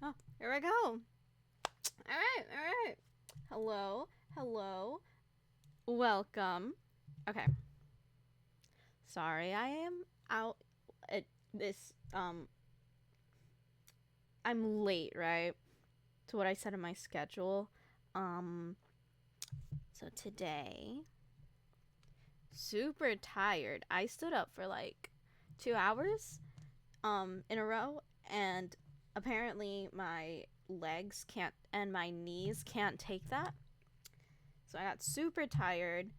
Oh, here we go. All right. Hello. Welcome. Okay. Sorry, I am out at this, I'm late, right? To what I said in my schedule. So today, super tired. I stood up for like 2 hours, in a row, and apparently my legs can't and my knees can't take that. So I got super tired,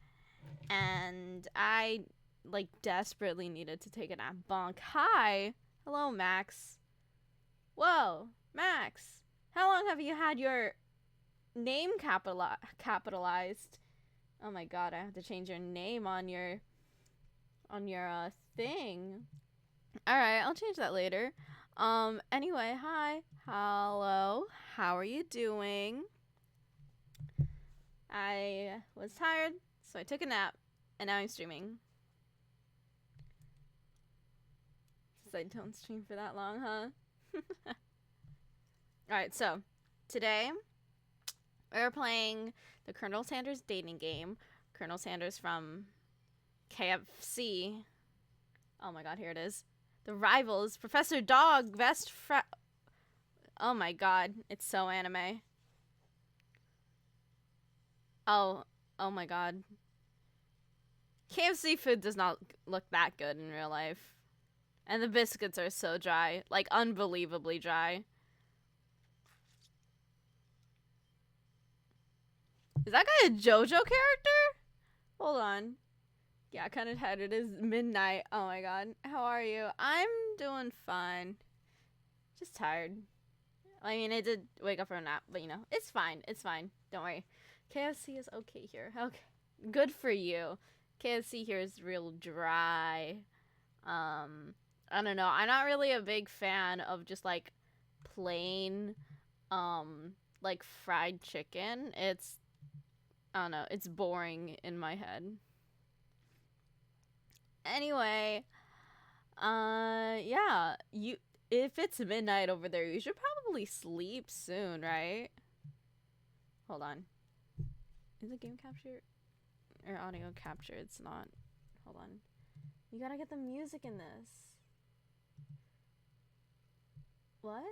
and I like desperately needed to take a nap. Bonk. Hi. Hello, Max. Whoa, Max. How long have you had your name capitalized? Oh my god, I have to change your name on your thing. All right, I'll change that later. Anyway, hi. Hello. How are you doing? I was tired, so I took a nap, and now I'm streaming. Since I don't stream for that long, huh? Alright, so today we're playing the Colonel Sanders dating game. Colonel Sanders from KFC. Oh my god, here it is. The Rivals, Professor Dog, best friend. Oh my god, it's so anime. Oh my god. KFC food does not look that good in real life. And the biscuits are so dry. Like, unbelievably dry. Is that guy a JoJo character? Hold on. Yeah, kind of had it is midnight. Oh my god. How are you? I'm doing fine. Just tired. I mean, I did wake up from a nap, but you know, it's fine. It's fine. Don't worry. KFC is okay here. Okay. Good for you. KFC here is real dry. I don't know. I'm not really a big fan of just like plain like fried chicken. It's I don't know, it's boring in my head. Anyway, yeah, you if it's midnight over there, you should probably sleep soon, right? Hold on. Is it game capture or audio capture? It's not. Hold on. You gotta get the music in this. What?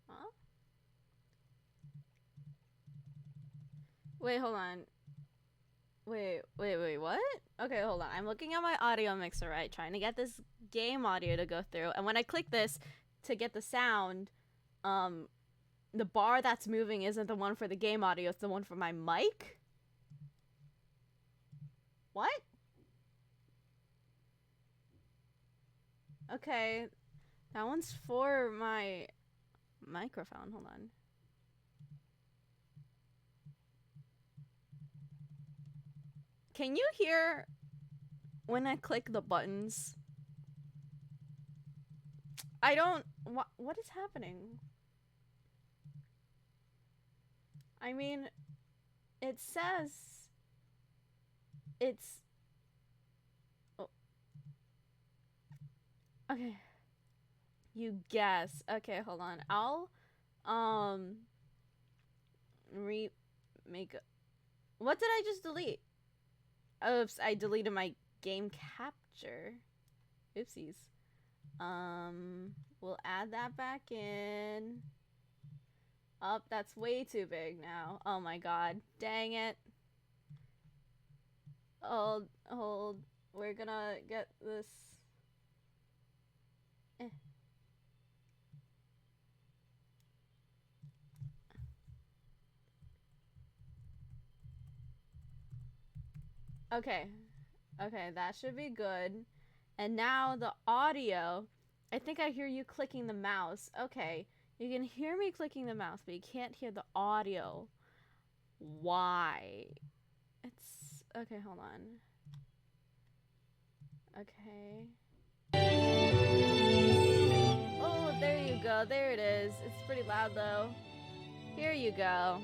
Huh? Wait, hold on. Wait, what? Okay, hold on. I'm looking at my audio mixer, right? Trying to get this game audio to go through. And when I click this to get the sound, the bar that's moving isn't the one for the game audio, it's the one for my mic? What? Okay, that one's for my microphone. Hold on. Can you hear when I click the buttons? I don't. What is happening? I mean, it says it's. Oh. Okay. You guess. Okay, hold on. I'll remake. What did I just delete? Oops, I deleted my game capture. Oopsies. We'll add that back in. Oh, that's way too big now. Oh my god. Dang it. Hold. We're gonna get this. Eh. Okay. Okay, that should be good. And now the audio. I think I hear you clicking the mouse. Okay. You can hear me clicking the mouse, but you can't hear the audio. Why? It's. Okay, hold on. Okay. Oh, there you go. There it is. It's pretty loud though. Here you go.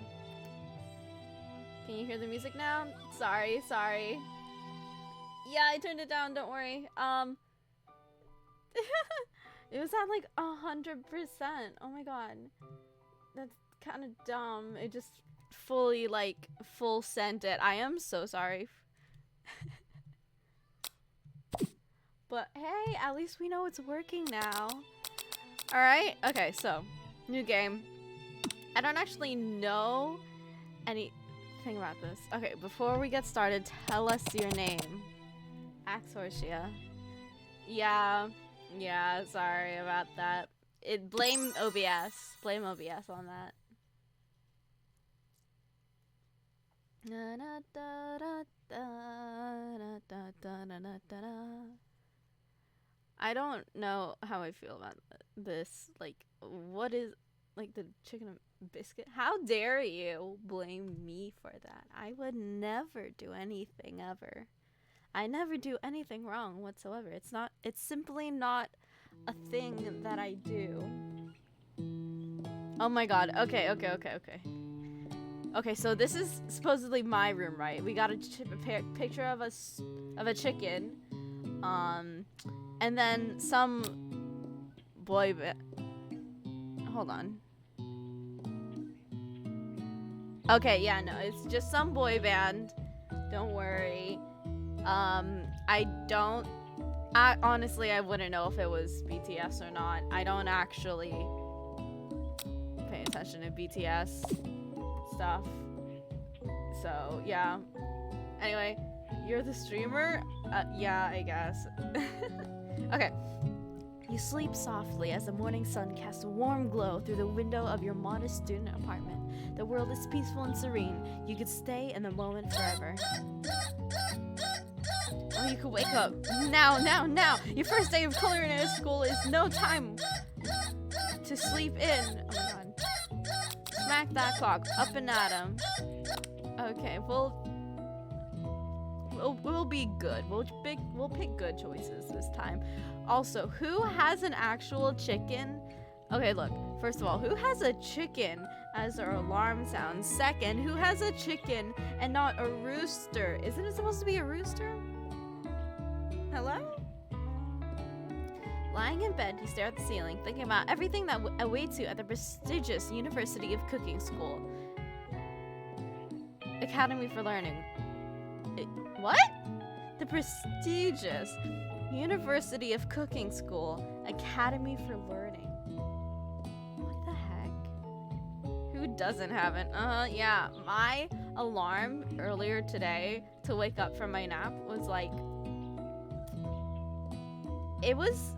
Can you hear the music now? Sorry. Yeah, I turned it down, don't worry. It was at like 100%. Oh my god. That's kind of dumb. It just fully, like, full sent it. I am so sorry. But hey, at least we know it's working now. Alright, okay, so, new game. I don't actually know anything about this. Okay, before we get started, tell us your name. Axorcia. Yeah, sorry about that. Blame OBS. Blame OBS on that. I don't know how I feel about this. Like, what is, like, the chicken and biscuit? How dare you blame me for that? I would never do anything ever. I never do anything wrong whatsoever. It's simply not a thing that I do. Oh my god. Okay. Okay, so this is supposedly my room, right? We got a picture of a chicken. And then some boy hold on. Okay, yeah, no, it's just some boy band. Don't worry. Honestly, I wouldn't know if it was BTS or not. I don't actually pay attention to BTS stuff. So, yeah. Anyway, you're the streamer? Yeah, I guess. Okay. You sleep softly as the morning sun casts a warm glow through the window of your modest student apartment. The world is peaceful and serene. You could stay in the moment forever. Oh, you could wake up. Now. Your first day of culinary school is no time to sleep in. Oh my god. Smack that clock. Up and at 'em. Okay, we'll be good. We'll pick good choices this time. Also, who has an actual chicken? Okay, look. First of all, who has a chicken as their alarm sound? Second, who has a chicken and not a rooster? Isn't it supposed to be a rooster? Hello? Lying in bed, you stare at the ceiling, thinking about everything that awaits you at the prestigious University of Cooking School. Academy for Learning. What? The prestigious University of Cooking School, Academy for Learning. What the heck? Who doesn't have it? Yeah. My alarm earlier today to wake up from my nap was like, it was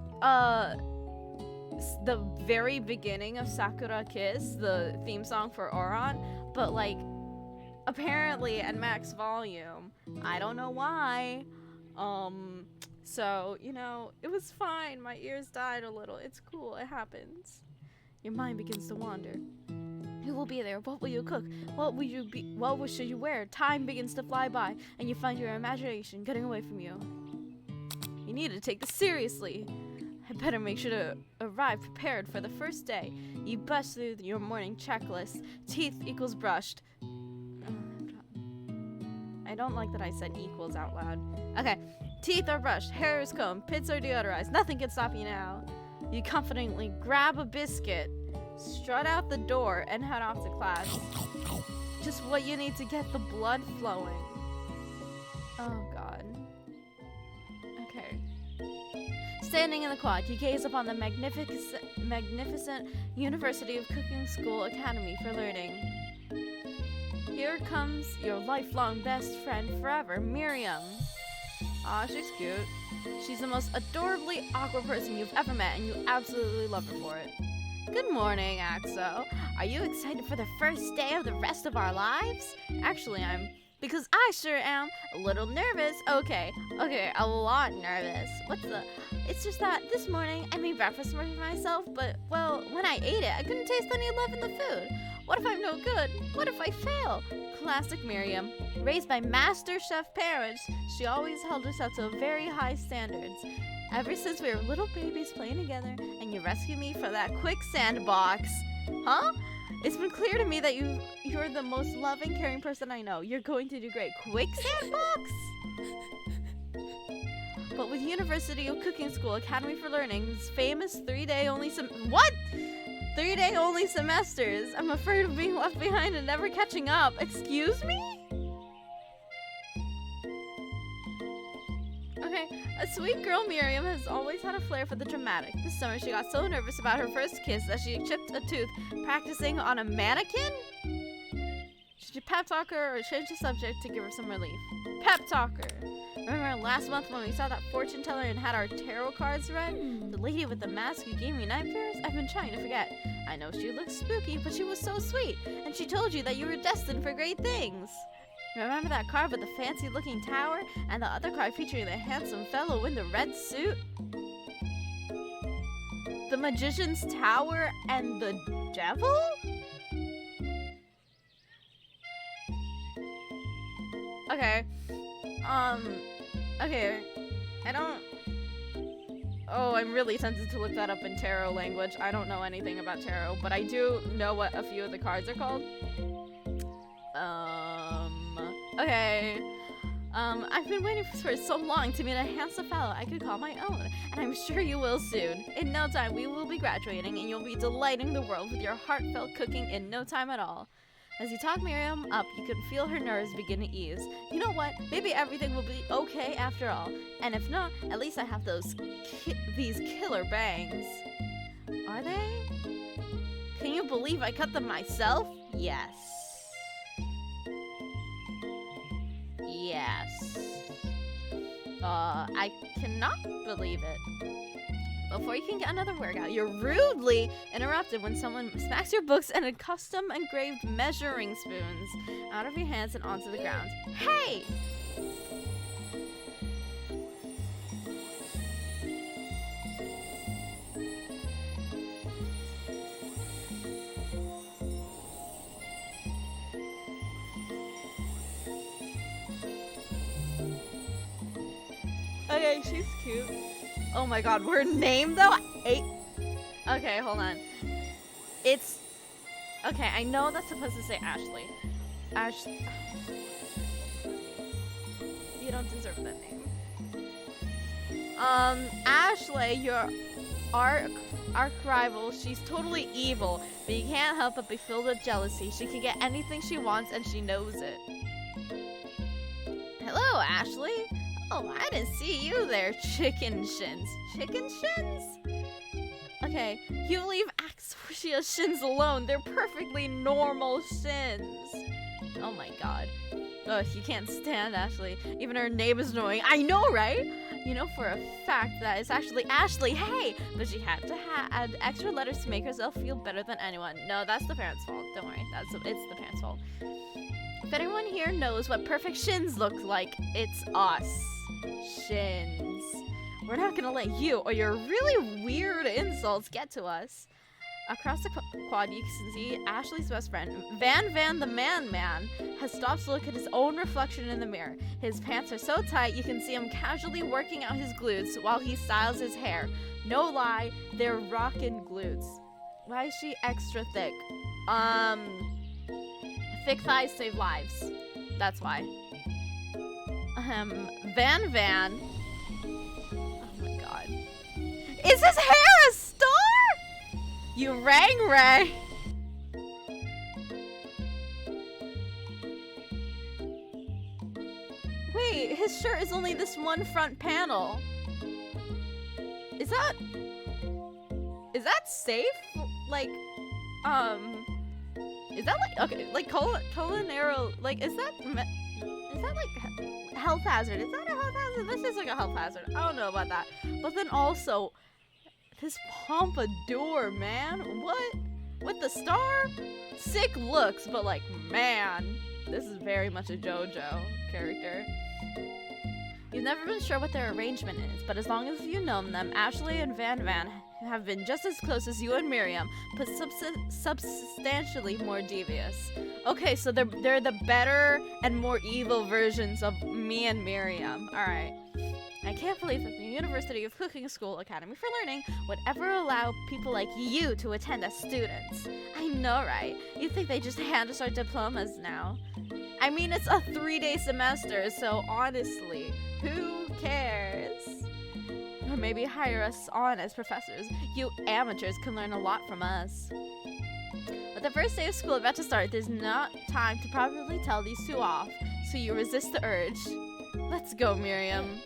the very beginning of Sakura Kiss, the theme song for Oran, but like apparently at max volume. I don't know why. So, you know, it was fine. My ears died a little. It's cool. It happens. Your mind begins to wander. Who will be there? What will you cook? What should you wear? Time begins to fly by, and you find your imagination getting away from you. You need to take this seriously. I better make sure to arrive prepared for the first day. You bust through your morning checklist. Teeth equals brushed. I don't like that I said equals out loud. Okay. Teeth are brushed, hair is combed, pits are deodorized. Nothing can stop you now. You confidently grab a biscuit, strut out the door, and head off to class. Just what you need to get the blood flowing. Oh god. Okay. Standing in the quad, you gaze upon the magnificent University of Cooking School Academy for Learning. Here comes your lifelong best friend forever, Miriam. Aw, she's cute. She's the most adorably awkward person you've ever met, and you absolutely love her for it. Good morning, Axo. Are you excited for the first day of the rest of our lives? Actually, because I sure am a little nervous. Okay, a lot nervous. It's just that this morning I made breakfast for myself, but, well, when I ate it, I couldn't taste any love in the food. What if I'm no good? What if I fail? Classic Miriam. Raised by master chef parents, she always held herself to very high standards. Ever since we were little babies playing together, and you rescued me from that quicksand box. Huh? It's been clear to me that you're the most loving, caring person I know. You're going to do great. Quick sandbox? But with University of Cooking School Academy for Learning's famous 3-day only what? 3-day only semesters. I'm afraid of being left behind and never catching up. Excuse me? Okay, a sweet girl Miriam has always had a flair for the dramatic. This summer she got so nervous about her first kiss that she chipped a tooth practicing on a mannequin? Should you pep talk her or change the subject to give her some relief? Pep talk her. Remember last month when we saw that fortune teller and had our tarot cards read? The lady with the mask who gave me nightmares? I've been trying to forget. I know she looks spooky, but she was so sweet. And she told you that you were destined for great things. Remember that card with the fancy-looking tower? And the other card featuring the handsome fellow in the red suit? The Magician's Tower and the Devil? Okay. Okay. I don't... Oh, I'm really tempted to look that up in tarot language. I don't know anything about tarot, but I do know what a few of the cards are called. Okay. I've been waiting for so long to meet a handsome fellow I could call my own, and I'm sure you will soon. In no time, we will be graduating, and you'll be delighting the world with your heartfelt cooking in no time at all. As you talk Miriam up, you can feel her nerves begin to ease. You know what? Maybe everything will be okay after all. And if not, at least I have these killer bangs. Are they? Can you believe I cut them myself? Yes. Yes. I cannot believe it. Before you can get another word out, you're rudely interrupted when someone smacks your books and a custom engraved measuring spoons out of your hands and onto the ground. Hey! Okay, she's cute. Oh my god, her name though? Okay, hold on. It's... Okay, I know that's supposed to say Ashley. You don't deserve that name. Ashley, your arch rival, she's totally evil, but you can't help but be filled with jealousy. She can get anything she wants and she knows it. Hello, Ashley. Oh, I didn't see you there, chicken shins. Chicken shins? Okay, you leave Axorcia shins alone. They're perfectly normal shins. Oh my god. Ugh, you can't stand Ashley. Even her name is annoying. I know, right? You know for a fact that it's actually Ashley. Hey! But she had to add extra letters to make herself feel better than anyone. No, that's the parents' fault. Don't worry. It's the parents' fault. If anyone here knows what perfect shins look like, it's us. Shins. We're not gonna let you or your really weird insults get to us. Across the quad, you can see Ashley's best friend, Van the Man, has stopped to look at his own reflection in the mirror. His pants are so tight, you can see him casually working out his glutes while he styles his hair. No lie, they're rockin' glutes. Why is she extra thick? Thick thighs save lives. That's why. Van. Oh my god. Is his hair a star? You rang, Ray. Wait, his shirt is only this one front panel. Is that safe? Like, is that like, okay, like culinary, like, is that like health hazard? Is that a health hazard? This is like a health hazard. I don't know about that. But then also, this pompadour, man. What? With the star? Sick looks, but like, man, this is very much a JoJo character. You've never been sure what their arrangement is, but as long as you've known them, Ashley and Van have been just as close as you and Miriam, but substantially more devious. Okay, so they're the better and more evil versions of me and Miriam. All right. I can't believe that the University of Cooking School Academy for Learning would ever allow people like you to attend as students. I know, right? You'd think they just hand us our diplomas now. I mean, it's a 3-day semester, so honestly, who cares? Or maybe hire us on as professors. You amateurs can learn a lot from us. With the first day of school about to start, there's not time to properly tell these two off, so you resist the urge. Let's go, Miriam.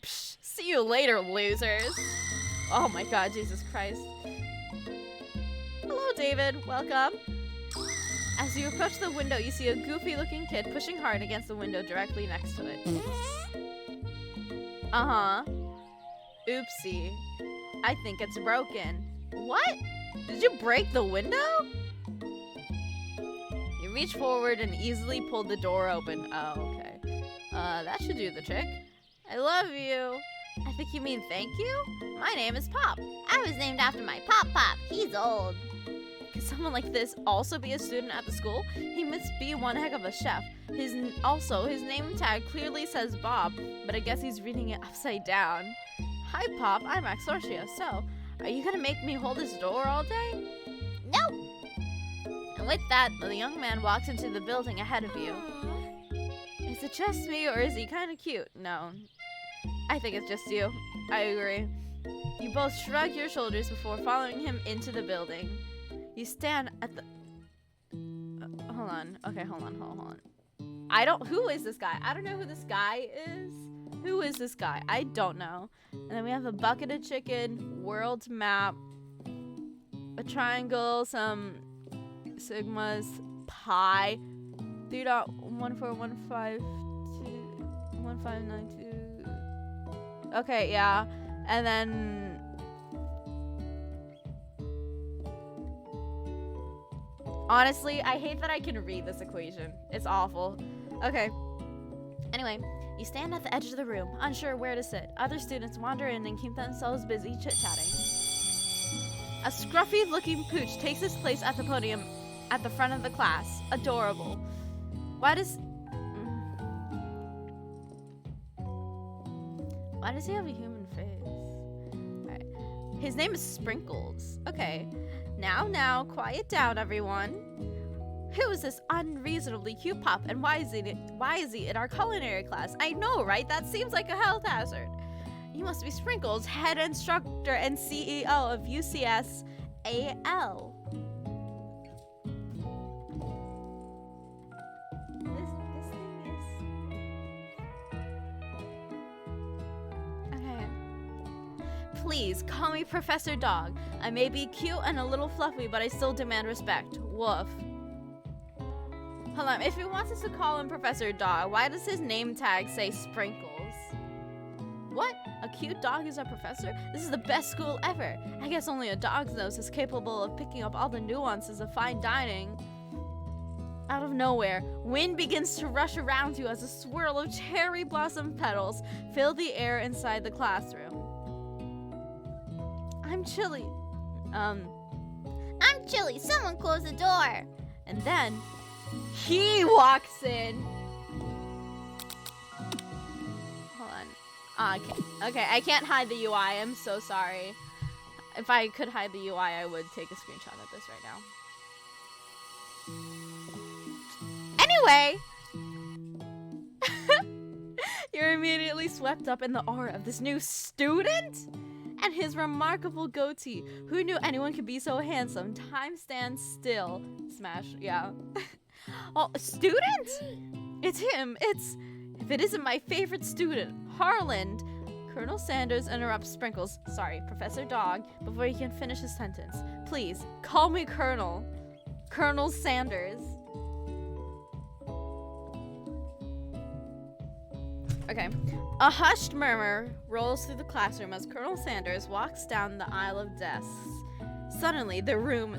Psh, see you later, losers. Oh my god, Jesus Christ. Hello, David. Welcome. As you approach the window, you see a goofy-looking kid pushing hard against the window directly next to it. Uh-huh. Oopsie. I think it's broken. What? Did you break the window? You reach forward and easily pull the door open. Oh, okay. That should do the trick. I love you. I think you mean thank you? My name is Pop. I was named after my Pop. He's old. Could someone like this also be a student at the school? He must be one heck of a chef. His name tag clearly says Bob, but I guess he's reading it upside down. Hi, Pop. I'm Axorcia. So, are you gonna make me hold this door all day? No! And with that, the young man walks into the building ahead of you. Is it just me, or is he kind of cute? No. I think it's just you. I agree. You both shrug your shoulders before following him into the building. You stand at the... hold on. Okay, hold on. Who is this guy? I don't know who this guy is. Who is this guy? I don't know. And then we have a bucket of chicken, world map, a triangle, some sigmas, pi, 3.1415.1592. Okay, yeah. And then honestly, I hate that I can read this equation. It's awful. Okay. Anyway, you stand at the edge of the room, unsure where to sit. Other students wander in and keep themselves busy chit-chatting. A scruffy-looking pooch takes his place at the podium at the front of the class. Adorable. Why does he have a human face? Alright. His name is Sprinkles. Okay. Now, quiet down, everyone. Who is this unreasonably cute Pop, and why is he in our culinary class? I know, right? That seems like a health hazard. You must be Sprinkles, head instructor and CEO of UCS AL. This thing is... Okay. Please, call me Professor Dog. I may be cute and a little fluffy, but I still demand respect. Woof. Hold on, if he wants us to call him Professor Dog, why does his name tag say Sprinkles? What? A cute dog is a professor? This is the best school ever. I guess only a dog's nose is capable of picking up all the nuances of fine dining. Out of nowhere, wind begins to rush around you as a swirl of cherry blossom petals fill the air inside the classroom. I'm chilly. I'm chilly. Someone close the door. And then he walks in. Hold on. Okay, I can't hide the UI. I'm so sorry. If I could hide the UI, I would take a screenshot of this right now. Anyway, you're immediately swept up in the aura of this new student and his remarkable goatee. Who knew anyone could be so handsome? Time stands still. Smash, yeah. Oh, a student? It's him. If it isn't my favorite student, Harland. Colonel Sanders interrupts Sprinkles, sorry, Professor Dog, before he can finish his sentence. Please, call me Colonel. Colonel Sanders. Okay. A hushed murmur rolls through the classroom as Colonel Sanders walks down the aisle of desks. Suddenly, the room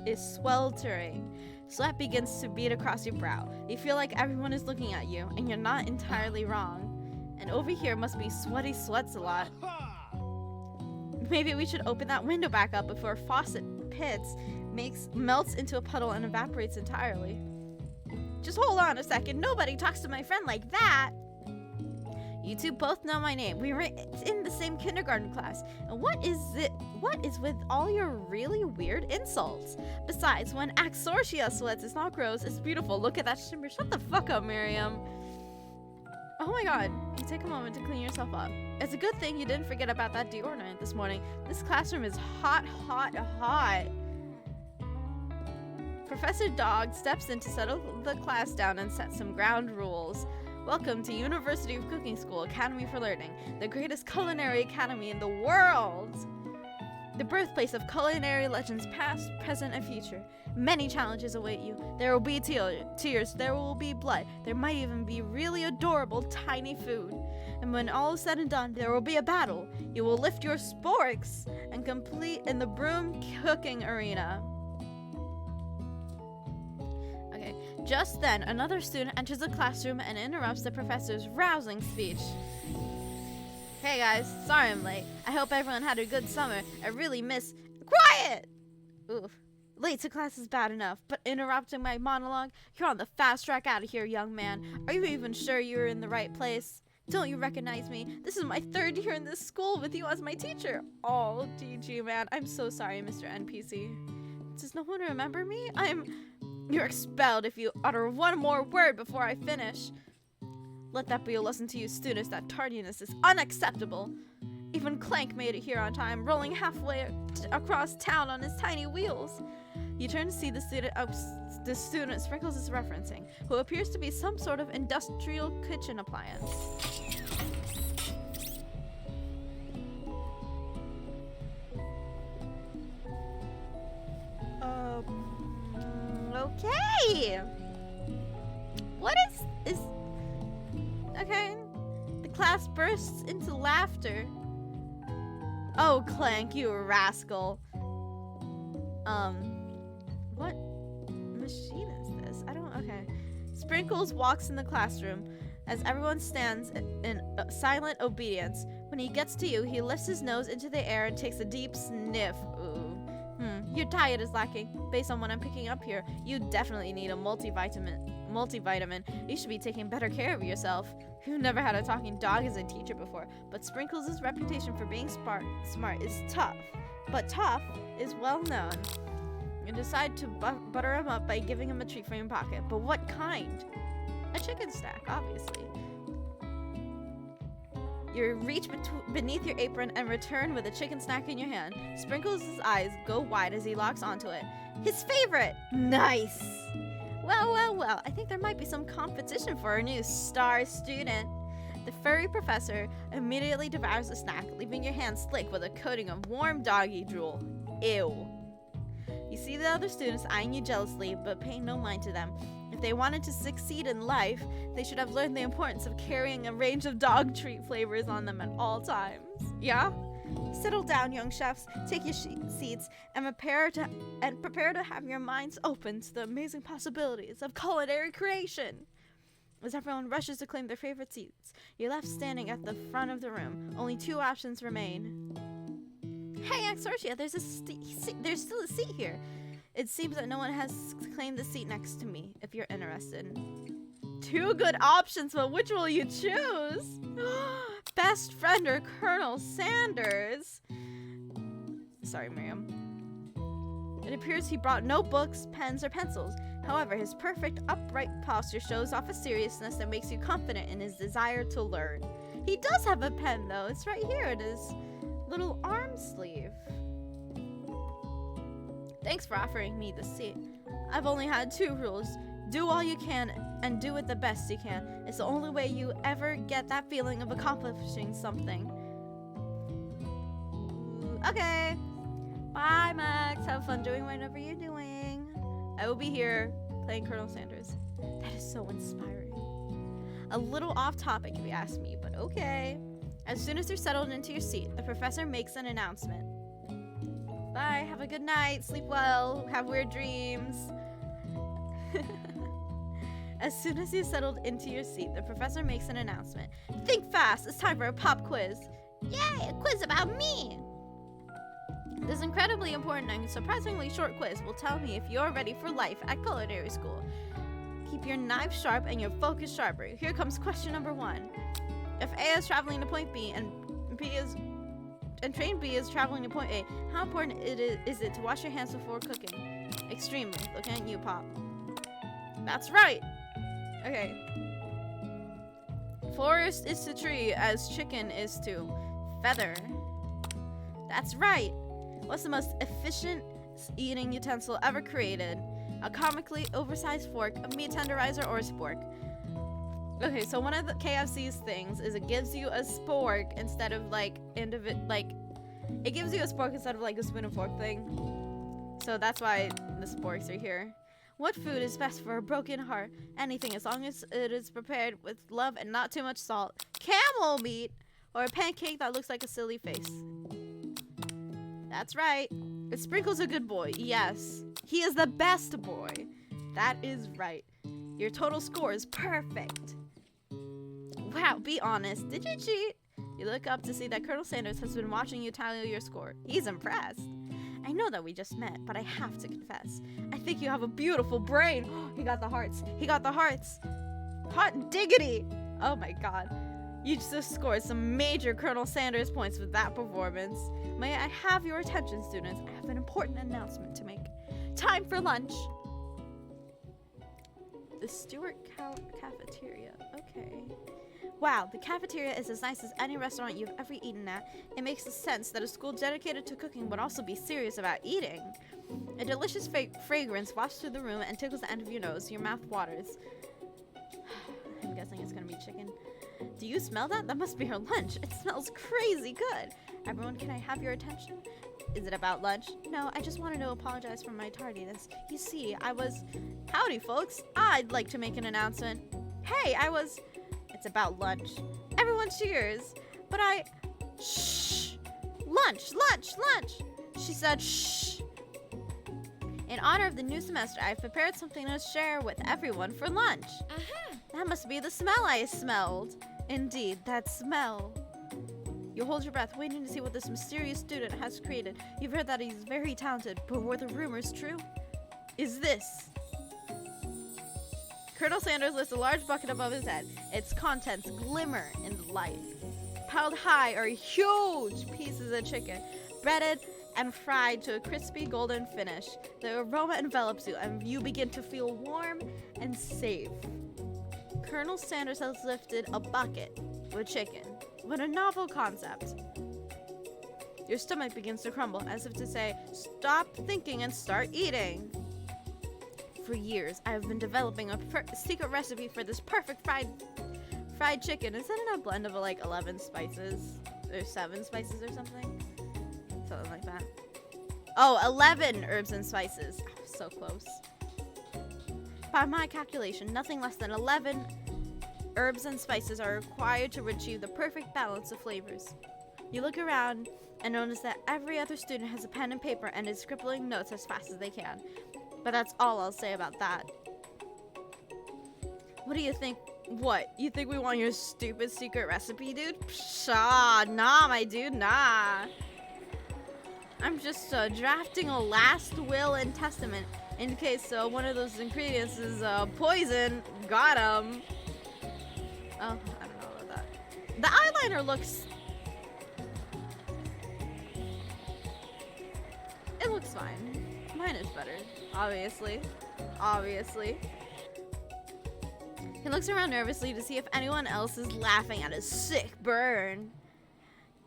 is sweltering. Sweat begins to bead across your brow. You feel like everyone is looking at you, and you're not entirely wrong. And over here must be sweaty sweats a lot. Maybe we should open that window back up before faucet pits melts into a puddle and evaporates entirely. Just hold on a second. Nobody talks to my friend like that. You two both know my name. We were in the same kindergarten class. And what is with all your really weird insults? Besides, when Axorcia sweats, it's not gross, it's beautiful. Look at that shimmer. Shut the fuck up, Miriam. Oh my god, you take a moment to clean yourself up. It's a good thing you didn't forget about that deodorant this morning. This classroom is hot, hot, hot. Professor Dog steps in to settle the class down and set some ground rules. Welcome to University of Cooking School Academy for Learning, the greatest culinary academy in the world. The birthplace of culinary legends past, present, and future. Many challenges await you. There will be tears, there will be blood, there might even be really adorable tiny food. And when all is said and done, there will be a battle. You will lift your sporks and complete in the broom cooking arena. Okay, just then, another student enters the classroom and interrupts the professor's rousing speech. Hey guys, sorry I'm late. I hope everyone had a good summer. I really miss— Quiet! Oof. Late to class is bad enough, but interrupting my monologue? You're on the fast track out of here, young man. Are you even sure you're in the right place? Don't you recognize me? This is my 3rd year in this school with you as my teacher. Oh, DG, man. I'm so sorry, Mr. NPC. Does no one remember me? You're expelled if you utter one more word before I finish. Let that be a lesson to you students that tardiness is unacceptable. Even Clank made it here on time, rolling halfway across town on his tiny wheels. You turn to see the student Sprinkles is referencing, who appears to be some sort of industrial kitchen appliance. Okay. What is okay. The class bursts into laughter. Oh, Clank, you rascal. What machine is this? Okay. Sprinkles walks in the classroom as everyone stands in silent obedience. When he gets to you, he lifts his nose into the air and takes a deep sniff. Ooh. Your diet is lacking. Based on what I'm picking up here, you definitely need a multivitamin. You should be taking better care of yourself. You've never had a talking dog as a teacher before, but Sprinkles' reputation for being smart is tough. But tough is well known. You decide to butter him up by giving him a treat from your pocket. But what kind? A chicken stack, obviously. You reach beneath your apron and return with a chicken snack in your hand. Sprinkles' eyes go wide as he locks onto it. His favorite! Nice! Well, I think there might be some competition for our new star student. The furry professor immediately devours the snack, leaving your hand slick with a coating of warm doggy drool. Ew. You see the other students eyeing you jealously, but pay no mind to them. If they wanted to succeed in life, they should have learned the importance of carrying a range of dog treat flavors on them at all times. Yeah? Settle down, young chefs, take your seats, and prepare to have your minds open to the amazing possibilities of culinary creation. As everyone rushes to claim their favorite seats, you're left standing at the front of the room. Only 2 options remain. Hey, Axorcia, there's still a seat here. It seems that no one has claimed the seat next to me, if you're interested. 2 good options, but which will you choose? Best friend or Colonel Sanders? Sorry, Miriam. It appears he brought no books, pens, or pencils. However, his perfect upright posture shows off a seriousness that makes you confident in his desire to learn. He does have a pen, though. It's right here in his little arm sleeve. Thanks for offering me the seat. I've only had 2 rules. Do all you can and do it the best you can. It's the only way you ever get that feeling of accomplishing something. Okay. Bye, Max. Have fun doing whatever you're doing. I will be here playing Colonel Sanders. That is so inspiring. A little off topic if you ask me, but okay. As soon as you're settled into your seat, the professor makes an announcement. Bye, have a good night, sleep well, have weird dreams. As soon as you settled into your seat, the professor makes an announcement. Think fast, it's time for a pop quiz. Yay, a quiz about me! This incredibly important and surprisingly short quiz will tell me if you're ready for life at culinary school. Keep your knife sharp and your focus sharper. Here comes question number 1. If A is traveling to point B and train B is traveling to point A, how important is it to wash your hands before cooking? Extremely. Look at you, Pop. That's right. Okay. Forest is to tree as chicken is to feather. That's right. What's the most efficient eating utensil ever created? A comically oversized fork, a meat tenderizer, or a spork? Okay, so one of the KFC's things is it gives you a spork instead of like it gives you a spork instead of like a spoon and fork thing. So that's why the sporks are here. What food is best for a broken heart? Anything, as long as it is prepared with love and not too much salt. Camel meat, or a pancake that looks like a silly face. That's right. It sprinkles a good boy. Yes, he is the best boy. That is right. Your total score is perfect. Wow, be honest. Did you cheat? You look up to see that Colonel Sanders has been watching you tally your score. He's impressed. I know that we just met, but I have to confess. I think you have a beautiful brain. He got the hearts. He got the hearts. Hot diggity. Oh my god. You just scored some major Colonel Sanders points with that performance. May I have your attention, students? I have an important announcement to make. Time for lunch. The Stewart Cafeteria. Okay. Wow, the cafeteria is as nice as any restaurant you've ever eaten at. It makes sense that a school dedicated to cooking would also be serious about eating. A delicious fragrance wafts through the room and tickles the end of your nose. Your mouth waters. I'm guessing it's gonna be chicken. Do you smell that? That must be her lunch. It smells crazy good. Everyone, can I have your attention? Is it about lunch? No, I just wanted to apologize for my tardiness. You see, Howdy, folks. I'd like to make an announcement. Hey, It's about lunch. Everyone cheers. But Shh! Lunch! Lunch! Lunch! She said shh. In honor of the new semester, I've prepared something to share with everyone for lunch. That must be the smell I smelled. Indeed, that smell. You hold your breath, waiting to see what this mysterious student has created. You've heard that he's very talented, but were the rumors true? Is this? Colonel Sanders lifts a large bucket above his head. Its contents glimmer in the light. Piled high are huge pieces of chicken, breaded and fried to a crispy golden finish. The aroma envelops you, and you begin to feel warm and safe. Colonel Sanders has lifted a bucket with chicken. What a novel concept. Your stomach begins to crumble, as if to say, stop thinking and start eating. For years, I have been developing a secret recipe for this perfect fried chicken. Is it in a blend of like 11 spices? Or 7 spices or something? Something like that. Oh, 11 herbs and spices. Oh, so close. By my calculation, nothing less than 11 herbs and spices are required to achieve the perfect balance of flavors. You look around and notice that every other student has a pen and paper and is scribbling notes as fast as they can. But that's all I'll say about that. What do you think? What? You think we want your stupid secret recipe, dude? Pshaw, nah, my dude, nah. I'm just drafting a last will and testament in case one of those ingredients is poison. Got him. Oh, I don't know about that. The eyeliner looks... It looks fine. Mine is better. Obviously. He looks around nervously to see if anyone else is laughing at his sick burn.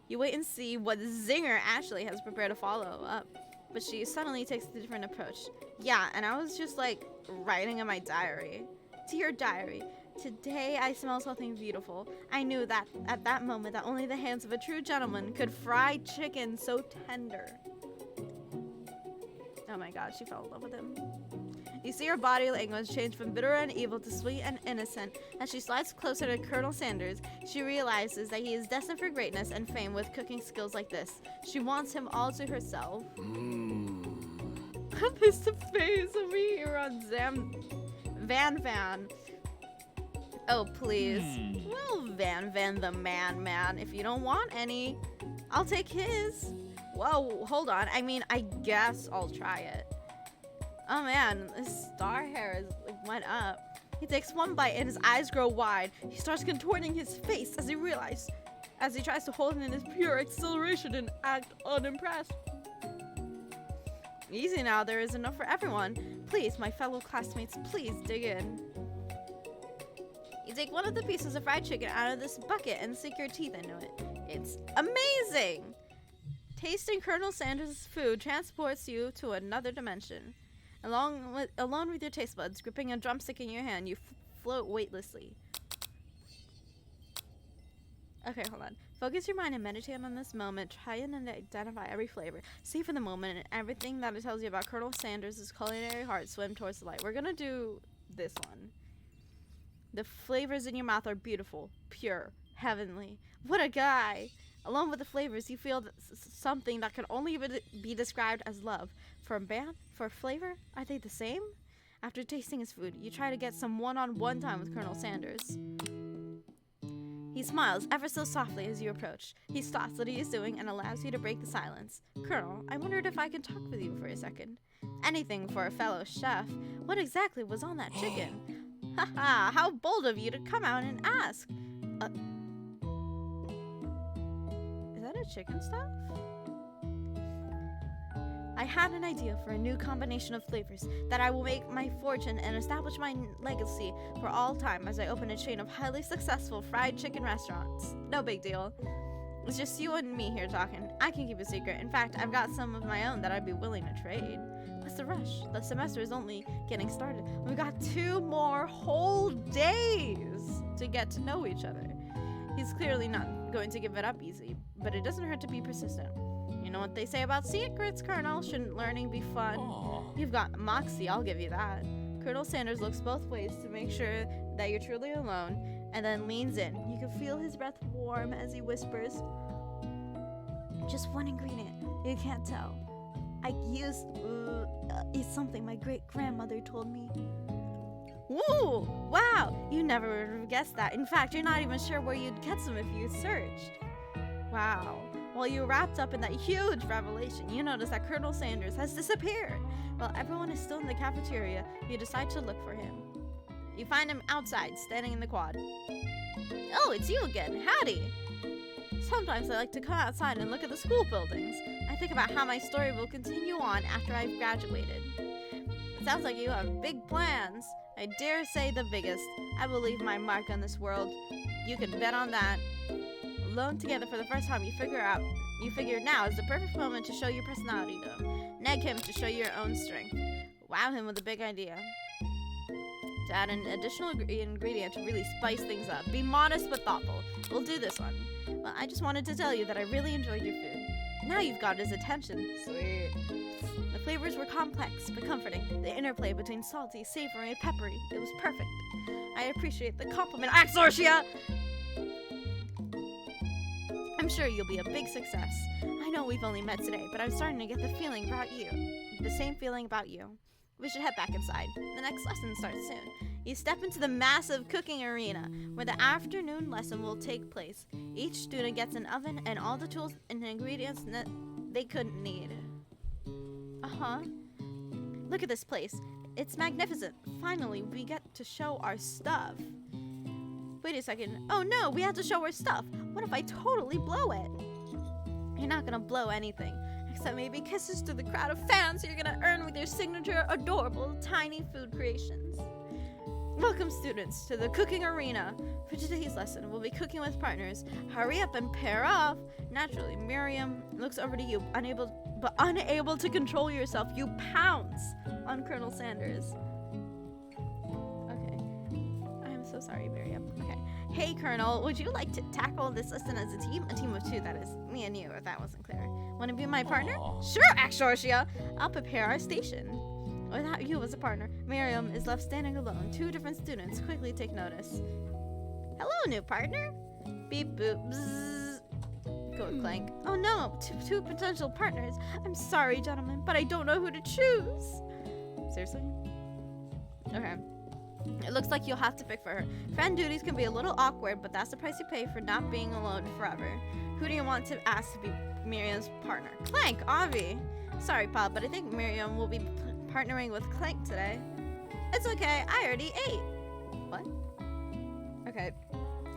You wait and see what zinger Ashley has prepared to follow up. But she suddenly takes a different approach. Yeah, and I was just like writing in my diary. Dear diary, today I smell something beautiful. I knew that at that moment that only the hands of a true gentleman could fry chicken so tender. Oh my god, she fell in love with him. You see her body language change from bitter and evil to sweet and innocent. As she slides closer to Colonel Sanders, she realizes that he is destined for greatness and fame with cooking skills like this. She wants him all to herself. This is the face of me here on Van. Oh, please. Well, Van the man. If you don't want any, I'll take his. Whoa, hold on. I mean, I guess I'll try it. Oh man, this star hair went up. He takes one bite and his eyes grow wide. He starts contorting his face as he tries to hold in his pure exhilaration and act unimpressed. Easy now, there is enough for everyone. Please, my fellow classmates, please dig in. You take one of the pieces of fried chicken out of this bucket and sink your teeth into it. It's amazing! Tasting Colonel Sanders' food transports you to another dimension. Alone with your taste buds, gripping a drumstick in your hand, you float weightlessly. Okay, hold on. Focus your mind and meditate on this moment. Try and identify every flavor. Savor the moment and everything that it tells you about Colonel Sanders' culinary heart swim towards the light. We're gonna do this one. The flavors in your mouth are beautiful, pure, heavenly. What a guy! Along with the flavors, you feel something that can only be described as love. For a man, for flavor, are they the same? After tasting his food, you try to get some one-on-one time with Colonel Sanders. He smiles ever so softly as you approach. He stops what he is doing and allows you to break the silence. Colonel, I wondered if I could talk with you for a second. Anything for a fellow chef. What exactly was on that chicken? Haha, how bold of you to come out and ask. Is that a chicken stuff? I had an idea for a new combination of flavors that I will make my fortune and establish my legacy for all time as I open a chain of highly successful fried chicken restaurants. No big deal. It's just you and me here talking. I can keep a secret. In fact, I've got some of my own that I'd be willing to trade. What's the rush? The semester is only getting started. We've got 2 more whole days to get to know each other. He's clearly not going to give it up easy, but it doesn't hurt to be persistent. You know what they say about secrets, Colonel? Shouldn't learning be fun? Aww. You've got moxie, I'll give you that. Colonel Sanders looks both ways to make sure that you're truly alone, and then leans in. You can feel his breath warm as he whispers, just one ingredient, you can't tell. I used, it's something my great-grandmother told me. Woo! Wow! You never would have guessed that. In fact, you're not even sure where you'd get some if you searched. Wow. While you're wrapped up in that huge revelation, you notice that Colonel Sanders has disappeared. While everyone is still in the cafeteria, you decide to look for him. You find him outside, standing in the quad. Oh, it's you again. Howdy! Sometimes I like to come outside and look at the school buildings. I think about how my story will continue on after I've graduated. It sounds like you have big plans. I dare say the biggest. I will leave my mark on this world. You can bet on that. Alone together for the first time, you figure now is the perfect moment to show your personality to him. Neg him to show your own strength. Wow him with a big idea. To add an additional ingredient to really spice things up. Be modest but thoughtful. We'll do this one. Well, I just wanted to tell you that I really enjoyed your food. Now you've got his attention. Sweet. The flavors were complex but comforting. The interplay between salty, savory, and peppery. It was perfect. I appreciate the compliment, Axorcia! I'm sure you'll be a big success. I know we've only met today, but I'm starting to get the feeling about you. The same feeling about you. We should head back inside. The next lesson starts soon. You step into the massive cooking arena, where the afternoon lesson will take place. Each student gets an oven and all the tools and ingredients that they could need. Look at this place. It's magnificent. Finally, we get to show our stuff. Wait a second. Oh no, we have to show our stuff. What if I totally blow it? You're not gonna blow anything, except maybe kisses to the crowd of fans you're gonna earn with your signature adorable tiny food creations. Welcome, students, to the cooking arena. For today's lesson, we'll be cooking with partners. Hurry up and pair off. Naturally, Miriam looks over to you, unable to control yourself. You pounce on Colonel Sanders. Okay. I'm so sorry, Miriam. Okay. Hey, Colonel, would you like to tackle this lesson as a team? A team of 2, that is. Me and you, if that wasn't clear. Want to be my partner? Aww. Sure, Axorcia. I'll prepare our station. Without you as a partner, Miriam is left standing alone. 2 different students quickly take notice. Hello, new partner. Beep boop. Bzzz. Go with Clank. Oh no, two potential partners. I'm sorry, gentlemen, but I don't know who to choose. Seriously? Okay. It looks like you'll have to pick for her. Friend duties can be a little awkward, but that's the price you pay for not being alone forever. Who do you want to ask to be Miriam's partner? Clank, Avi. Sorry, Pop, but I think Miriam will be partnering with Clank today. It's okay, I already ate. What? Okay.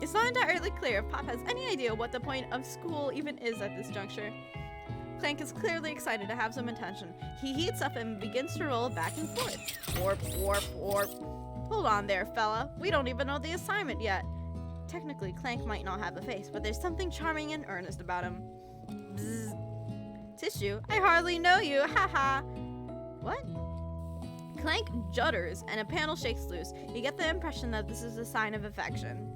It's not entirely clear if Pop has any idea what the point of school even is at this juncture. Clank is clearly excited to have some attention. He heats up and begins to roll back and forth. Warp, warp, warp. Hold on there, fella. We don't even know the assignment yet. Technically, Clank might not have a face, but there's something charming and earnest about him. Bzzz. Tissue, I hardly know you, haha. What? Clank judders and a panel shakes loose. You get the impression that this is a sign of affection.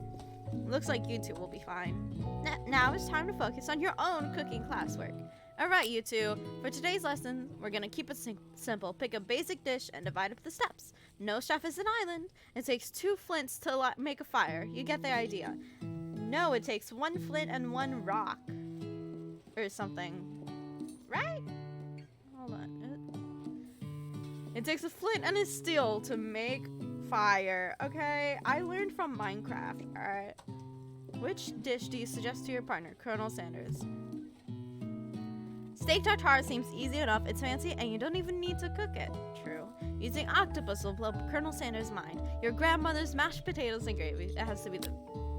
Looks like you two will be fine. Now it's time to focus on your own cooking classwork. Alright, you two. For today's lesson, we're gonna keep it simple. Pick a basic dish and divide up the steps. No chef is an island. It takes 2 flints to make a fire. You get the idea. No, it takes 1 flint and 1 rock. Or something. Right? Hold on. It takes a flint and a steel to make fire. Okay? I learned from Minecraft. Alright. Which dish do you suggest to your partner, Colonel Sanders? Steak tartare seems easy enough, it's fancy, and you don't even need to cook it. True. Using octopus will blow Colonel Sanders' mind. Your grandmother's mashed potatoes and gravy. It has to be the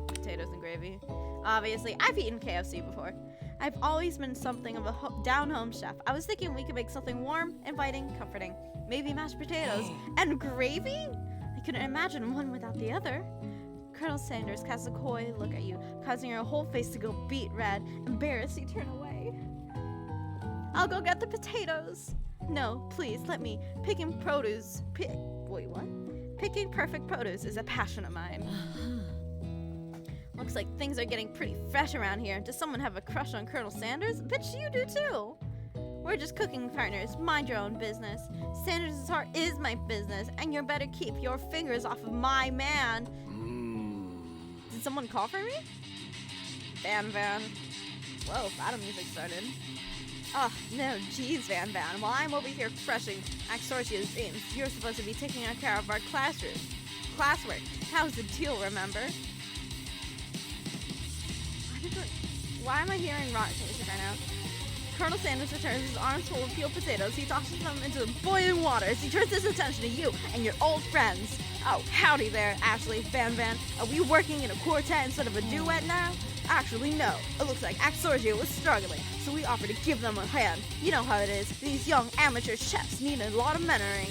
potatoes and gravy. Obviously, I've eaten KFC before. I've always been something of a down-home chef. I was thinking we could make something warm, inviting, comforting. Maybe mashed potatoes. And gravy? I couldn't imagine one without the other. Colonel Sanders casts a coy look at you, causing your whole face to go beet red. Embarrassed, you turn away. I'll go get the potatoes. No, please, let me. Picking produce. Wait, what? Picking perfect produce is a passion of mine. Looks like things are getting pretty fresh around here. Does someone have a crush on Colonel Sanders? Bitch, you do too. We're just cooking partners. Mind your own business. Sanders' heart is my business, and you better keep your fingers off of my man. Did someone call for me? Van. Whoa, battle music started. Oh, no, geez, Van. While I'm over here crushing Axorcia's dreams, you're supposed to be taking care of our classwork. How's the deal, remember? Why am I hearing rock music right now? Colonel Sanders returns his arms full of peeled potatoes. He tosses them into boiling water as he turns his attention to you and your old friends. Oh, howdy there, Ashley, Van. Are we working in a quartet instead of a duet now? Actually, no. It looks like Axorcia was struggling, so we offered to give them a hand. You know how it is. These young amateur chefs need a lot of mentoring.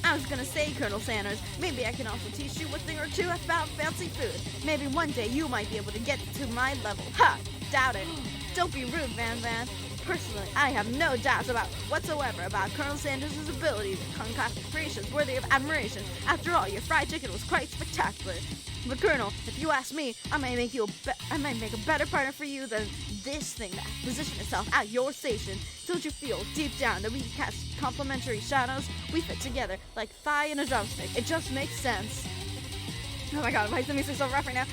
I was gonna say, Colonel Sanders, maybe I can also teach you a thing or two about fancy food. Maybe one day you might be able to get to my level. Ha! Doubt it. Don't be rude, Van. Personally, I have no doubts whatsoever about Colonel Sanders' ability to concoct creations worthy of admiration. After all, your fried chicken was quite spectacular. But Colonel, if you ask me, I might make a better partner for you than this thing that positioned itself at your station. Don't you feel deep down that we can cast complementary shadows? We fit together like thigh and a drumstick. It just makes sense. Oh my god, why is the music so rough right now?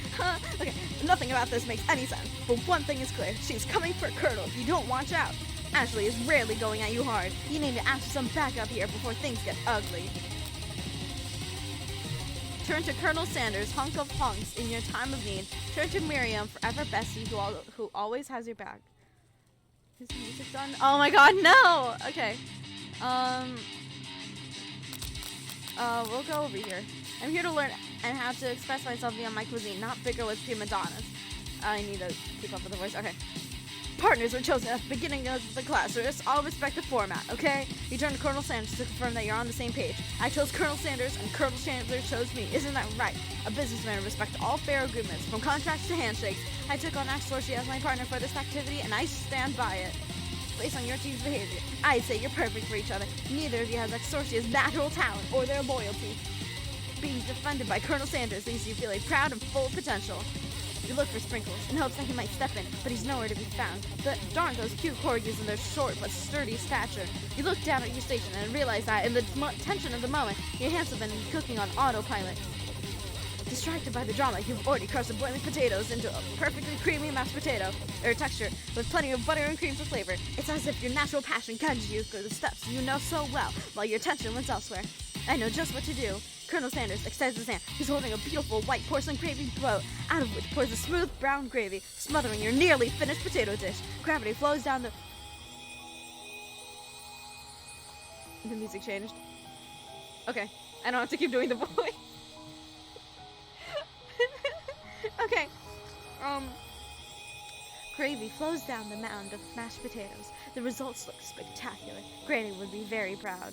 Okay, nothing about this makes any sense. But one thing is clear, she's coming for Colonel if you don't watch out. Ashley is rarely going at you hard. You need to ask for some backup here before things get ugly. Turn to Colonel Sanders, hunk of hunks in your time of need. Turn to Miriam, forever bestie, who always has your back. Is the music done? Oh my god, no! Okay. We'll go over here. I'm here to learn and how to express myself beyond my cuisine, not bicker with prima donnas. I need to keep up with the voice. Okay. Partners were chosen at the beginning of the class, so just all respect the format, okay? You turn to Colonel Sanders to confirm that you're on the same page. I chose Colonel Sanders, and Colonel Sanders chose me. Isn't that right? A businessman respects all fair agreements, from contracts to handshakes. I took on Axorcia as my partner for this activity, and I stand by it. Based on your team's behavior, I'd say you're perfect for each other. Neither of you has Axorcia's natural talent or their loyalty. Being defended by Colonel Sanders leaves you feeling proud and full of potential. You look for Sprinkles in hopes that he might step in, but he's nowhere to be found. But darn those cute corgis and their short but sturdy stature. You look down at your station and realize that in the tension of the moment, your hands have been cooking on autopilot. Distracted by the drama, you've already crushed the boiling potatoes into a perfectly creamy mashed potato, or texture, with plenty of butter and cream for flavor. It's as if your natural passion guides you through the steps you know so well, while your attention went elsewhere. I know just what to do. Colonel Sanders extends his hand. He's holding a beautiful white porcelain gravy boat, out of which pours a smooth brown gravy, smothering your nearly finished potato dish. Gravity flows down the... The music changed. Okay, I don't have to keep doing the voice. Okay. Gravy flows down the mound of mashed potatoes. The results look spectacular. Granny would be very proud.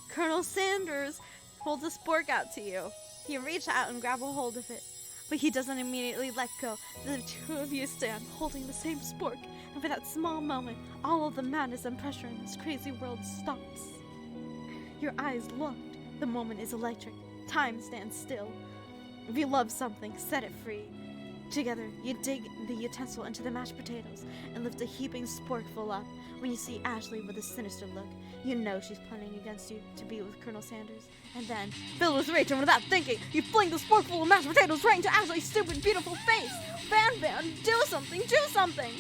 Colonel Sanders holds a spork out to you. You reach out and grab a hold of it, but he doesn't immediately let go. The two of you stand holding the same spork, and for that small moment, all of the madness and pressure in this crazy world stops. Your eyes locked. The moment is electric. Time stands still. If you love something, set it free. Together, you dig the utensil into the mashed potatoes and lift a heaping sporkful up. When you see Ashley with a sinister look, you know she's planning against you to be with Colonel Sanders. And then, filled with rage and without thinking, you fling the sporkful of mashed potatoes right into Ashley's stupid, beautiful face. Van, do something, do something!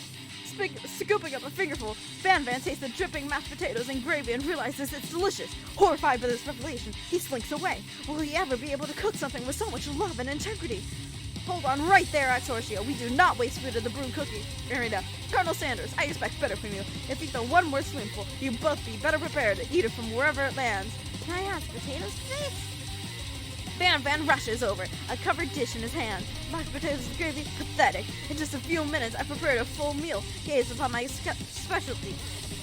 Scooping up a fingerful, Van tastes the dripping mashed potatoes and gravy and realizes it's delicious. Horrified by this revelation, he slinks away. Will he ever be able to cook something with so much love and integrity? Hold on right there, Axorcia. We do not waste food of the broom cookie. Irina, Colonel Sanders, I expect better from you. If you throw one more spoonful, you both be better prepared to eat it from wherever it lands. Can I have potatoes, please? Van rushes over, a covered dish in his hand. Mashed potatoes and gravy, pathetic. In just a few minutes, I prepared a full meal. Gaze upon my specialty.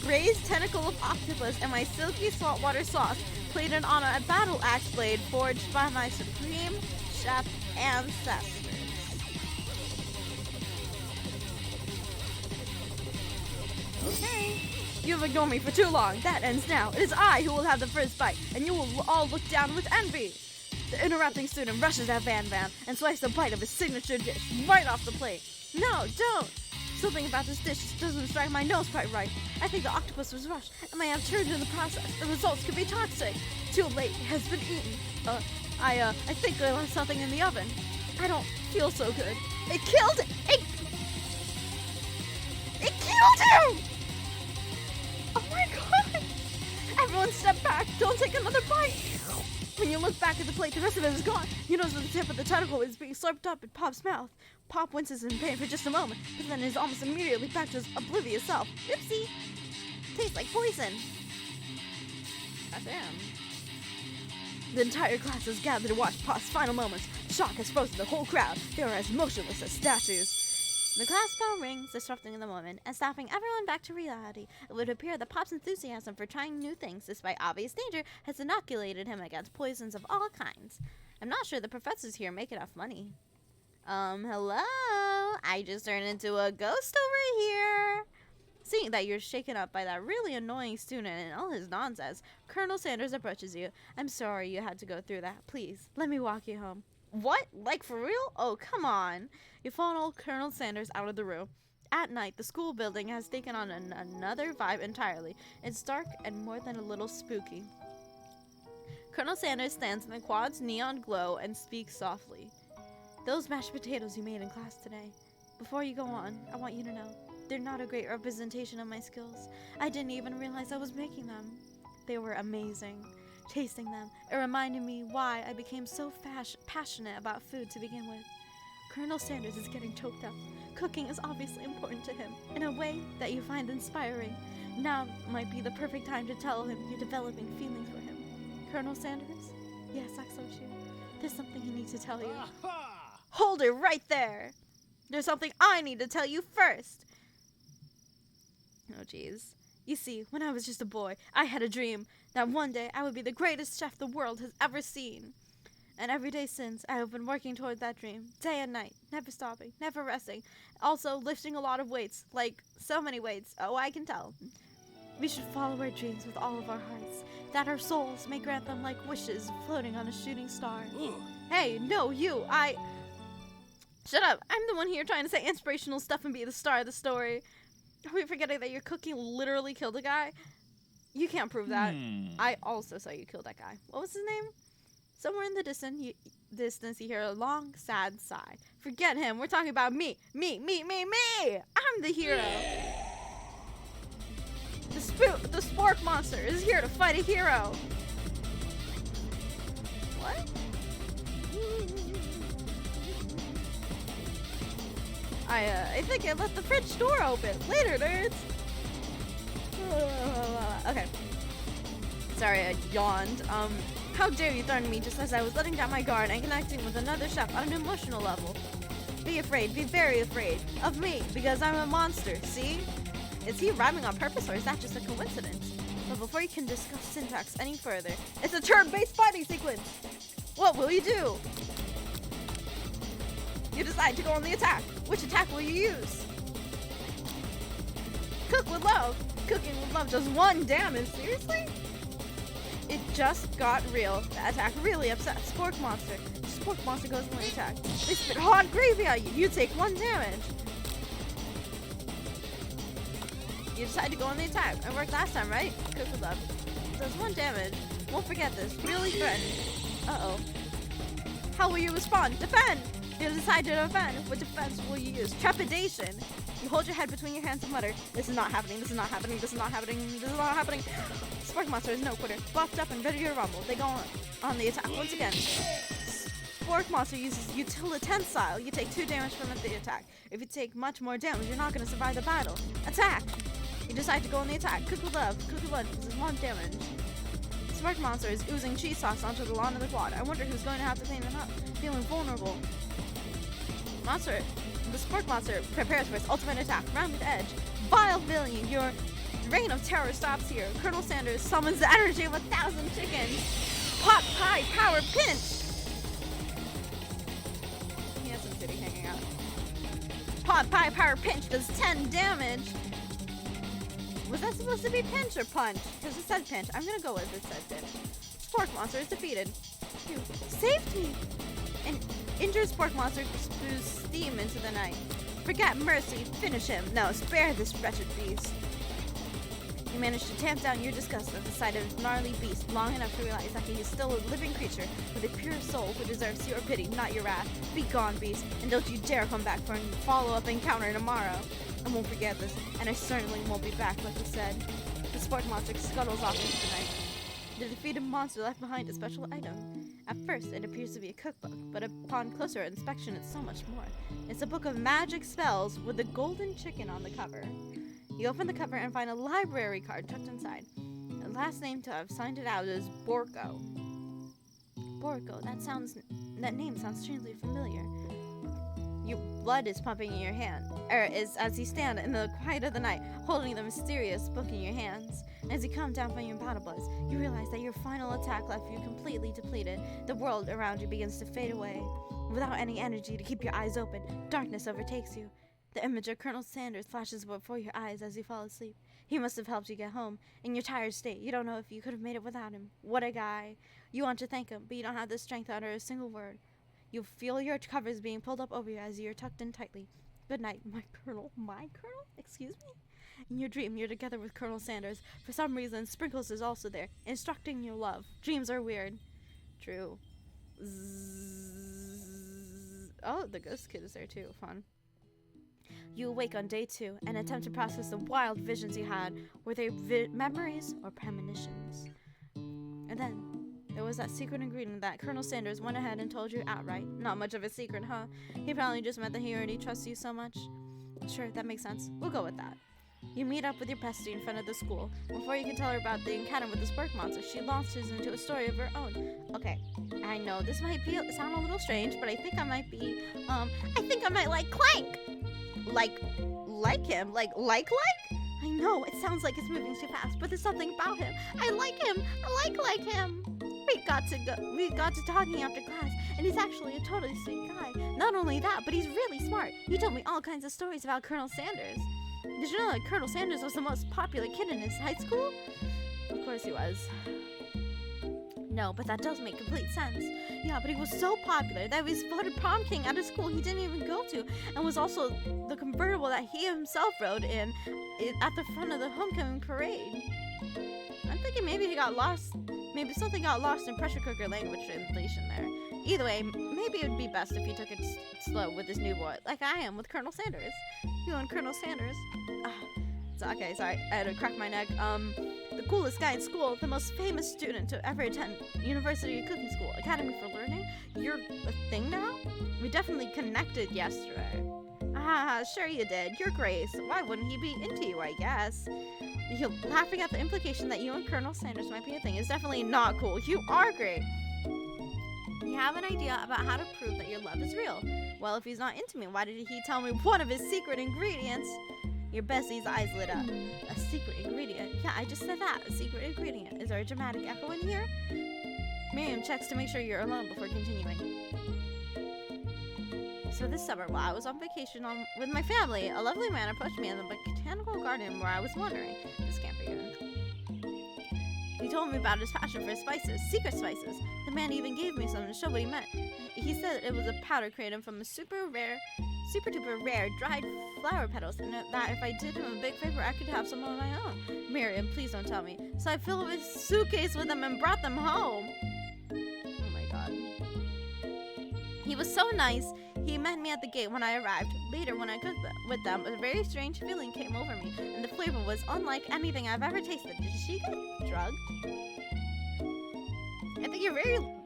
Braised tentacle of octopus and my silky saltwater sauce, plated on a battle axe blade forged by my supreme chef ancestors. Okay. You have ignored me for too long. That ends now. It is I who will have the first bite, and you will all look down with envy. The interrupting student rushes at Van and slices a bite of his signature dish right off the plate. No, don't! Something about this dish doesn't strike my nose quite right. I think the octopus was rushed and may have turned in the process. The results could be toxic. Too late. It has been eaten. I think I left something in the oven. I don't feel so good. It killed it! It killed him! Oh my god! Everyone step back. Don't take another bite. When you look back at the plate, the rest of it is gone. You notice that the tip of the tentacle is being slurped up in Pop's mouth. Pop winces in pain for just a moment, but then is almost immediately back to his oblivious self. Oopsie! Tastes like poison. Goddamn. The entire class is gathered to watch Pop's final moments. Shock has frozen the whole crowd. They are as motionless as statues. The class bell rings, disrupting the moment and snapping everyone back to reality. It would appear that Pop's enthusiasm for trying new things, despite obvious danger, has inoculated him against poisons of all kinds. I'm not sure the professors here make enough money. Hello? I just turned into a ghost over here. Seeing that you're shaken up by that really annoying student and all his nonsense, Colonel Sanders approaches you. I'm sorry you had to go through that. Please, let me walk you home. What? Like for real? Oh, come on. You follow Colonel Sanders out of the room. At night, the school building has taken on another vibe entirely. It's dark and more than a little spooky. Colonel Sanders stands in the quad's neon glow and speaks softly. Those mashed potatoes you made in class today. Before you go on, I want you to know, they're not a great representation of my skills. I didn't even realize I was making them. They were amazing. Tasting them, it reminded me why I became so passionate about food to begin with. Colonel Sanders is getting choked up. Cooking is obviously important to him, in a way that you find inspiring. Now might be the perfect time to tell him you're developing feelings for him. Colonel Sanders? Yes, Axorcia. There's something I need to tell you. Hold it right there! There's something I need to tell you first! Oh, jeez. You see, when I was just a boy, I had a dream that one day I would be the greatest chef the world has ever seen. And every day since, I have been working toward that dream, day and night, never stopping, never resting. Also, lifting a lot of weights, like so many weights. Oh, I can tell. We should follow our dreams with all of our hearts, that our souls may grant them like wishes floating on a shooting star. Hey, no, you, Shut up. I'm the one here trying to say inspirational stuff and be the star of the story. Are we forgetting that your cooking literally killed a guy? You can't prove that. I also saw you kill that guy. What was his name? Somewhere in the distance, you hear a long, sad sigh. Forget him. We're talking about me. Me. I'm the hero. The spork monster is here to fight a hero. What? I think I left the fridge door open. Later, nerds. Okay. Sorry, I yawned. How dare you threaten me just as I was letting down my guard and connecting with another chef on an emotional level. Be afraid, be very afraid of me, because I'm a monster, see? Is he rhyming on purpose, or is that just a coincidence? But before you can discuss syntax any further, it's a turn-based fighting sequence! What will you do? You decide to go on the attack. Which attack will you use? Cook with love. Cooking with love does 1 damage. Seriously? It just got real. The attack really upset Spork Monster. Spork Monster goes on the attack. They spit hot gravy at you. You take 1 damage. You decide to go on the attack. It worked last time, right? Cook with love. Does 1 damage. Won't forget this. Really threatened. Uh-oh. How will you respond? Defend! You decide to defend. What defense will you use? Trepidation. You hold your head between your hands and mutter, this is not happening, this is not happening, this is not happening, this is not happening. Spork Monster is no quitter. Buffed up and ready to rumble. They go on the attack once again. Spork Monster uses utilitensile. You take 2 damage from the attack. If you take much more damage, you're not going to survive the battle. Attack! You decide to go on the attack. Cook with love. Cook with love. This is 1 damage. Spork Monster is oozing cheese sauce onto the lawn of the quad. I wonder who's going to have to clean it up. Feeling vulnerable. The Spork Monster prepares for its ultimate attack. Rounded edge. Vile villain, your reign of terror stops here. Colonel Sanders summons the energy of 1,000 chickens. Pot pie power pinch. He has some city hanging out. Pot pie power pinch does 10 damage. Was that supposed to be pinch or punch? Because it said pinch. I'm gonna go with it said pinch. Spork Monster is defeated. You saved me. An injured Spork Monster spews steam into the night. Forget mercy. Finish him. No, spare this wretched beast. You manage to tamp down your disgust at the sight of this gnarly beast long enough to realize that he is still a living creature with a pure soul who deserves your pity, not your wrath. Be gone, beast, and don't you dare come back for a follow-up encounter tomorrow. I won't forget this, and I certainly won't be back, like you said. The Spork Monster scuttles off into the night. The defeated monster left behind a special item. At first, it appears to be a cookbook, but upon closer inspection, it's so much more. It's a book of magic spells with a golden chicken on the cover. You open the cover and find a library card tucked inside. The last name to have signed it out is Borko. Borko, that name sounds strangely familiar. Your blood is pumping in your hand, as you stand in the quiet of the night, holding the mysterious book in your hands. As you come down from your battle buzz, you realize that your final attack left you completely depleted. The world around you begins to fade away. Without any energy to keep your eyes open, darkness overtakes you. The image of Colonel Sanders flashes before your eyes as you fall asleep. He must have helped you get home. In your tired state, you don't know if you could have made it without him. What a guy. You want to thank him, but you don't have the strength to utter a single word. You feel your covers being pulled up over you as you're tucked in tightly. Good night, my Colonel? My Colonel? Excuse me? In your dream, you're together with Colonel Sanders. For some reason, Sprinkles is also there, instructing your love. Dreams are weird. True. Oh, the ghost kid is there too. Fun. You awake on day 2 and attempt to process the wild visions you had. Were they memories or premonitions? And then there was that secret ingredient that Colonel Sanders went ahead and told you outright. Not much of a secret, huh? He probably just meant that he already trusts you so much. Sure, that makes sense. We'll go with that. You meet up with your bestie in front of the school. Before you can tell her about the encounter with the Spork Monster, she launches into a story of her own. Okay, I know this might sound a little strange, but I think I might like Clank. Like him? Like? I know, it sounds like it's moving too fast, but there's something about him. I like him. I like him. We got to talking after class, and he's actually a totally sweet guy. Not only that, but he's really smart. He told me all kinds of stories about Colonel Sanders. Did you know that Colonel Sanders was the most popular kid in his high school? Of course he was. No, but that does make complete sense. Yeah, but he was so popular that he was voted prom king at a school he didn't even go to, and was also the convertible that he himself rode in at the front of the homecoming parade. I'm thinking maybe he got lost. Maybe something got lost in pressure cooker language translation there. Either way, maybe it would be best if you took it slow with this new boy, like I am with Colonel Sanders. You and Colonel Sanders. Okay, sorry, I had to crack my neck. The coolest guy in school, the most famous student to ever attend University Cooking School, Academy for Learning. You're a thing now? We definitely connected yesterday. Sure you did. You're Grace. Why wouldn't he be into you, I guess? You're laughing at the implication that you and Colonel Sanders might be a thing is definitely not cool. You are great. You have an idea about how to prove that your love is real. Well, if he's not into me, why did he tell me one of his secret ingredients? Your bestie's eyes lit up. A secret ingredient? Yeah, I just said that. A secret ingredient. Is there a dramatic echo in here? Miriam checks to make sure you're alone before continuing. So this summer, while I was on vacation with my family, a lovely man approached me in the botanical garden where I was wandering. This can't be good. He told me about his passion for spices, secret spices. The man even gave me some to show what he meant. He said it was a powder created from a super duper rare dried flower petals, and that if I did him a big favor, I could have some of my own. Miriam, please don't tell me. So I filled his suitcase with them and brought them home. Oh my god. He was so nice. He met me at the gate when I arrived. Later, when I cooked with them, a very strange feeling came over me, and the flavor was unlike anything I've ever tasted. Did she get drugged? I think you're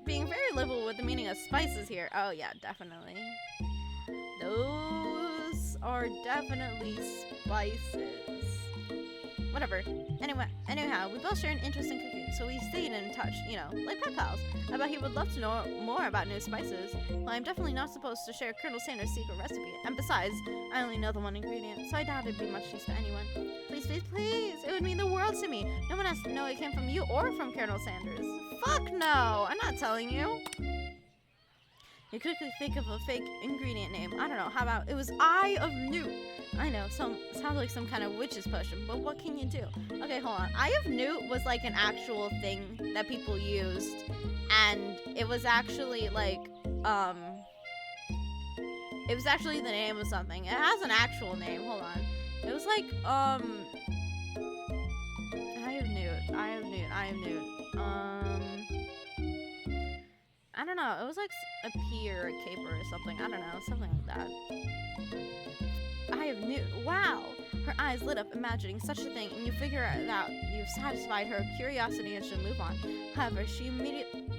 being very liberal with the meaning of spices here. Oh yeah, definitely. Those are definitely spices. Whatever. Anyhow, we both share an interest in cooking, so we stayed in touch, you know, like pen pals. I bet he would love to know more about new spices. Well, I'm definitely not supposed to share Colonel Sanders' secret recipe, and besides, I only know the one ingredient, so I doubt it'd be much use to anyone. Please, please, please! It would mean the world to me. No one has to know it came from you or from Colonel Sanders. Fuck no! I'm not telling you. You quickly think of a fake ingredient name. I don't know, how about it was Eye of Newt? I know, sounds like some kind of witch's potion, but what can you do? Okay, hold on. Eye of Newt was like an actual thing that people used, and it was actually like, it was actually the name of something. It has an actual name, hold on. It was like, Eye of Newt. I don't know, it was like a pea or a caper or something. I don't know, something like that. Eye of Newt. Wow! Her eyes lit up imagining such a thing, and you figure out you've satisfied her curiosity and should move on. However, she immediately...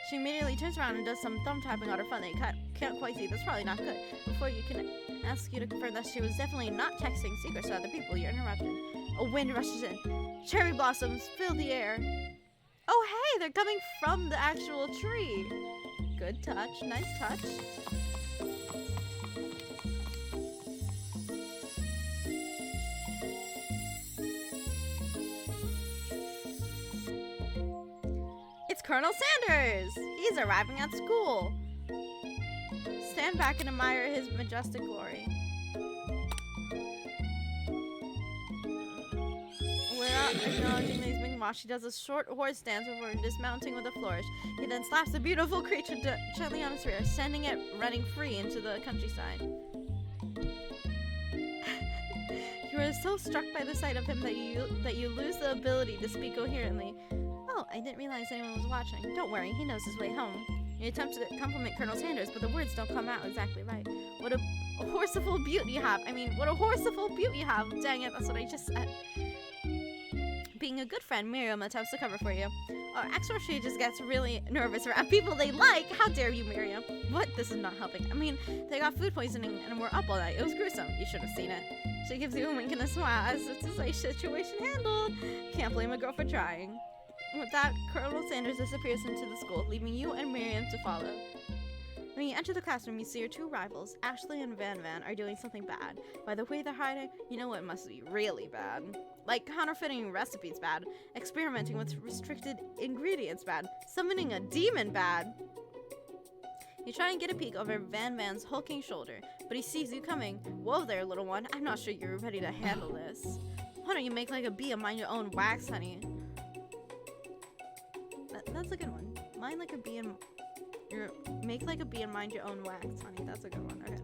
She immediately turns around and does some thumb tapping on her phone that you can't quite see. That's probably not good. Before you can ask you to confirm that she was definitely not texting secrets to other people, you're interrupted. A wind rushes in. Cherry blossoms fill the air. Oh hey, they're coming from the actual tree. Good touch, nice touch. It's Colonel Sanders! He's arriving at school. Stand back and admire his majestic glory. Without acknowledging that he's being watched, he does a short horse dance before dismounting with a flourish. He then slaps the beautiful creature gently on its rear, sending it running free into the countryside. You are so struck by the sight of him that you lose the ability to speak coherently. Oh, I didn't realize anyone was watching. Don't worry, he knows his way home. You attempt to compliment Colonel Sanders, but the words don't come out exactly right. What a horseful beaut you have. What a horseful beaut you have. Dang it, that's what I just said. Being a good friend, Miriam attempts to cover for you. Axorcia just gets really nervous around people they like. How dare you, Miriam? What? This is not helping. They got food poisoning and were up all night. It was gruesome. You should have seen it. She gives you a wink and a smile as it's a situation handled. Can't blame a girl for trying. With that, Colonel Sanders disappears into the school, leaving you and Miriam to follow. When you enter the classroom, you see your two rivals, Ashley and Van Van, are doing something bad. By the way they're hiding, you know it must be really bad. Like counterfeiting recipes bad, experimenting with restricted ingredients bad, summoning a demon bad. You try and get a peek over Van Van's hulking shoulder, but he sees you coming. Whoa there, little one. I'm not sure you're ready to handle this. Why don't you make like a bee and mind your own wax, honey? That's a good one. Mind like a bee and... Make like a bee and mind your own wax, honey. That's a good one. Okay.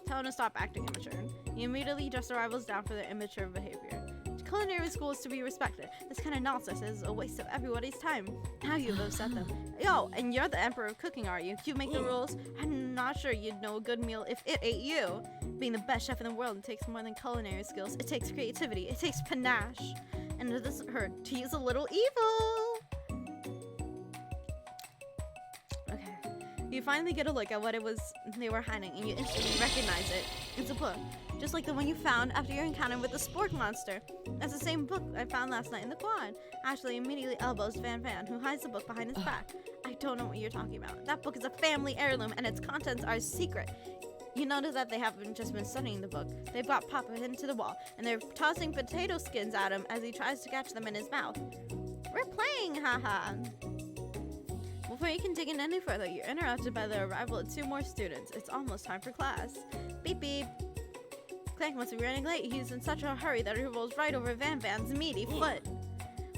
Tell him to stop acting immature. You immediately dress the rivals down for their immature behavior. Culinary school is to be respected. This kind of nonsense is a waste of everybody's time. Now you've upset them. Yo, and you're the emperor of cooking, are you? You make the rules? I'm not sure you'd know a good meal if it ate you. Being the best chef in the world takes more than culinary skills. It takes creativity. It takes panache. And it doesn't hurt to use a little evil. Okay. You finally get a look at what it was they were hiding, and you instantly recognize it. It's a book. just like the one you found after your encounter with the spork monster. That's the same book I found last night in the quad. Ashley immediately elbows Van Van, who hides the book behind his back. I don't know what you're talking about. That book is a family heirloom, and its contents are secret. You notice that they haven't just been studying the book. They've got Papa into the wall, and they're tossing potato skins at him as he tries to catch them in his mouth. We're playing, haha. Before you can dig in any further, you're interrupted by the arrival of 2 more students. It's almost time for class. Beep beep. Clank must be running late. He's in such a hurry that he rolls right over Van Van's meaty foot.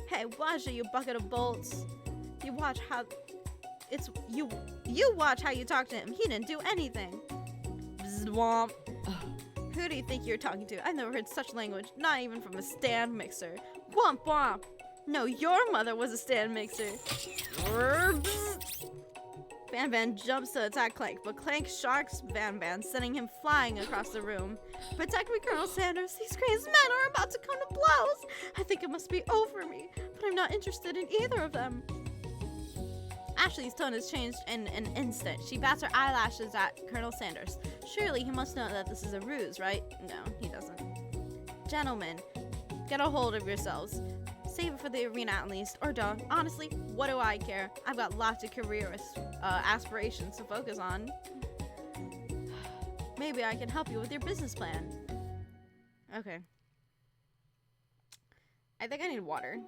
Hey, watch it, you bucket of bolts. You watch how you watch how you talk to him. He didn't do anything. Zwomp. Who do you think you're talking to? I've never heard such language, not even from a stand mixer. Womp womp. No, your mother was a stand mixer. Van Van jumps to attack Clank, but Clank sharks Van Van, sending him flying across the room. Protect me, Colonel Sanders. These crazed men are about to come to blows. I think it must be over me, but I'm not interested in either of them. Ashley's tone has changed in an instant. She bats her eyelashes at Colonel Sanders. Surely he must know that this is a ruse, right? No, he doesn't. Gentlemen, get a hold of yourselves. Save it for the arena at least, or don't. Honestly, what do I care? I've got lots of career aspirations to focus on. Maybe I can help you with your business plan. Okay. I think I need water.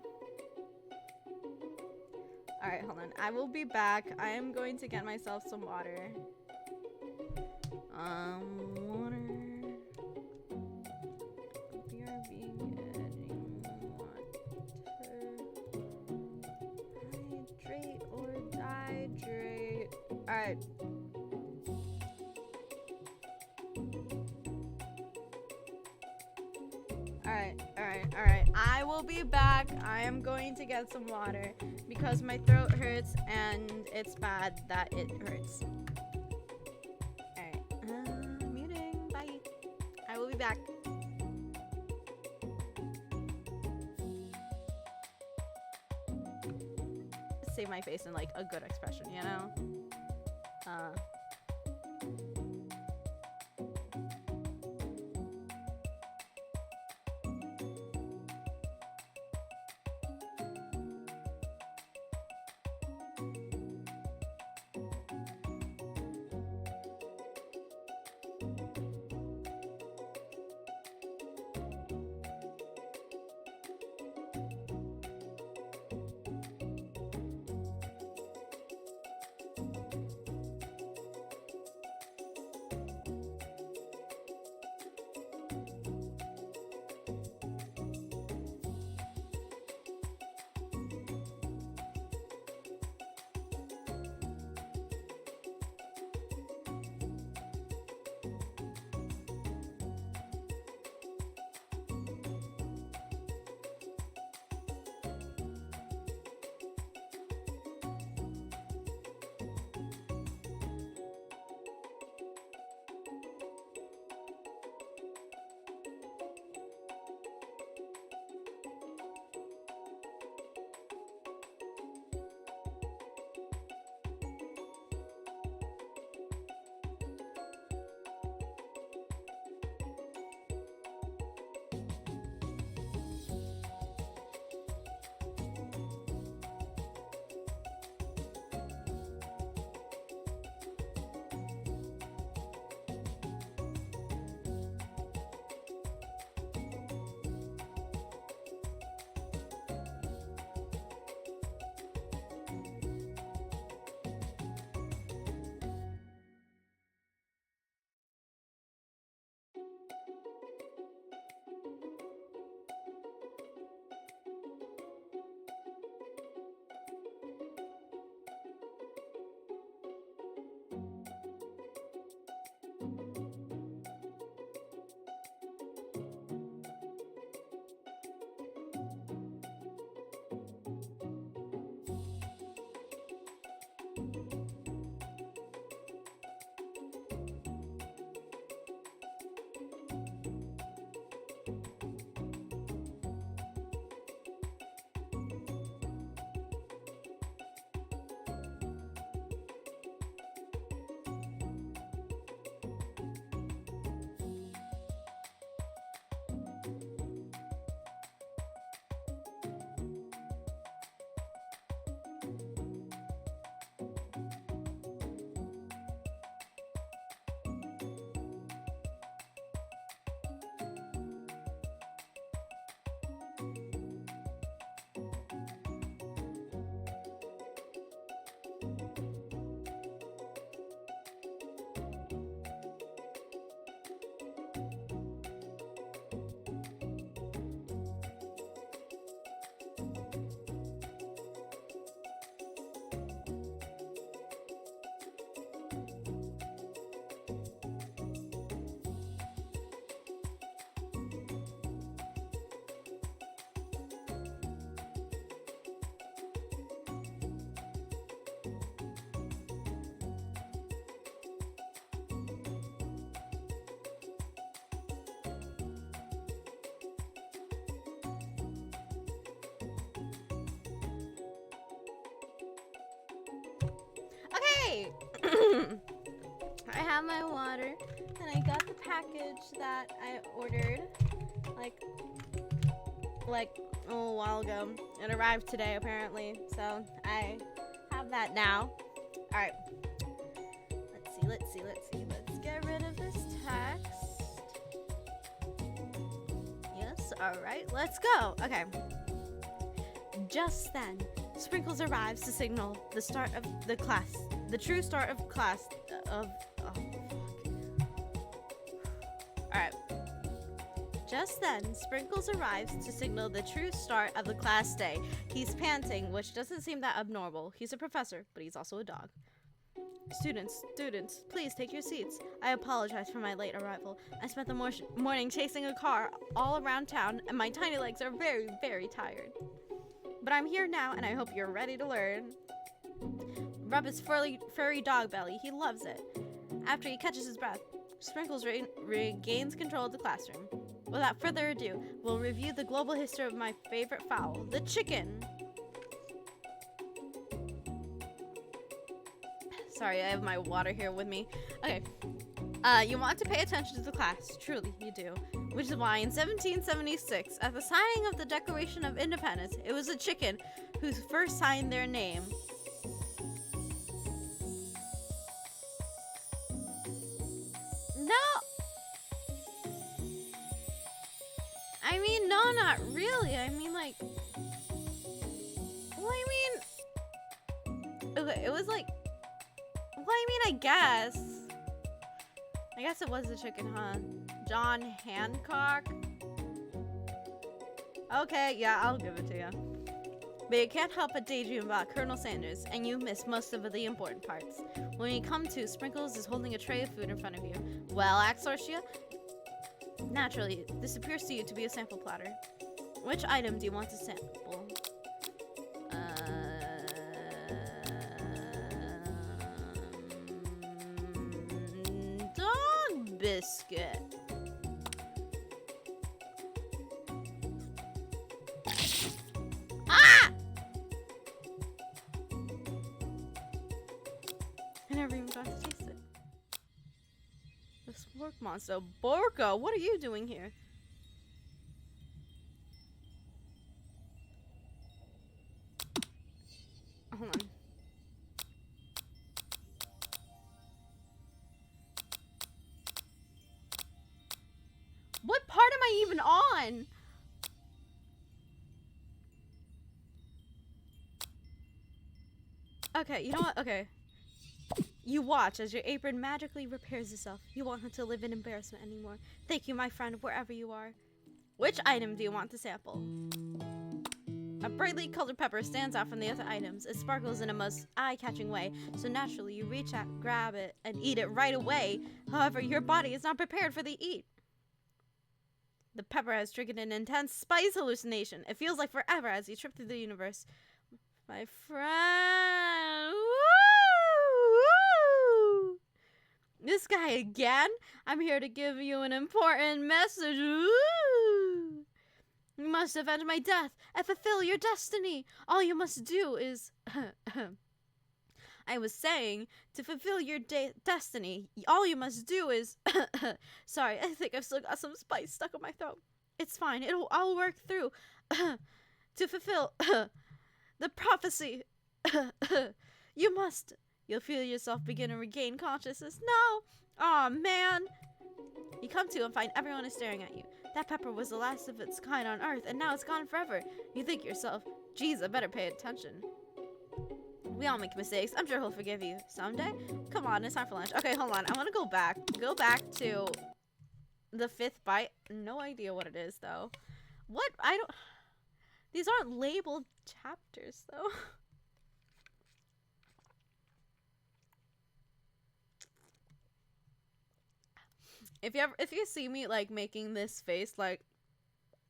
Alright, hold on. I will be back. I am going to get myself some water. Water. BRB getting water. Hydrate or dehydrate. Alright. Alright. I will be back. I am going to get some water because my throat hurts and it's bad that it hurts. Alright. Muting. Bye. I will be back. Save my face in like a good expression, you know? I have my water, and I got the package that I ordered, like a little while ago. It arrived today, apparently, so I have that now. All right. Let's see. Let's get rid of this text. Yes, all right, let's go. Okay. Just then, Sprinkles arrives to signal the start of the class, the true start of class of. Oh, fuck. All right. Just then, Sprinkles arrives to signal the true start of the class day. He's panting, which doesn't seem that abnormal. He's a professor, but he's also a dog. Students, please take your seats. I apologize for my late arrival. I spent the morning chasing a car all around town, and my tiny legs are very, very tired. But I'm here now, and I hope you're ready to learn. Rub his furry dog belly. He loves it. After he catches his breath, Sprinkles regains control of the classroom. Without further ado, we'll review the global history of my favorite fowl, the chicken. Sorry, I have my water here with me. Okay. You want to pay attention to the class. Truly, you do. Which is why in 1776, at the signing of the Declaration of Independence, it was a chicken who first signed their name. No! I mean, no, not really. I mean, like... Well, I mean... Okay, it was like... Well, I mean, I guess it was a chicken, huh? John Hancock? Okay, yeah, I'll give it to you. But you can't help but daydream about Colonel Sanders, and you miss most of the important parts. When you come to, Sprinkles is holding a tray of food in front of you. Well, Axorcia? Naturally, this appears to you to be a sample platter. Which item do you want to sample? Biscuit. Ah! I never even got to taste it. The spork monster. Borka, what are you doing here? Hold on. What part am I even on? Okay, you know what? Okay. You watch as your apron magically repairs itself. You won't have to live in embarrassment anymore. Thank you, my friend, wherever you are. Which item do you want to sample? A brightly colored pepper stands out from the other items. It sparkles in a most eye-catching way, so naturally you reach out, grab it, and eat it right away. However, your body is not prepared for the eat. The pepper has triggered an intense spice hallucination. It feels like forever as you trip through the universe. My friend. Woo! Woo! This guy again? I'm here to give you an important message. Woo! You must avenge my death and fulfill your destiny. All you must do is... I was saying, to fulfill your destiny, all you must do is... Sorry, I think I've still got some spice stuck in my throat. It's fine. I'll work through. To fulfill the prophecy. You'll feel yourself begin to regain consciousness. No! Aw, man. You come to and find everyone is staring at you. That pepper was the last of its kind on Earth, and now it's gone forever. You think to yourself, geez, I better pay attention. We all make mistakes. I'm sure he'll forgive you someday. Come on, it's time for lunch. Okay, hold on. I want to go back. Go back to the 5th bite. No idea what it is, though. What? I don't... These aren't labeled chapters, though. If you see me, like, making this face, like,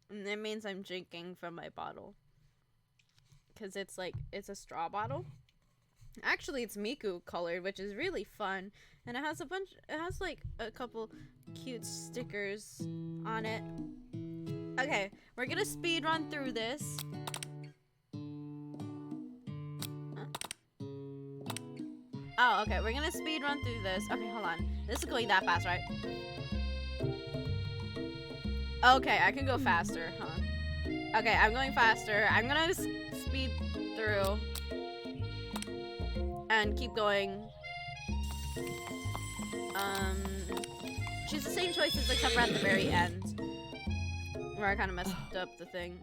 it means I'm drinking from my bottle. Because it's, like, it's a straw bottle. Actually, it's Miku colored, which is really fun. And it has like a couple cute stickers on it. Okay, we're gonna speed run through this. Oh, okay. We're gonna speed run through this. Okay, hold on. This is going that fast, right? Okay, I can go faster, huh? Okay, I'm going faster. I'm gonna speed through and keep going. Choose the same choices except for at the very end, where I kind of messed up the thing.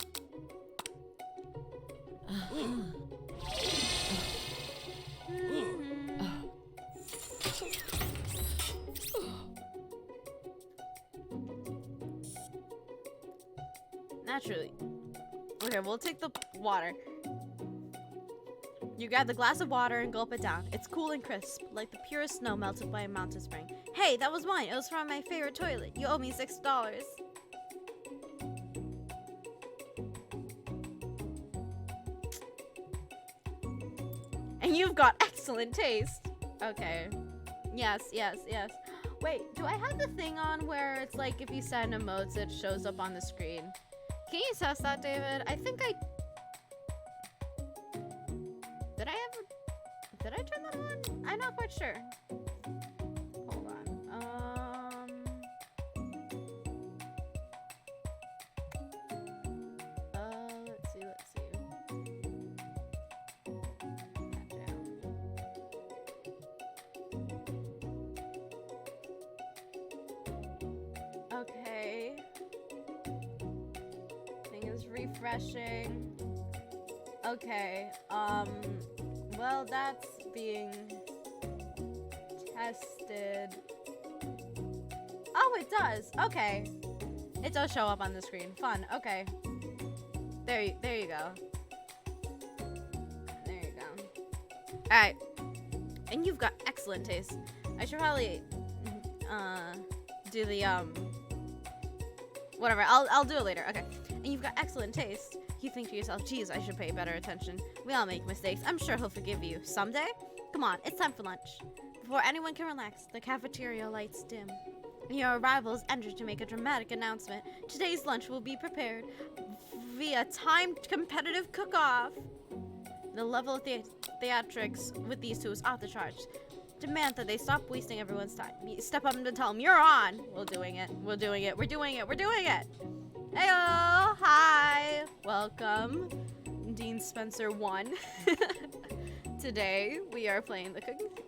Naturally. Okay, we'll take the water. You grab the glass of water and gulp it down. It's cool and crisp, like the purest snow melted by a mountain spring. Hey, that was mine. It was from my favorite toilet. You owe me $6. And you've got excellent taste. Okay. Yes, yes, yes. Wait, do I have the thing on where it's like if you send emotes, it shows up on the screen? Can you test that, David? I think I... Did I turn that on? I'm not quite sure. Hold on. Let's see. Okay. Thing is refreshing. Okay, well, that's being tested. Oh, it does. Okay. It does show up on the screen. Fun. Okay. There you go. There you go. Alright. And you've got excellent taste. I should probably, do the, whatever. I'll do it later. Okay. And you've got excellent taste. You think to yourself, geez, I should pay better attention. We all make mistakes. I'm sure he'll forgive you. Someday? Come on, it's time for lunch. Before anyone can relax, the cafeteria lights dim. Your arrivals enter to make a dramatic announcement. Today's lunch will be prepared via timed competitive cook-off. The level of theatrics with these two is off the charts. Demand that they stop wasting everyone's time. You step up and tell them, you're on! We're doing it. We're doing it. We're doing it. We're doing it! Heyo! Hi! Welcome. Dean Spencer 1. Today, we are playing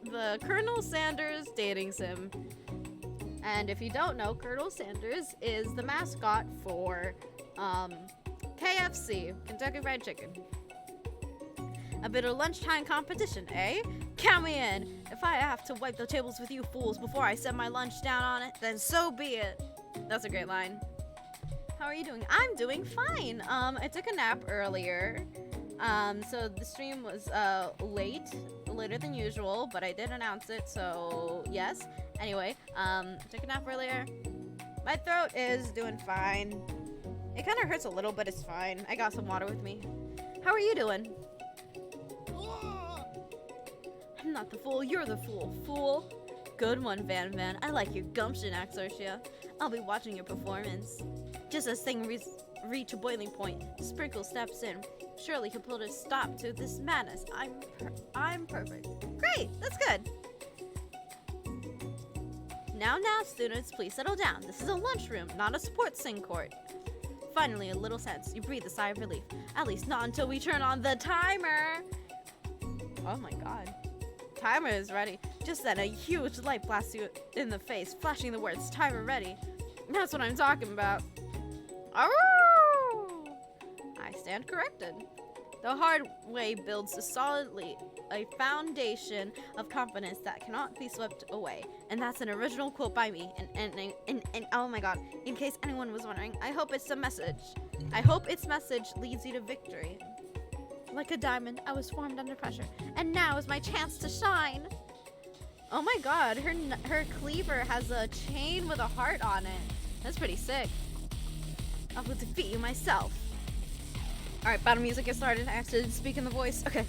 the Colonel Sanders dating sim. And if you don't know, Colonel Sanders is the mascot for KFC, Kentucky Fried Chicken. A bit of lunchtime competition, eh? Count me in. If I have to wipe the tables with you fools before I set my lunch down on it, then so be it. That's a great line. How are you doing? I'm doing fine. I took a nap earlier. So the stream was later than usual, but I did announce it, so yes. Anyway, took a nap earlier. My throat is doing fine. It kind of hurts a little, but it's fine. I got some water with me. How are you doing? I'm not the fool, you're the fool, fool. Good one, Van. I like your gumption, Axorcia. I'll be watching your performance. Just as things reach a boiling point, Sprinkle steps in. Surely he'll put a stop to this madness. I'm perfect. Great, that's good. Now, students, please settle down. This is a lunchroom, not a sports sing court. Finally, a little sense. You breathe a sigh of relief. At least not until we turn on the timer. Oh my god. Timer is ready. Just then, a huge light blasts you in the face, flashing the words, timer ready. That's what I'm talking about. Oh! I stand corrected. The hard way builds a foundation of confidence that cannot be swept away. And that's an original quote by me. And oh my god, in case anyone was wondering, I hope it's a message. I hope its message leads you to victory. Like a diamond, I was formed under pressure. And now is my chance to shine. Oh my god, her cleaver has a chain with a heart on it. That's pretty sick. I will defeat you myself. Alright, battle music gets started. I have to speak in the voice. Okay.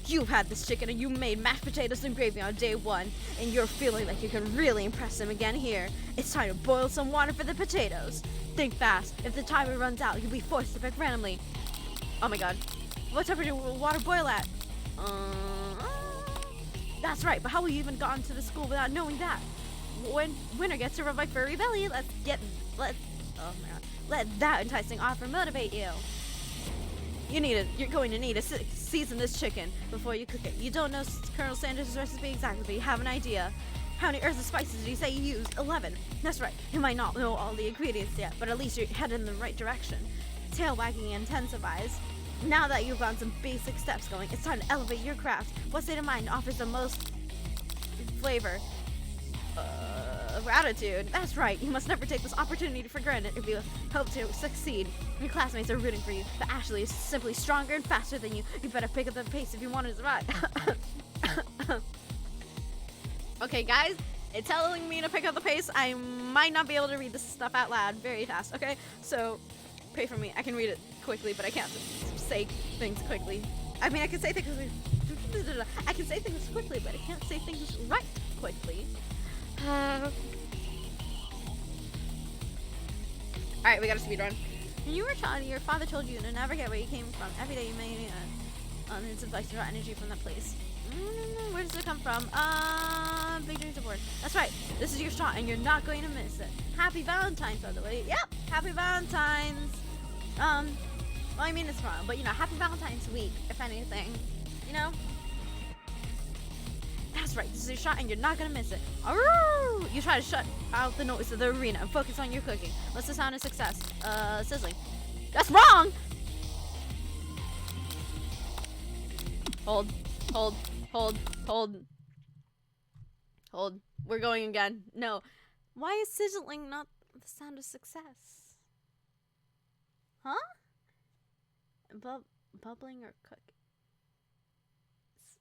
You've had this chicken and you made mashed potatoes and gravy on day one, and you're feeling like you can really impress him again here. It's time to boil some water for the potatoes. Think fast. If the timer runs out, you'll be forced to pick randomly. Oh my god. What temperature will water boil at? That's right, but how will you even gotten to the school without knowing that? When winner gets to rub my furry belly, let that enticing offer motivate you. You're going to need to season this chicken before you cook it. You don't know Colonel Sanders' recipe exactly, but you have an idea. How many herbs and spices did he say you used? 11. That's right. You might not know all the ingredients yet, but at least you're headed in the right direction. Tail wagging intensifies. Now that you've gotten some basic steps going, it's time to elevate your craft. What state of mind offers the most flavor? Gratitude. That's right. You must never take this opportunity for granted if you hope to succeed. Your classmates are rooting for you, but Ashley is simply stronger and faster than you. You better pick up the pace if you want to survive. Okay, guys, it's telling me to pick up the pace. I might not be able to read this stuff out loud very fast, okay? So, pray for me. I can read it quickly, but I can't say things quickly. I mean, I can say things quickly, but I can't say things right quickly. Alright, we got a speed run. When you were a child, your father told you to never forget where you came from. Every day you made it's advice to draw energy from that place. Where does it come from? Big dreams aboard. That's right. This is your shot, and you're not going to miss it. Happy Valentine's, by the way. Yep. Happy Valentine's. Well, I mean it's wrong, but you know, Happy Valentine's week, if anything. You know. That's right. This is your shot, and you're not gonna miss it. Arroo! You try to shut out the noise of the arena and focus on your cooking. What's the sound of success? Sizzling. That's wrong. Hold. We're going again. No. Why is sizzling not the sound of success? Huh? Bubbling or cooking?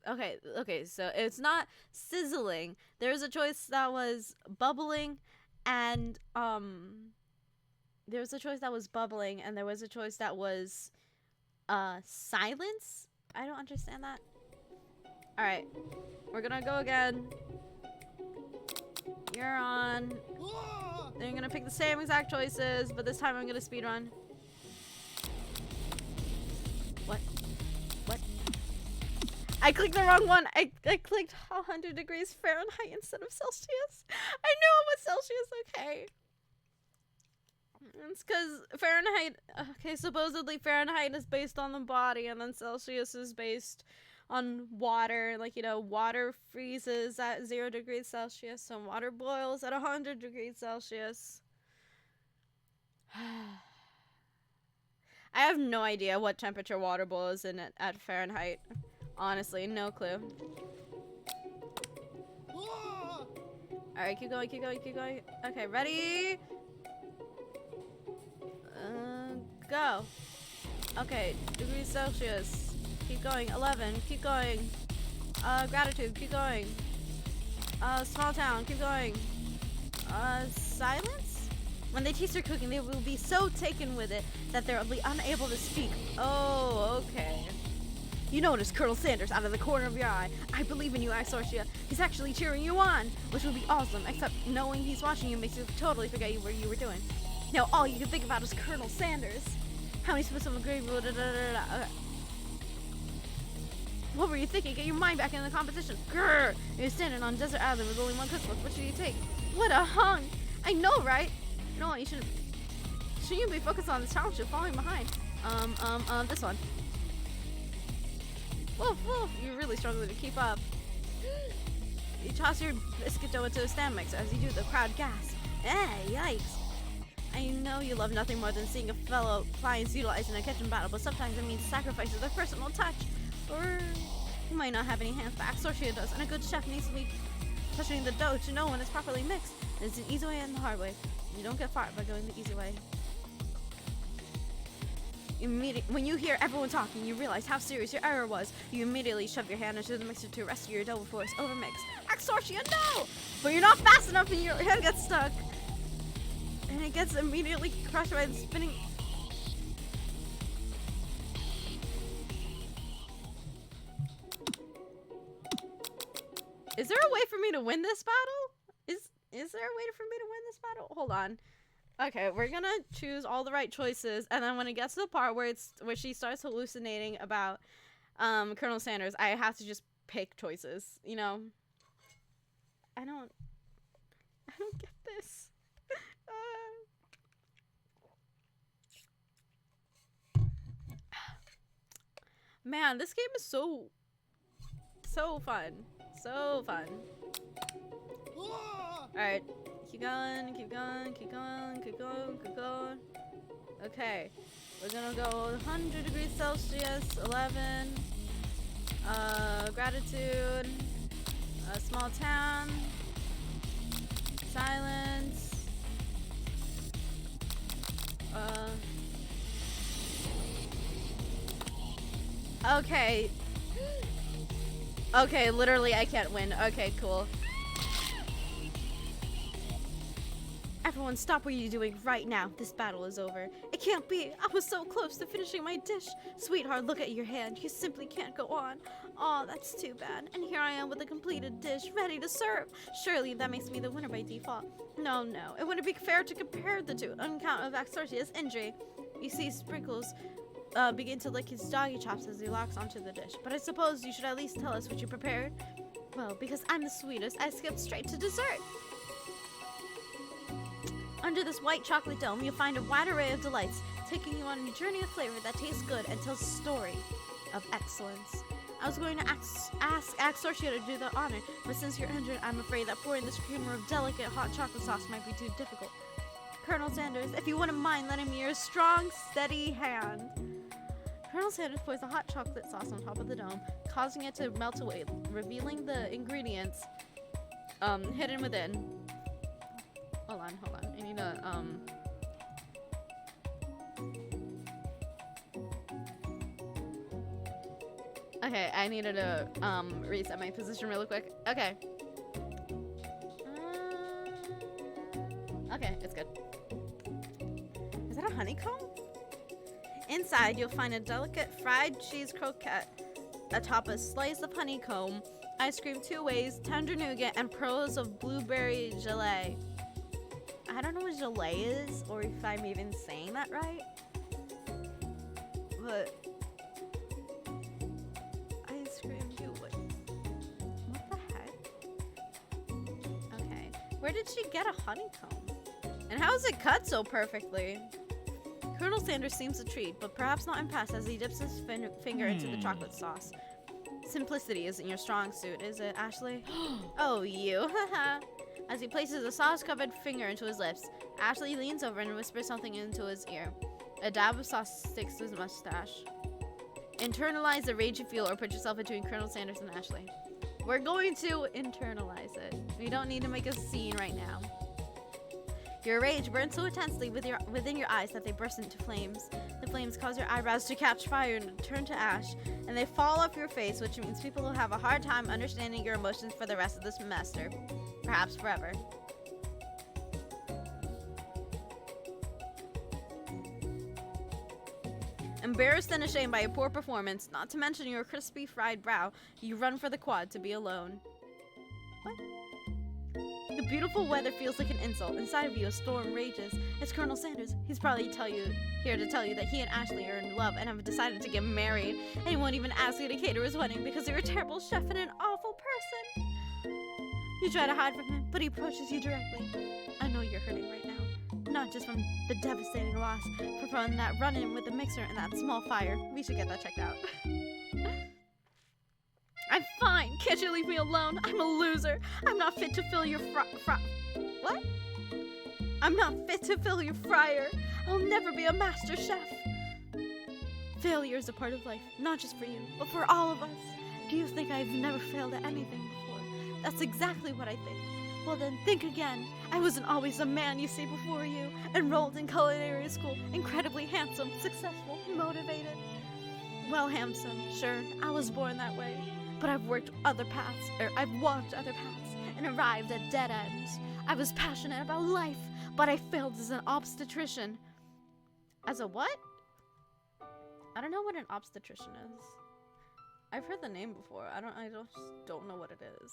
Okay, so it's not sizzling. There's a choice that was bubbling and there was a choice that was bubbling and there was a choice that was silence. I don't understand that. Alright. We're gonna go again. You're on. Then you're gonna pick the same exact choices, but this time I'm gonna speedrun. What? I clicked the wrong one. I clicked 100 degrees Fahrenheit instead of Celsius. I knew it was Celsius, okay. It's because Fahrenheit, okay, supposedly Fahrenheit is based on the body, and then Celsius is based on water. Like, you know, water freezes at 0 degrees Celsius, and water boils at 100 degrees Celsius. I have no idea what temperature water boils in at Fahrenheit. Honestly, no clue. Alright, keep going. Okay, ready? Go. Okay, degrees Celsius. Keep going. 11. Keep going. Gratitude. Keep going. Small town. Keep going. Silence? When they taste your cooking, they will be so taken with it that they'll be unable to speak. Oh, okay. You notice Colonel Sanders out of the corner of your eye. I believe in you, Axorcia. He's actually cheering you on, which will be awesome, except knowing he's watching you makes you totally forget what you were doing. Now all you can think about is Colonel Sanders. How many spoons of gravy? Okay. What were you thinking? Get your mind back in the competition. Grrr! You're standing on a desert island with only one cookbook. What should you take? What a hung! I know, right? You know what? Shouldn't you be focused on this challenge? You're falling behind. This one. Woof, woof. You're really struggling to keep up. You toss your biscuit dough into a stand mixer. As you do, the crowd gasps. Yikes. I know you love nothing more than seeing a fellow appliance utilized in a kitchen battle, but sometimes it means sacrifices their personal touch. Or you might not have any hands, but Axorcia does, and a good chef needs to be touching the dough to know when it's properly mixed. There's an easy way and the hard way. You don't get far by going the easy way. When you hear everyone talking, you realize how serious your error was. You immediately shove your hand into the mixer to rescue your dough before it's overmixed. Axorcia, no! But you're not fast enough and your hand gets stuck. And it gets immediately crushed by the spinning... Is there a way for me to win this battle? Is there a way for me to win this battle? Hold on. Okay, we're gonna choose all the right choices, and then when it gets to the part where she starts hallucinating about Colonel Sanders, I have to just pick choices, you know? I don't get this. Man, this game is so fun. So fun. Alright. Keep going, keep going, keep going, keep going, keep going. Okay. We're gonna go 100 degrees Celsius, 11. Gratitude. A small town. Silence. Okay. Okay, literally I can't win. Okay, cool. Everyone stop what you're doing right now. This battle is over. It can't be. I was so close to finishing my dish. Sweetheart, look at your hand. You simply can't go on. Aw, that's too bad. And here I am with a completed dish, ready to serve. Surely that makes me the winner by default. No, it wouldn't be fair to compare the two on account of Axorcia's injury. You see Sprinkles begin to lick his doggy chops as he locks onto the dish. But I suppose you should at least tell us what you prepared. Well, because I'm the sweetest, I skipped straight to dessert. Under this white chocolate dome, you'll find a wide array of delights, taking you on a journey of flavor that tastes good and tells a story of excellence. I was going to ask Axorcia to do the honor, but since you're injured, I'm afraid that pouring this creamer of delicate hot chocolate sauce might be too difficult. Colonel Sanders, if you wouldn't mind lending me your strong, steady hand. Colonel Sanders pours the hot chocolate sauce on top of the dome, causing it to melt away, revealing the ingredients hidden within. Hold on. I need to, Okay, I needed to, reset my position really quick. Okay. Okay, it's good. Is that a honeycomb? Inside, you'll find a delicate fried cheese croquette atop a slice of honeycomb, ice cream 2 ways, tender nougat, and pearls of blueberry gelée. I don't know what gelée is, or if I'm even saying that right. But ice cream 2 ways. What the heck? Okay. Where did she get a honeycomb? And how is it cut so perfectly? Colonel Sanders seems intrigued, but perhaps not impressed as he dips his finger into the chocolate sauce. Simplicity isn't your strong suit, is it, Ashley? Oh, you. Haha. As he places a sauce-covered finger into his lips, Ashley leans over and whispers something into his ear. A dab of sauce sticks to his mustache. Internalize the rage you feel or put yourself between Colonel Sanders and Ashley. We're going to internalize it. We don't need to make a scene right now. Your rage burns so intensely within your eyes that they burst into flames. The flames cause your eyebrows to catch fire and turn to ash, and they fall off your face, which means people will have a hard time understanding your emotions for the rest of this semester. Perhaps forever. Embarrassed and ashamed by your poor performance, not to mention your crispy fried brow, you run for the quad to be alone. What? The beautiful weather feels like an insult. Inside of you, a storm rages. It's Colonel Sanders. He's probably here to tell you that he and Ashley are in love and have decided to get married. And he won't even ask you to cater his wedding because you're a terrible chef and an awful person. You try to hide from him, but he approaches you directly. I know you're hurting right now. Not just from the devastating loss, but from that run-in with the mixer and that small fire. We should get that checked out. I'm fine. Can't you leave me alone? I'm a loser. I'm not fit to fill your What? I'm not fit to fill your fryer. I'll never be a master chef. Failure is a part of life, not just for you, but for all of us. Do you think I've never failed at anything before? That's exactly what I think. Well then, think again. I wasn't always a man you see before you. Enrolled in culinary school, incredibly handsome, successful, motivated. Well, handsome, sure, I was born that way. But I've walked other paths, and arrived at dead ends. I was passionate about life, but I failed as an obstetrician. As a what? I don't know what an obstetrician is. I've heard the name before. I just don't know what it is.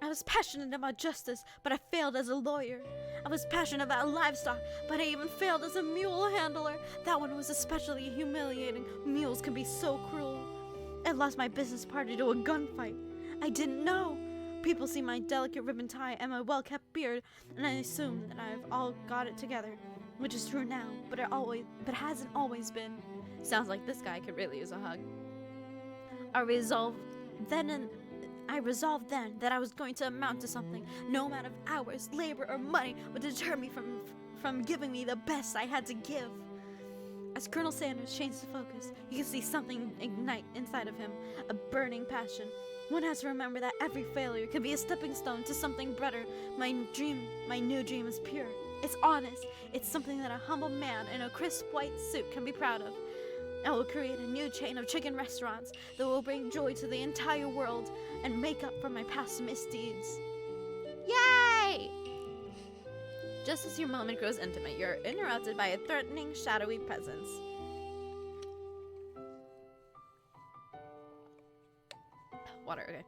I was passionate about justice, but I failed as a lawyer. I was passionate about livestock, but I even failed as a mule handler. That one was especially humiliating. Mules can be so cruel. lost my business partner to a gunfight. I didn't know. People see my delicate ribbon tie and my well-kept beard, and I assume that I've all got it together, which is true now, but hasn't always been. Sounds like this guy could really use a hug. I resolved then that I was going to amount to something. No amount of hours, labor, or money would deter me from giving me the best I had to give. As Colonel Sanders changed the focus, you can see something ignite inside of him, a burning passion. One has to remember that every failure can be a stepping stone to something better. My new dream is pure. It's honest. It's something that a humble man in a crisp white suit can be proud of. I will create a new chain of chicken restaurants that will bring joy to the entire world and make up for my past misdeeds. Yay! Just as your moment grows intimate, you're interrupted by a threatening, shadowy presence. Water, okay.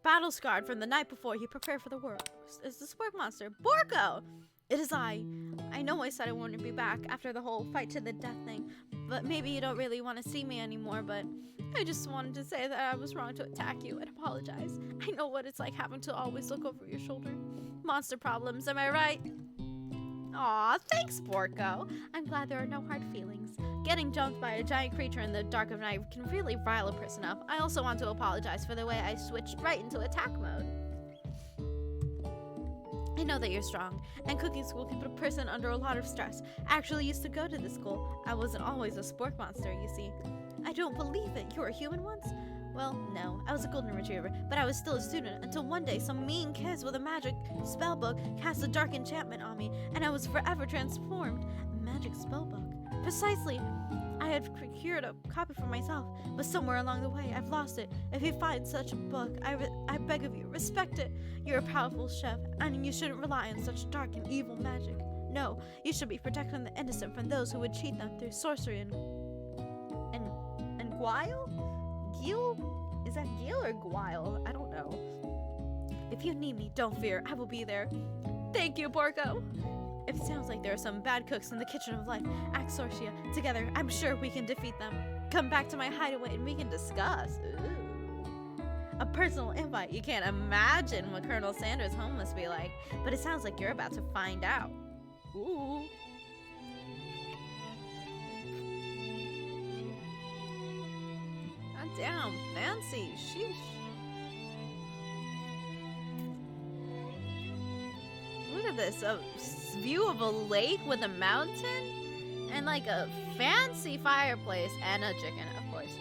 Battle scarred from the night before, you prepare for the worst. Is the spork monster Borko? It is I. I know I said I wouldn't be back after the whole fight to the death thing, but maybe you don't really want to see me anymore, but I just wanted to say that I was wrong to attack you and apologize. I know what it's like having to always look over your shoulder. Monster problems, am I right? Aw, thanks, Borko. I'm glad there are no hard feelings. Getting jumped by a giant creature in the dark of night can really rile a person up. I also want to apologize for the way I switched right into attack mode. I know that you're strong, and cooking school can put a person under a lot of stress. I actually used to go to this school. I wasn't always a spork monster, you see. I don't believe it. You were a human once? Well, no. I was a golden retriever, but I was still a student until one day some mean kids with a magic spell book cast a dark enchantment on me, and I was forever transformed. A magic spell book? Precisely. I had procured a copy for myself, but somewhere along the way I've lost it. If you find such a book, I beg of you, respect it. You're a powerful chef, and you shouldn't rely on such dark and evil magic. No, you should be protecting the innocent from those who would cheat them through sorcery and guile? Gil? Is that Gil or guile? I don't know. If you need me, don't fear. I will be there. Thank you, Borko. It sounds like there are some bad cooks in the kitchen of life. Axorcia. Together, I'm sure we can defeat them. Come back to my hideaway and we can discuss. Ooh. A personal invite. You can't imagine what Colonel Sanders' home must be like, but it sounds like you're about to find out. Ooh. God damn, fancy. Sheesh. Look at this, a view of a lake with a mountain and like a fancy fireplace and a chicken, of course.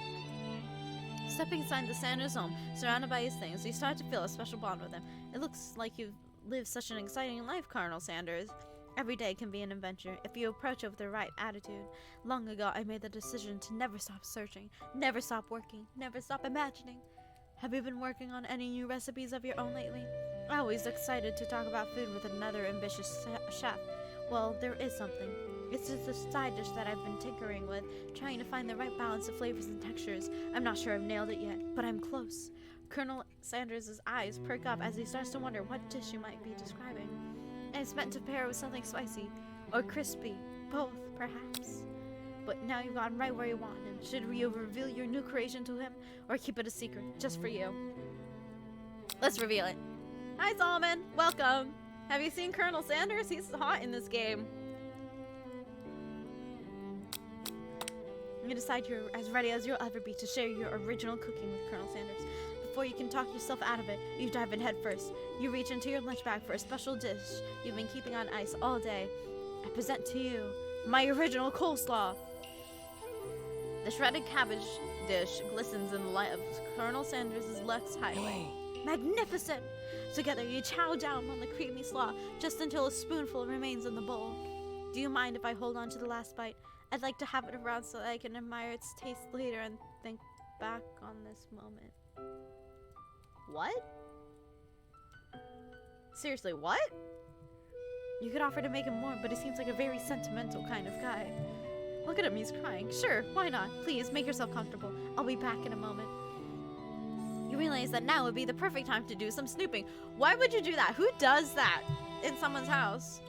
Stepping inside the Sanders home, surrounded by his things, you start to feel a special bond with him. It looks like you've lived such an exciting life, Colonel Sanders. Every day can be an adventure if you approach it with the right attitude. Long ago, I made the decision to never stop searching, never stop working, never stop imagining. Have you been working on any new recipes of your own lately? I'm always excited to talk about food with another ambitious chef. Well, there is something. It's just a side dish that I've been tinkering with, trying to find the right balance of flavors and textures. I'm not sure I've nailed it yet, but I'm close. Colonel Sanders' eyes perk up as he starts to wonder what dish you might be describing. And it's meant to pair with something spicy or crispy, both, perhaps. But now you've gone right where you want him. Should you reveal your new creation to him, or keep it a secret, just for you? Let's reveal it. Hi, Solomon. Welcome. Have you seen Colonel Sanders? He's hot in this game. You decide you're as ready as you'll ever be to share your original cooking with Colonel Sanders. Before you can talk yourself out of it, you dive in head first. You reach into your lunch bag for a special dish you've been keeping on ice all day. I present to you my original coleslaw. The shredded cabbage dish glistens in the light of Colonel Sanders' Lex hideaway. Magnificent! Together you chow down on the creamy slaw just until a spoonful remains in the bowl. Do you mind if I hold on to the last bite? I'd like to have it around so that I can admire its taste later and think back on this moment. What? Seriously, what? You could offer to make him more, but he seems like a very sentimental kind of guy. Look at him, he's crying. Sure, why not? Please, make yourself comfortable. I'll be back in a moment. You realize that now would be the perfect time to do some snooping. Why would you do that? Who does that in someone's house?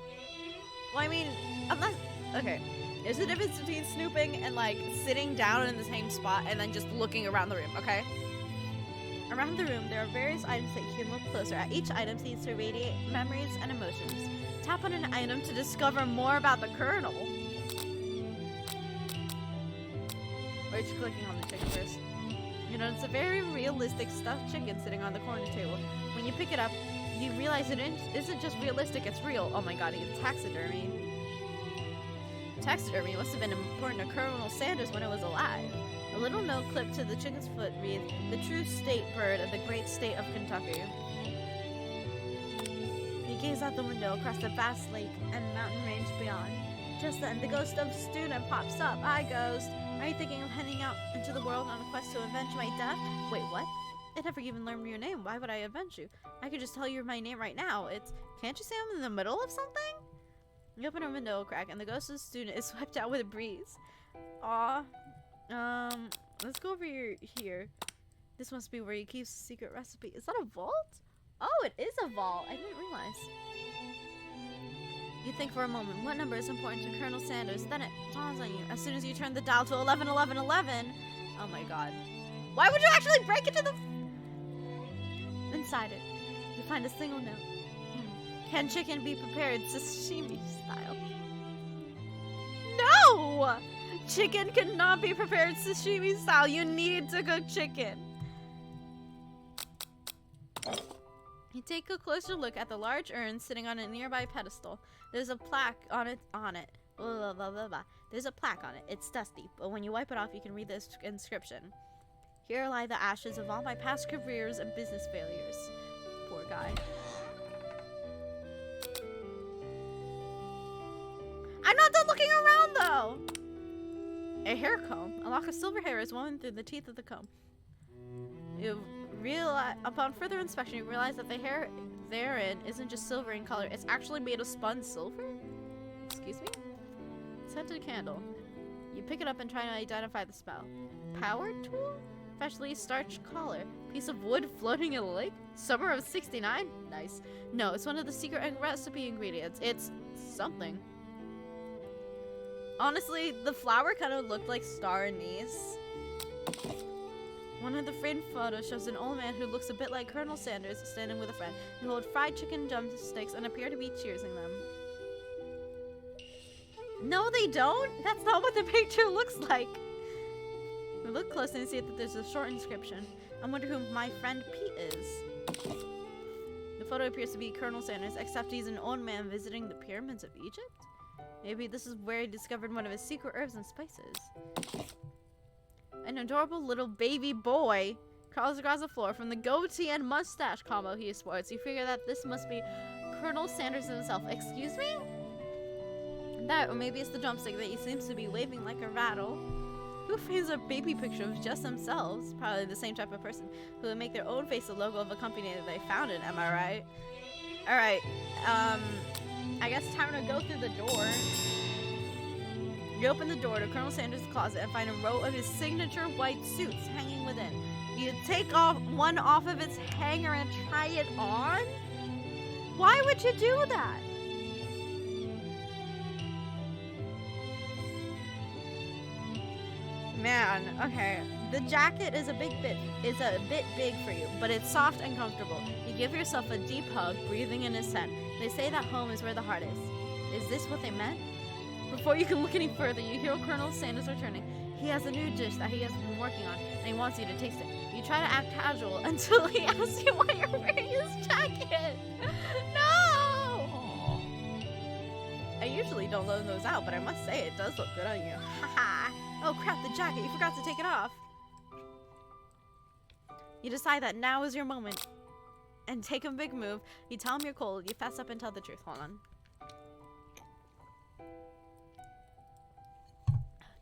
Well, I mean, unless... Okay. There's a difference between snooping and, like, sitting down in the same spot and then just looking around the room, okay? Around the room, there are various items that you can look closer at. Each item seems to radiate memories and emotions. Tap on an item to discover more about the Colonel. Or you're clicking on the chicken first. You notice a very realistic stuffed chicken sitting on the corner table. When you pick it up, you realize it isn't just realistic, it's real. Oh my god, it's taxidermy. Taxidermy must have been important to Colonel Sanders when it was alive. A little note clipped to the chicken's foot reads, "The true state bird of the great state of Kentucky." You gaze out the window across the vast lake and mountain range beyond. Just then, the ghost of student pops up. "Hi, ghost. Are you thinking of heading out into the world on a quest to avenge my death?" "Wait, what? I never even learned your name. Why would I avenge you? I could just tell you my name right now. Can't you say I'm in the middle of something?" You open a window crack, and the ghost of the student is swept out with a breeze. Aw. Let's go over here. This must be where he keeps the secret recipe. Is that a vault? Oh, it is a vault. I didn't realize. You think for a moment, what number is important to Colonel Sanders? Then it dawns on you as soon as you turn the dial to 111111. Oh my god. Why would you actually break into the... Inside it, you find a single note. Can chicken be prepared sashimi style? No! Chicken cannot be prepared sashimi style. You need to cook chicken. You take a closer look at the large urn sitting on a nearby pedestal. There's a plaque on it. Blah, blah, blah, blah. There's a plaque on it. It's dusty, but when you wipe it off, you can read this inscription. "Here lie the ashes of all my past careers and business failures." Poor guy. I'm not done looking around, though! A hair comb. A lock of silver hair is woven through the teeth of the comb. Upon further inspection, you realize that the hair therein isn't just silver in color. It's actually made of spun silver? Excuse me? Scented candle. You pick it up and try to identify the spell. Power tool? Freshly starched collar. Piece of wood floating in a lake? Summer of '69? Nice. No, it's one of the secret recipe ingredients. It's something. Honestly, the flower kind of looked like star anise. One of the framed photos shows an old man who looks a bit like Colonel Sanders standing with a friend who hold fried chicken drumsticks and appear to be cheersing them. No, they don't? That's not what the picture looks like. We look closely and see that there's a short inscription. I wonder who my friend Pete is. The photo appears to be Colonel Sanders, except he's an old man visiting the pyramids of Egypt? Maybe this is where he discovered one of his secret herbs and spices. An adorable little baby boy crawls across the floor from the goatee and mustache combo he sports. You figure that this must be Colonel Sanders himself. Excuse me? That, or maybe it's the drumstick that he seems to be waving like a rattle. Who frames a baby picture of just themselves? Probably the same type of person who would make their own face the logo of a company that they founded, am I right? Alright, I guess time to go through the door. You open the door to Colonel Sanders' closet and find a row of his signature white suits hanging within. You take one off of its hanger and try it on? Why would you do that? Man, okay. The jacket is a bit big for you, but it's soft and comfortable. You give yourself a deep hug, breathing in his scent. They say that home is where the heart is. Is this what they meant? Before you can look any further, you hear Colonel Sanders returning. He has a new dish that he has been working on, and he wants you to taste it. You try to act casual until he asks you why you're wearing his jacket. No! I usually don't loan those out, but I must say it does look good on you. Haha. Oh crap, the jacket. You forgot to take it off. You decide that now is your moment. And take a big move. You tell him you're cold. You fess up and tell the truth. Hold on.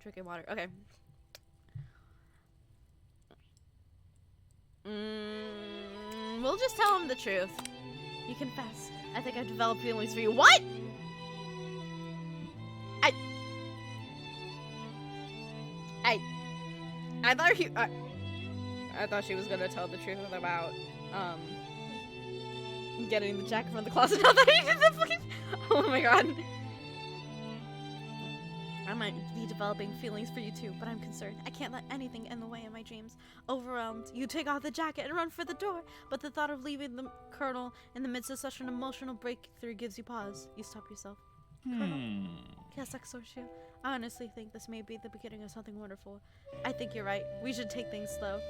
Drinking water. Okay. We'll just tell him the truth. You confess. I think I've developed feelings for you. What? I thought she was gonna tell the truth about getting the jacket from the closet. Not that he did the fucking. Oh my god. I might be developing feelings for you too, but I'm concerned. I can't let anything in the way of my dreams. Overwhelmed, you take off the jacket and run for the door, but the thought of leaving the Colonel in the midst of such an emotional breakthrough gives you pause. You stop yourself. Colonel? Yes, Axorcia. I honestly think this may be the beginning of something wonderful. I think you're right. We should take things slow.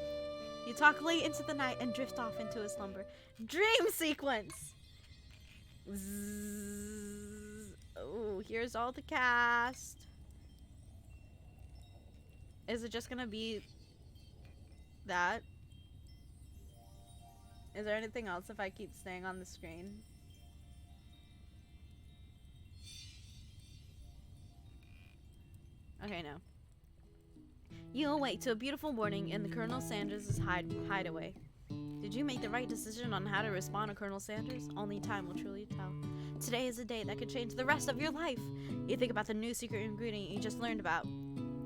You talk late into the night and drift off into a slumber. Dream sequence! Zzz. Oh, here's all the cast. Is it just gonna be that? Is there anything else if I keep staying on the screen? Okay, no. You awake to a beautiful morning in the Colonel Sanders' hideaway. Did you make the right decision on how to respond to Colonel Sanders? Only time will truly tell. Today is a day that could change the rest of your life. You think about the new secret ingredient you just learned about.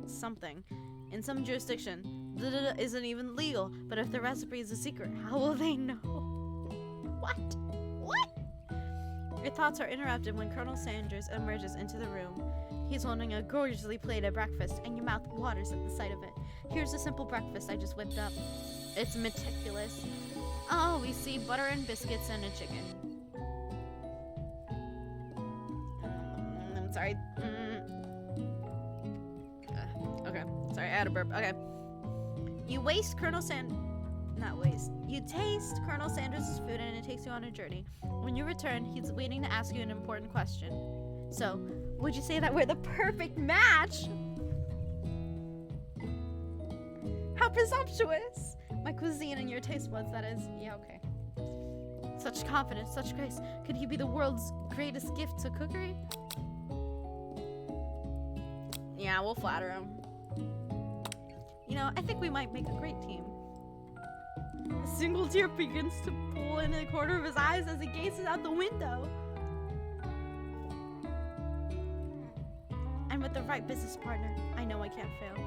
Something. In some jurisdiction, isn't even legal, but if the recipe is a secret, how will they know? What? Your thoughts are interrupted when Colonel Sanders emerges into the room. He's holding a gorgeously plated breakfast, and your mouth waters at the sight of it. Here's a simple breakfast I just whipped up. It's meticulous. Oh, we see butter and biscuits and a chicken. I'm sorry. Okay. Sorry, I had a burp. Okay. You taste Colonel Sanders' food and it takes you on a journey. When you return, he's waiting to ask you an important question. So, would you say that we're the perfect match? How presumptuous! My cuisine and your taste buds, that is. Yeah, okay. Such confidence, such grace. Could he be the world's greatest gift to cookery? Yeah, we'll flatter him. You know, I think we might make a great team. A single tear begins to pool in the corner of his eyes as he gazes out the window. And with the right business partner, I know I can't fail.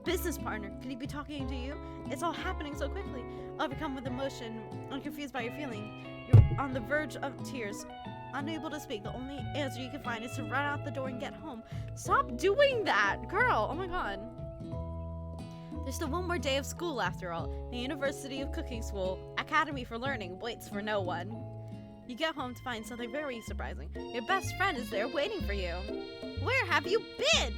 Business partner? Could he be talking to you? It's all happening so quickly. Overcome with emotion and confused by your feeling. You're on the verge of tears. Unable to speak, the only answer you can find is to run out the door and get home. Stop doing that, girl! Oh my god. There's still one more day of school after all. The University of Cooking School, Academy for Learning, waits for no one. You get home to find something very surprising. Your best friend is there waiting for you. Where have you been?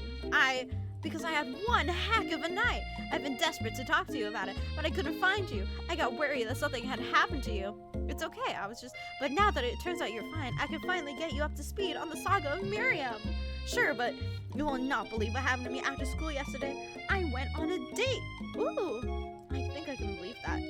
Because I had one heck of a night. I've been desperate to talk to you about it, but I couldn't find you. I got worried that something had happened to you. It's okay, but now that it turns out you're fine, I can finally get you up to speed on the saga of Miriam. Sure, but you will not believe what happened to me after school yesterday. I went on a date. Ooh, I think I can believe that.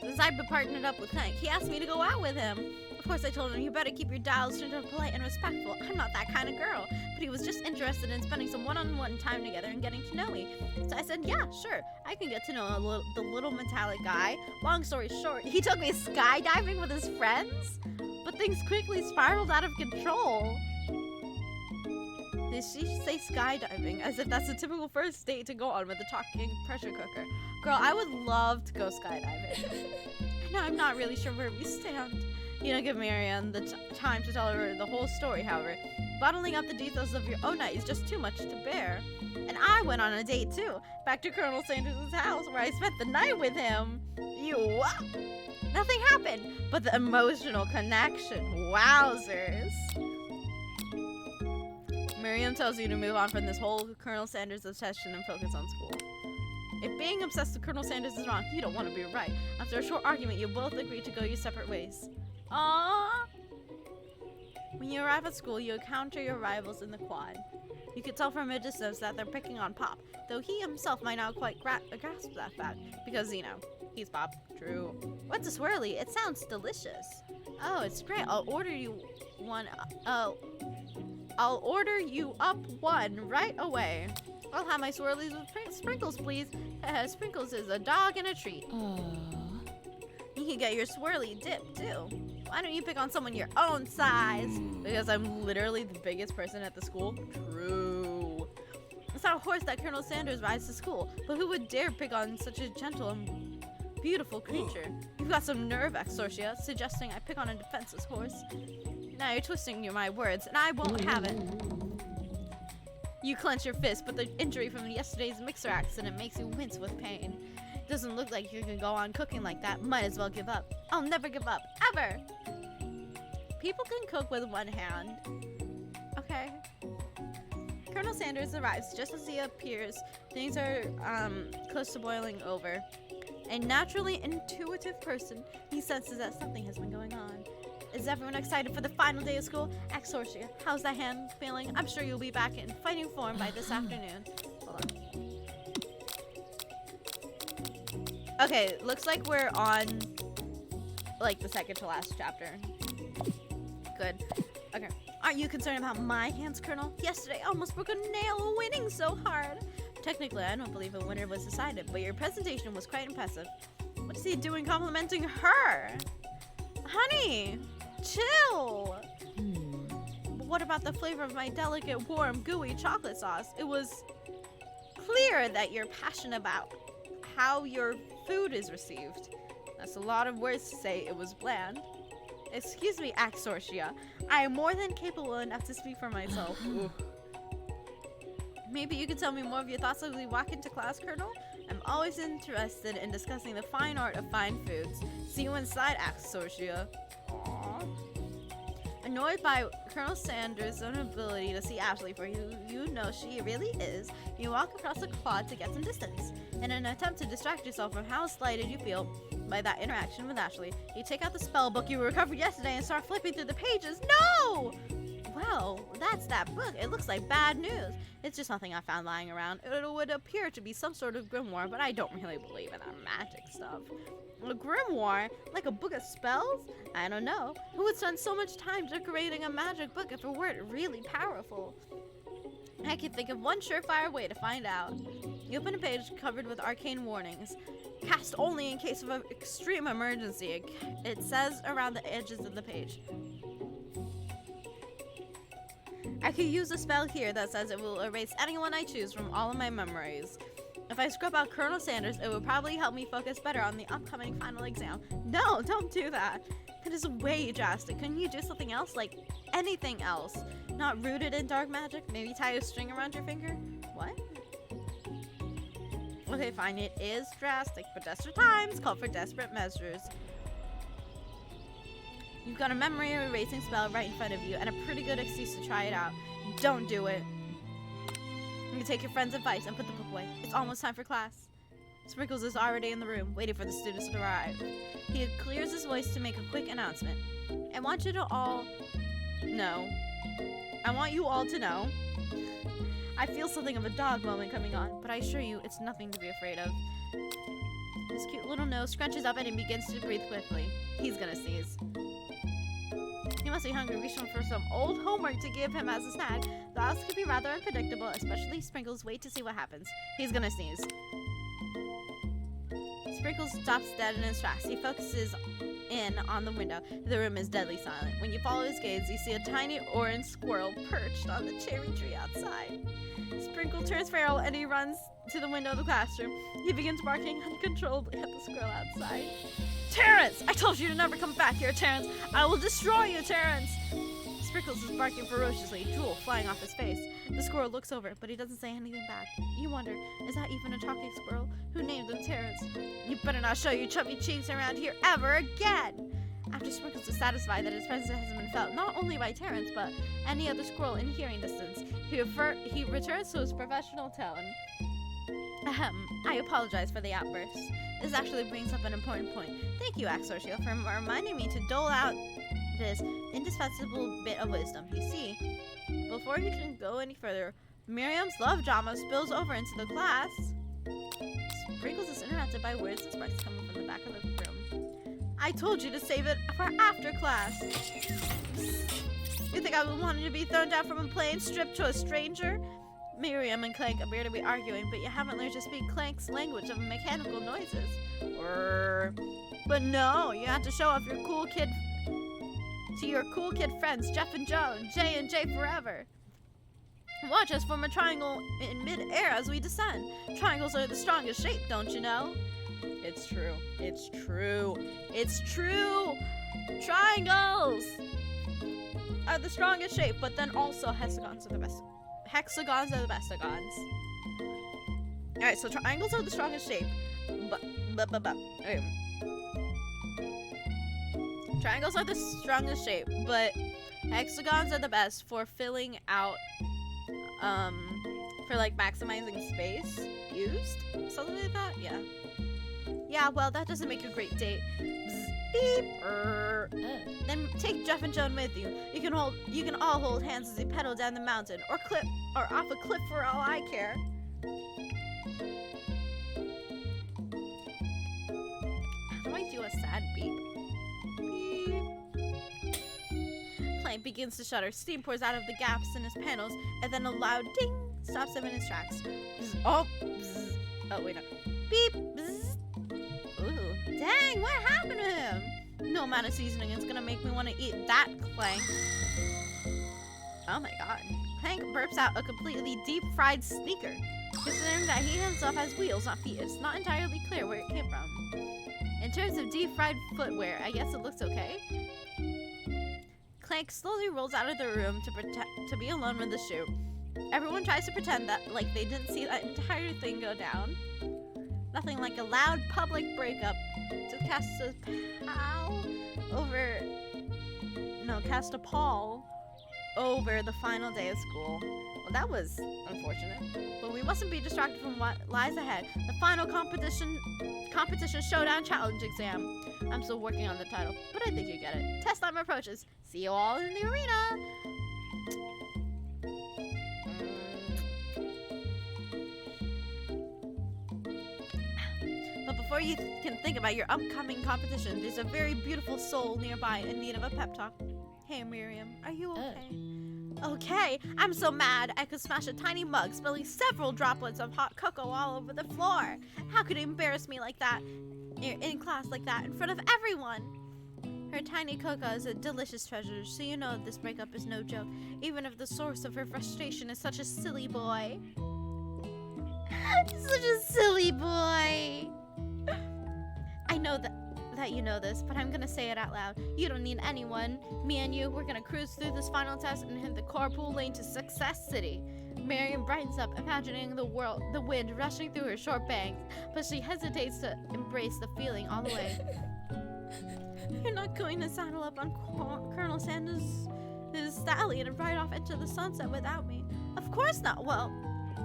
Since I've been partnered up with Hank, he asked me to go out with him. Of course, I told him, you better keep your dials turned up polite and respectful. I'm not that kind of girl. But he was just interested in spending some one-on-one time together and getting to know me. So I said, yeah, sure. I can get to know the little metallic guy. Long story short, he took me skydiving with his friends. But things quickly spiraled out of control. Did she say skydiving? As if that's a typical first date to go on with a talking pressure cooker. Girl, I would love to go skydiving. No, I'm not really sure where we stand. You don't give Marianne the time to tell her the whole story, however. Bottling up the details of your own night is just too much to bear. And I went on a date too, back to Colonel Sanders' house where I spent the night with him. Nothing happened, but the emotional connection. Wowzers. Miriam tells you to move on from this whole Colonel Sanders obsession and focus on school. If being obsessed with Colonel Sanders is wrong, you don't want to be right. After a short argument, you both agree to go your separate ways. Aww. When you arrive at school, you encounter your rivals in the quad. You can tell from a distance that they're picking on Pop, though he himself might not quite grasp that fact, because, you know, he's Pop. True. What's a swirly? It sounds delicious. Oh, it's great. I'll order you up one right away. I'll have my swirlies with sprinkles, please. Sprinkles is a dog and a treat. You can get your swirly dip, too. Why don't you pick on someone your own size? Because I'm literally the biggest person at the school? True. It's not a horse that Colonel Sanders rides to school, but who would dare pick on such a gentle and beautiful creature. You've got some nerve, Axorcia, suggesting I pick on a defenseless horse. Now you're twisting my words, and I won't have it. You clench your fist, but the injury from yesterday's mixer accident makes you wince with pain. Doesn't look like you can go on cooking like that. Might as well give up. I'll never give up, ever! People can cook with one hand. Okay. Colonel Sanders arrives just as he appears. Things are close to boiling over. A naturally intuitive person, he senses that something has been going on. Is everyone excited for the final day of school? Axorcia, how's that hand feeling? I'm sure you'll be back in fighting form by this afternoon. Hold on. Okay, looks like we're on like the second to last chapter. Good. Okay. Aren't you concerned about my hands, Colonel? Yesterday I almost broke a nail winning so hard. Technically, I don't believe a winner was decided, but your presentation was quite impressive. What's he doing complimenting her? Honey, chill. But what about the flavor of my delicate, warm, gooey chocolate sauce? It was clear that you're passionate about how your food is received. That's a lot of words to say it was bland. Excuse me, Axorcia. I am more than capable enough to speak for myself. Maybe you could tell me more of your thoughts as we walk into class, Colonel? I'm always interested in discussing the fine art of fine foods. See you inside, Axorcia. Aww. Annoyed by Colonel Sanders' inability to see Ashley for who you know she really is, you walk across the quad to get some distance. In an attempt to distract yourself from how slighted you feel by that interaction with Ashley, you take out the spell book you recovered yesterday and start flipping through the pages. No! Well, that's that book. It looks like bad news. It's just something I found lying around. It would appear to be some sort of grimoire, but I don't really believe in that magic stuff. A grimoire? Like a book of spells? I don't know. Who would spend so much time decorating a magic book if it weren't really powerful? I can think of one surefire way to find out. You open a page covered with arcane warnings. Cast only in case of an extreme emergency. It says around the edges of the page. I could use a spell here that says it will erase anyone I choose from all of my memories. If I scrub out Colonel Sanders, it would probably help me focus better on the upcoming final exam. No, don't do that. That is way drastic. Couldn't you do something else? Like anything else? Not rooted in dark magic? Maybe tie a string around your finger? What? Okay, fine. It is drastic, but desperate times call for desperate measures. You've got a memory erasing spell right in front of you and a pretty good excuse to try it out. Don't do it. You can take your friend's advice and put the book away. It's almost time for class. Sprinkles is already in the room, waiting for the students to arrive. He clears his voice to make a quick announcement. I want you to all know. I want you all to know. I feel something of a dog moment coming on, but I assure you it's nothing to be afraid of. His cute little nose scrunches up and he begins to breathe quickly. He's gonna sneeze. He must be hungry, reaching for some old homework to give him as a snack. The house could be rather unpredictable, especially Sprinkles. Wait to see what happens. He's gonna sneeze. Sprinkles stops dead in his tracks. He focuses in on the window. The room is deadly silent. When you follow his gaze, you see a tiny orange squirrel perched on the cherry tree outside. Sprinkle turns feral and he runs to the window of the classroom. He begins barking uncontrollably at the squirrel outside. Terrence! I told you to never come back here, Terrence! I will destroy you, Terrence! Sprinkles is barking ferociously, drool flying off his face. The squirrel looks over, but he doesn't say anything back. You wonder, is that even a talking squirrel? Who named him Terrence? You better not show your chubby cheeks around here ever again! After Sprinkles is satisfied that his presence has been felt not only by Terrence, but any other squirrel in hearing distance, he returns to his professional tone. Ahem, I apologize for the outburst. This actually brings up an important point. Thank you, Axorcia, for reminding me to dole out this indispensable bit of wisdom. You see, before he can go any further, Miriam's love drama spills over into the class. Sprinkles is interrupted by words and sparks coming from the back of the room. I told you to save it for after class. You think I would want you to be thrown down from a plane, stripped to a stranger? Miriam and Clank appear to be arguing, but you haven't learned to speak Clank's language of mechanical noises. But no, you have to show off your cool kid to your cool kid friends, Jeff and Joan, J and J forever. Watch us form a triangle in mid-air as we descend. Triangles are the strongest shape, don't you know? It's true. It's true. It's true. Triangles are the strongest shape, but then also hexagons are the best. Hexagons are the bestagons. Alright, so triangles are the strongest shape. Okay. Triangles are the strongest shape, but hexagons are the best for filling out, for like maximizing space used. Something like that? Yeah. Yeah, well, that doesn't make a great date. Bzz, beep. Then take Jeff and Joan with you. You can all hold hands as you pedal down the mountain, or off a cliff for all I care. How do I do a sad beep? Beep. Plane begins to shudder. Steam pours out of the gaps in his panels, and then a loud ding stops him in his tracks. Bzz, oh, bzz. Oh wait, no. Beep. Bzz. Ooh, dang! What happened to him? No amount of seasoning is gonna make me want to eat that, Clank. Oh my god. Clank burps out a completely deep-fried sneaker. Considering that he himself has wheels, not feet, it's not entirely clear where it came from. In terms of deep-fried footwear, I guess it looks okay. Clank slowly rolls out of the room to be alone with the shoe. Everyone tries to pretend that like they didn't see that entire thing go down. Nothing like a loud public breakup to cast a pall over the final day of school. Well, that was unfortunate. But we mustn't be distracted from what lies ahead. The final competition showdown challenge exam. I'm still working on the title, but I think you get it. Test time approaches. See you all in the arena. But before you can think about your upcoming competition, there's a very beautiful soul nearby in need of a pep talk. Hey, Miriam, are you okay? Okay, I'm so mad I could smash a tiny mug, spilling several droplets of hot cocoa all over the floor. How could you embarrass me like that, in class like that, in front of everyone? Her tiny cocoa is a delicious treasure, so you know this breakup is no joke, even if the source of her frustration is such a silly boy. Such a silly boy. I know that you know this, but I'm gonna say it out loud. You don't need anyone. Me and you, we're gonna cruise through this final test and hit the carpool lane to Success City. Miriam brightens up, imagining the wind rushing through her short bangs, but she hesitates to embrace the feeling all the way. You're not going to saddle up on Colonel Sanders' stallion and ride off into the sunset without me. Of course not. Well,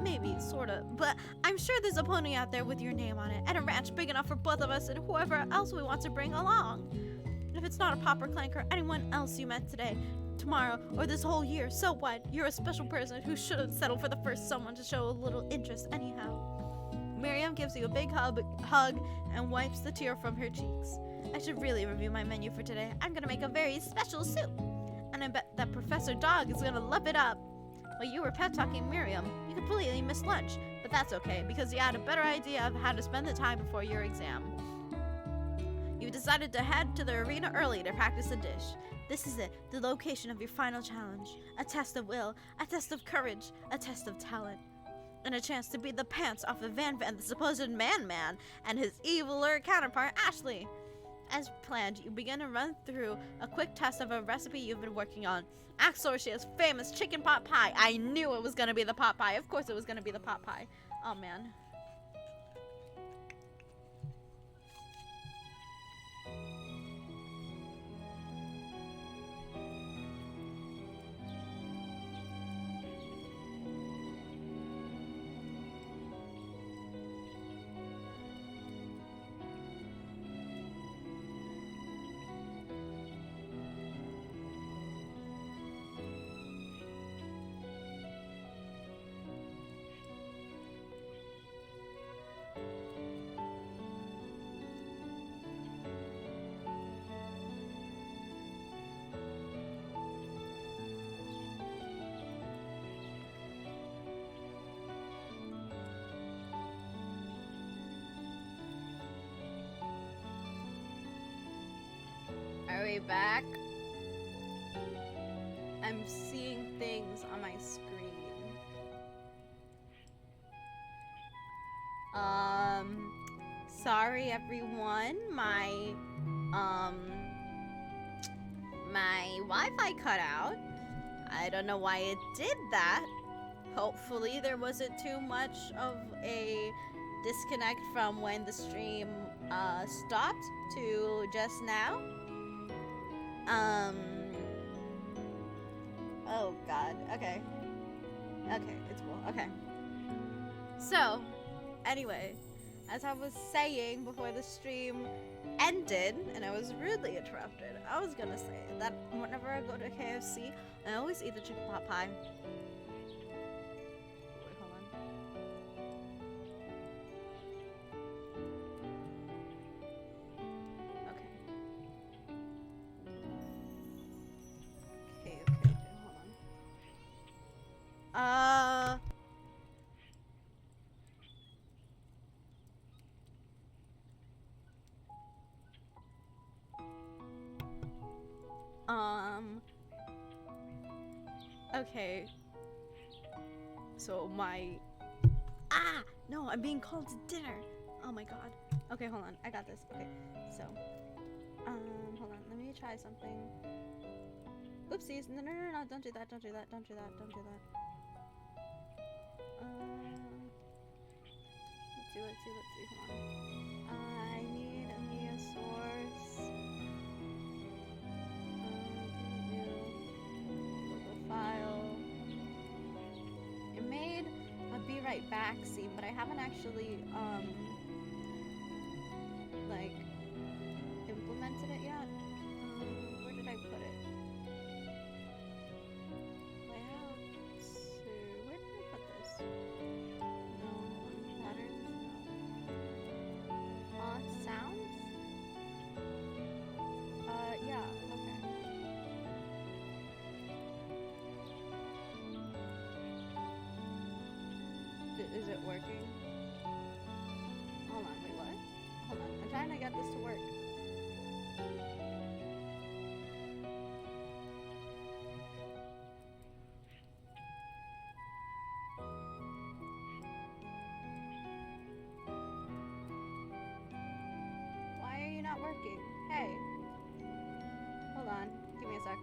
maybe, sorta, but I'm sure there's a pony out there with your name on it, and a ranch big enough for both of us and whoever else we want to bring along. And if it's not a Pop or Clank or anyone else you met today, tomorrow, or this whole year, so what? You're a special person who should have settled for the first someone to show a little interest anyhow. Miriam gives you a big hug and wipes the tear from her cheeks. I should really review my menu for today. I'm gonna make a very special soup, and I bet that Professor Dog is gonna love it up. While you were pet talking Miriam, you completely missed lunch, but that's okay because you had a better idea of how to spend the time before your exam. You decided to head to the arena early to practice a dish. This is it, the location of your final challenge. A test of will, a test of courage, a test of talent, and a chance to beat the pants off of Van, the supposed man, and his eviler counterpart, Ashley. As planned, you begin to run through a quick test of a recipe you've been working on. Axorcia's famous chicken pot pie. I knew it was going to be the pot pie. Of course it was going to be the pot pie. Oh, man. Are we back? I'm seeing things on my screen. sorry everyone. My Wi-Fi cut out. I don't know why it did that. Hopefully there wasn't too much of a disconnect from when the stream stopped to just now. Oh god. Okay. Okay, it's cool. Okay. So, anyway, as I was saying before the stream ended and I was rudely interrupted, I was gonna say that whenever I go to KFC, I always eat the chicken pot pie. Wait, hold on. Okay. Okay, hold on. Okay. So no, I'm being called to dinner. Oh my god. Okay, hold on. I got this. Okay. So, hold on. Let me try something. Oopsies. No, don't do that. Don't do that. Don't do that. Don't do that. Let's see. Hold on. I need a Mia source. File. It made a be right back scene, but I haven't actually like implemented it yet. Where did I put it? Layouts. Where did I put this? No. Patterns? No. Sounds? Yeah, okay. Is it working? Hold on, wait, what? Hold on, I'm trying to get this to work. Why are you not working? Hey. Hold on, give me a sec.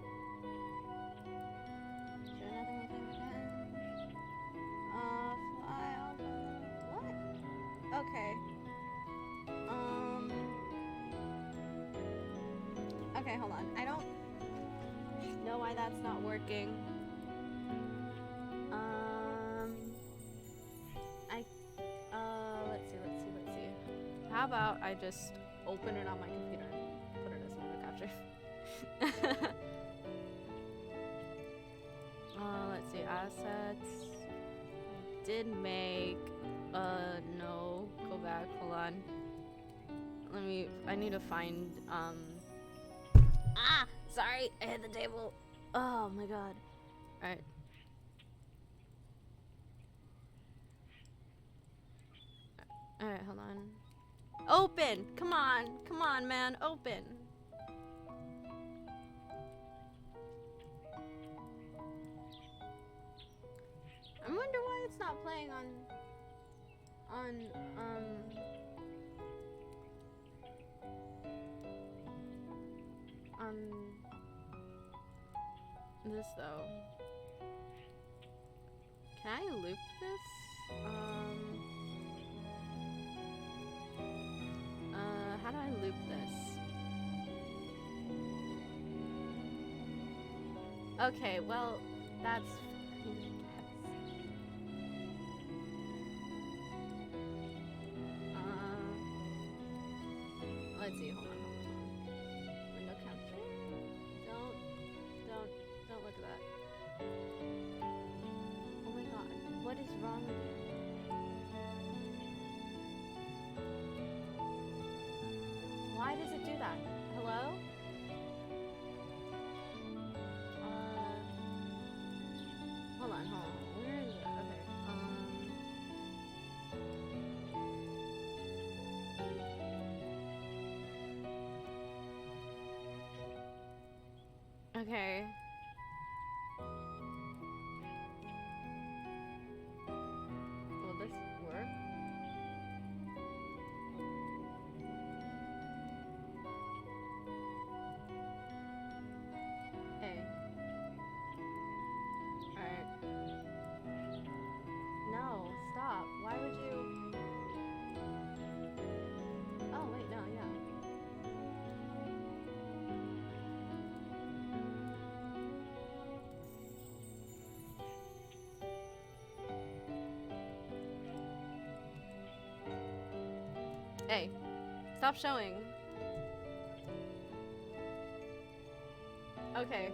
Okay. Okay, hold on. I don't know why that's not working. Let's see. How about I just open it on my computer and put it as another capture? Let's see. Assets. Did make. No. Go back. Hold on. I need to find, sorry. I hit the table. Oh my god. Alright. Alright, hold on. Open! Come on, man. Open. I wonder why it's not playing on this though. Can I loop this? How do I loop this? Okay, well, that's let's see, hold on. Window capture. Don't look at that. Oh my god, what is wrong with you? Why does it do that? Hello? Hold on. Where is it? Okay. Okay. Will this work? Hey, stop showing. Okay.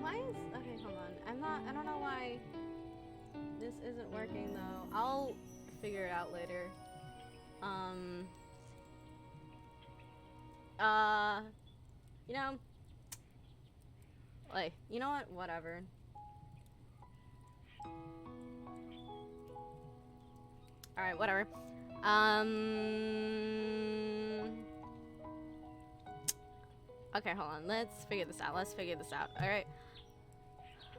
Why is okay? Hold on. I don't know why this isn't working though. I'll figure it out later. You know, like, you know what? Whatever. All right, whatever. Okay, hold on. Let's figure this out. Let's figure this out. All right.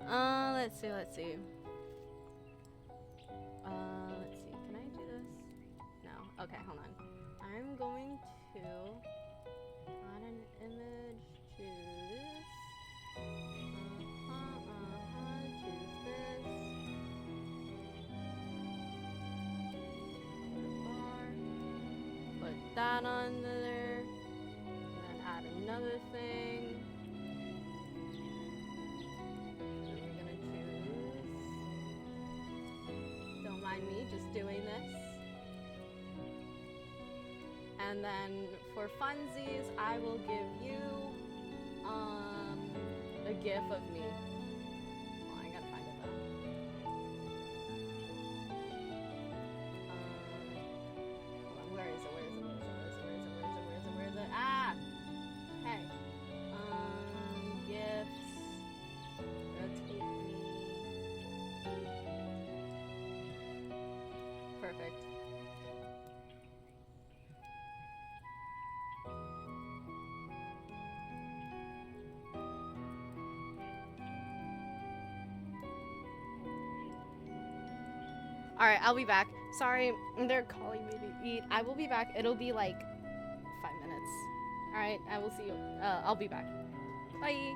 Let's see. Let's see. Can I do this? No. Okay, hold on. I'm going to add an image to this. Choose this. Bar. Put that on there. And then add another thing. And we're gonna choose. Don't mind me just doing this. And then for funsies, I will give you a gif of me. Well, I gotta find it though. Hold on, where is it? Where is it? Ah! Hey. Gifts. Rotate me. Perfect. Alright, I'll be back. Sorry, they're calling me to eat. I will be back. It'll be like 5 minutes. Alright, I will see you. I'll be back. Bye.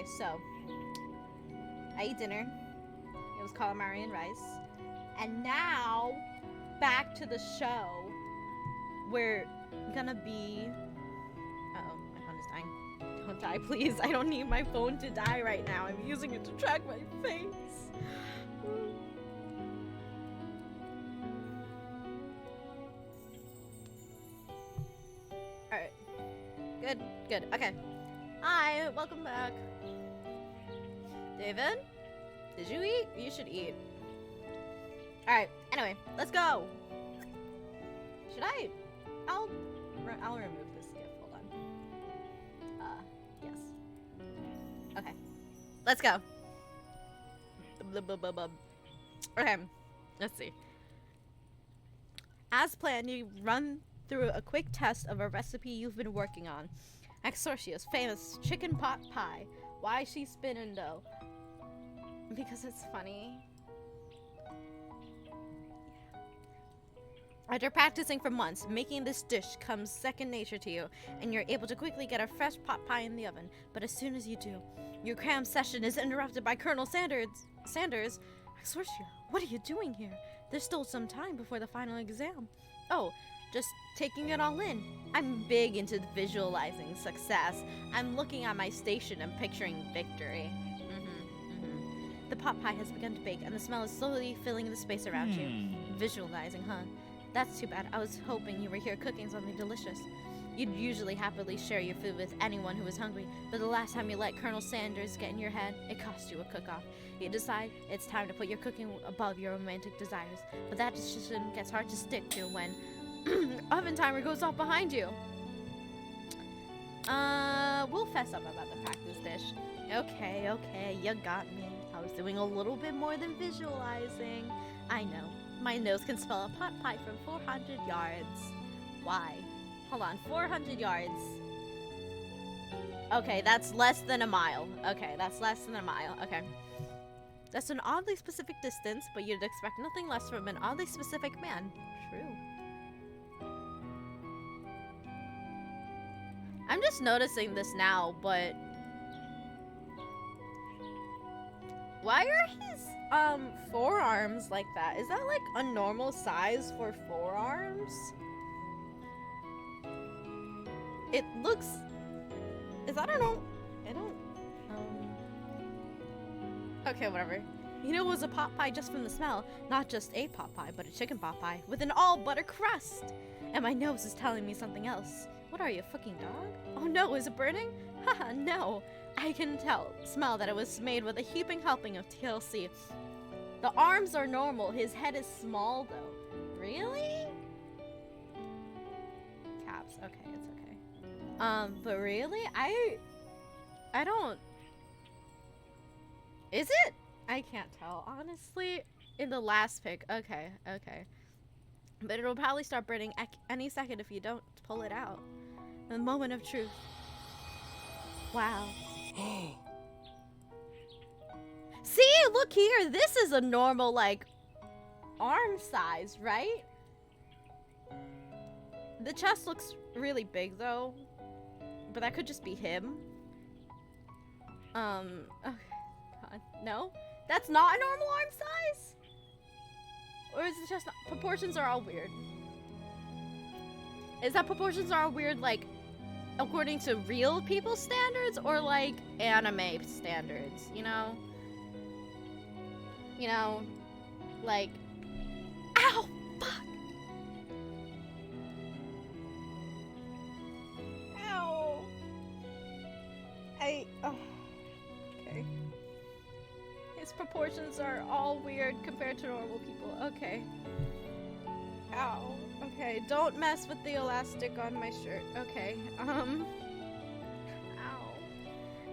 so I ate dinner. It was calamari and rice. And now, back to the show. We're gonna be... Uh-oh, my phone is dying. Don't die, please. I don't need my phone to die right now. I'm using it to track my face. Alright. Good. Okay. Hi, welcome back. David? Did you eat? You should eat. Alright, anyway, let's go. Should I? I'll remove this gift. Hold on. Yes. Okay. Let's go. Okay, let's see. As planned, you run through a quick test of a recipe you've been working on. Axorcia's famous chicken pot pie. Why is she spinning dough? Because it's funny. After practicing for months, making this dish comes second nature to you, and you're able to quickly get a fresh pot pie in the oven. But as soon as you do, your cram session is interrupted by Colonel Sanders. Axorcia, what are you doing here? There's still some time before the final exam. Oh, just taking it all in. I'm big into visualizing success. I'm looking at my station and picturing victory. The pot pie has begun to bake, and the smell is slowly filling the space around you. Visualizing, huh? That's too bad. I was hoping you were here cooking something delicious. You'd usually happily share your food with anyone who was hungry, but the last time you let Colonel Sanders get in your head, it cost you a cook-off. You decide it's time to put your cooking above your romantic desires, but that decision gets hard to stick to when oven timer goes off behind you. We'll fess up about the practice dish. Okay, you got me. I was doing a little bit more than visualizing. I know. My nose can smell a pot pie from 400 yards. Why? Hold on, 400 yards. Okay, that's less than a mile. Okay, that's less than a mile. Okay. That's an oddly specific distance, but you'd expect nothing less from an oddly specific man. True. I'm just noticing this now, but... why are his forearms like that? Is that like a normal size for forearms? It looks... is that I don't... okay, whatever. You know, it was a pot pie just from the smell. Not just a pot pie, but a chicken pot pie with an all butter crust. And my nose is telling me something else. What are you, a fucking dog? Oh no, is it burning? Haha, no. I can smell that it was made with a heaping helping of TLC. The arms are normal. His head is small, though. Really? Caps. Okay, it's okay. But really? I don't... is it? I can't tell. Honestly, in the last pic. Okay. But it'll probably start burning any second if you don't pull it out. The moment of truth. Wow. See, look here. This is a normal, like, arm size, right? The chest looks really big, though. But that could just be him. Oh, God. No? That's not a normal arm size? Or is it just not? Proportions are all weird. Is that proportions are all weird, like, according to real people's standards or like anime standards, you know? You know, like, ow, fuck. Ow. Okay. His proportions are all weird compared to normal people. Okay. Ow. Okay, don't mess with the elastic on my shirt. Okay, ow.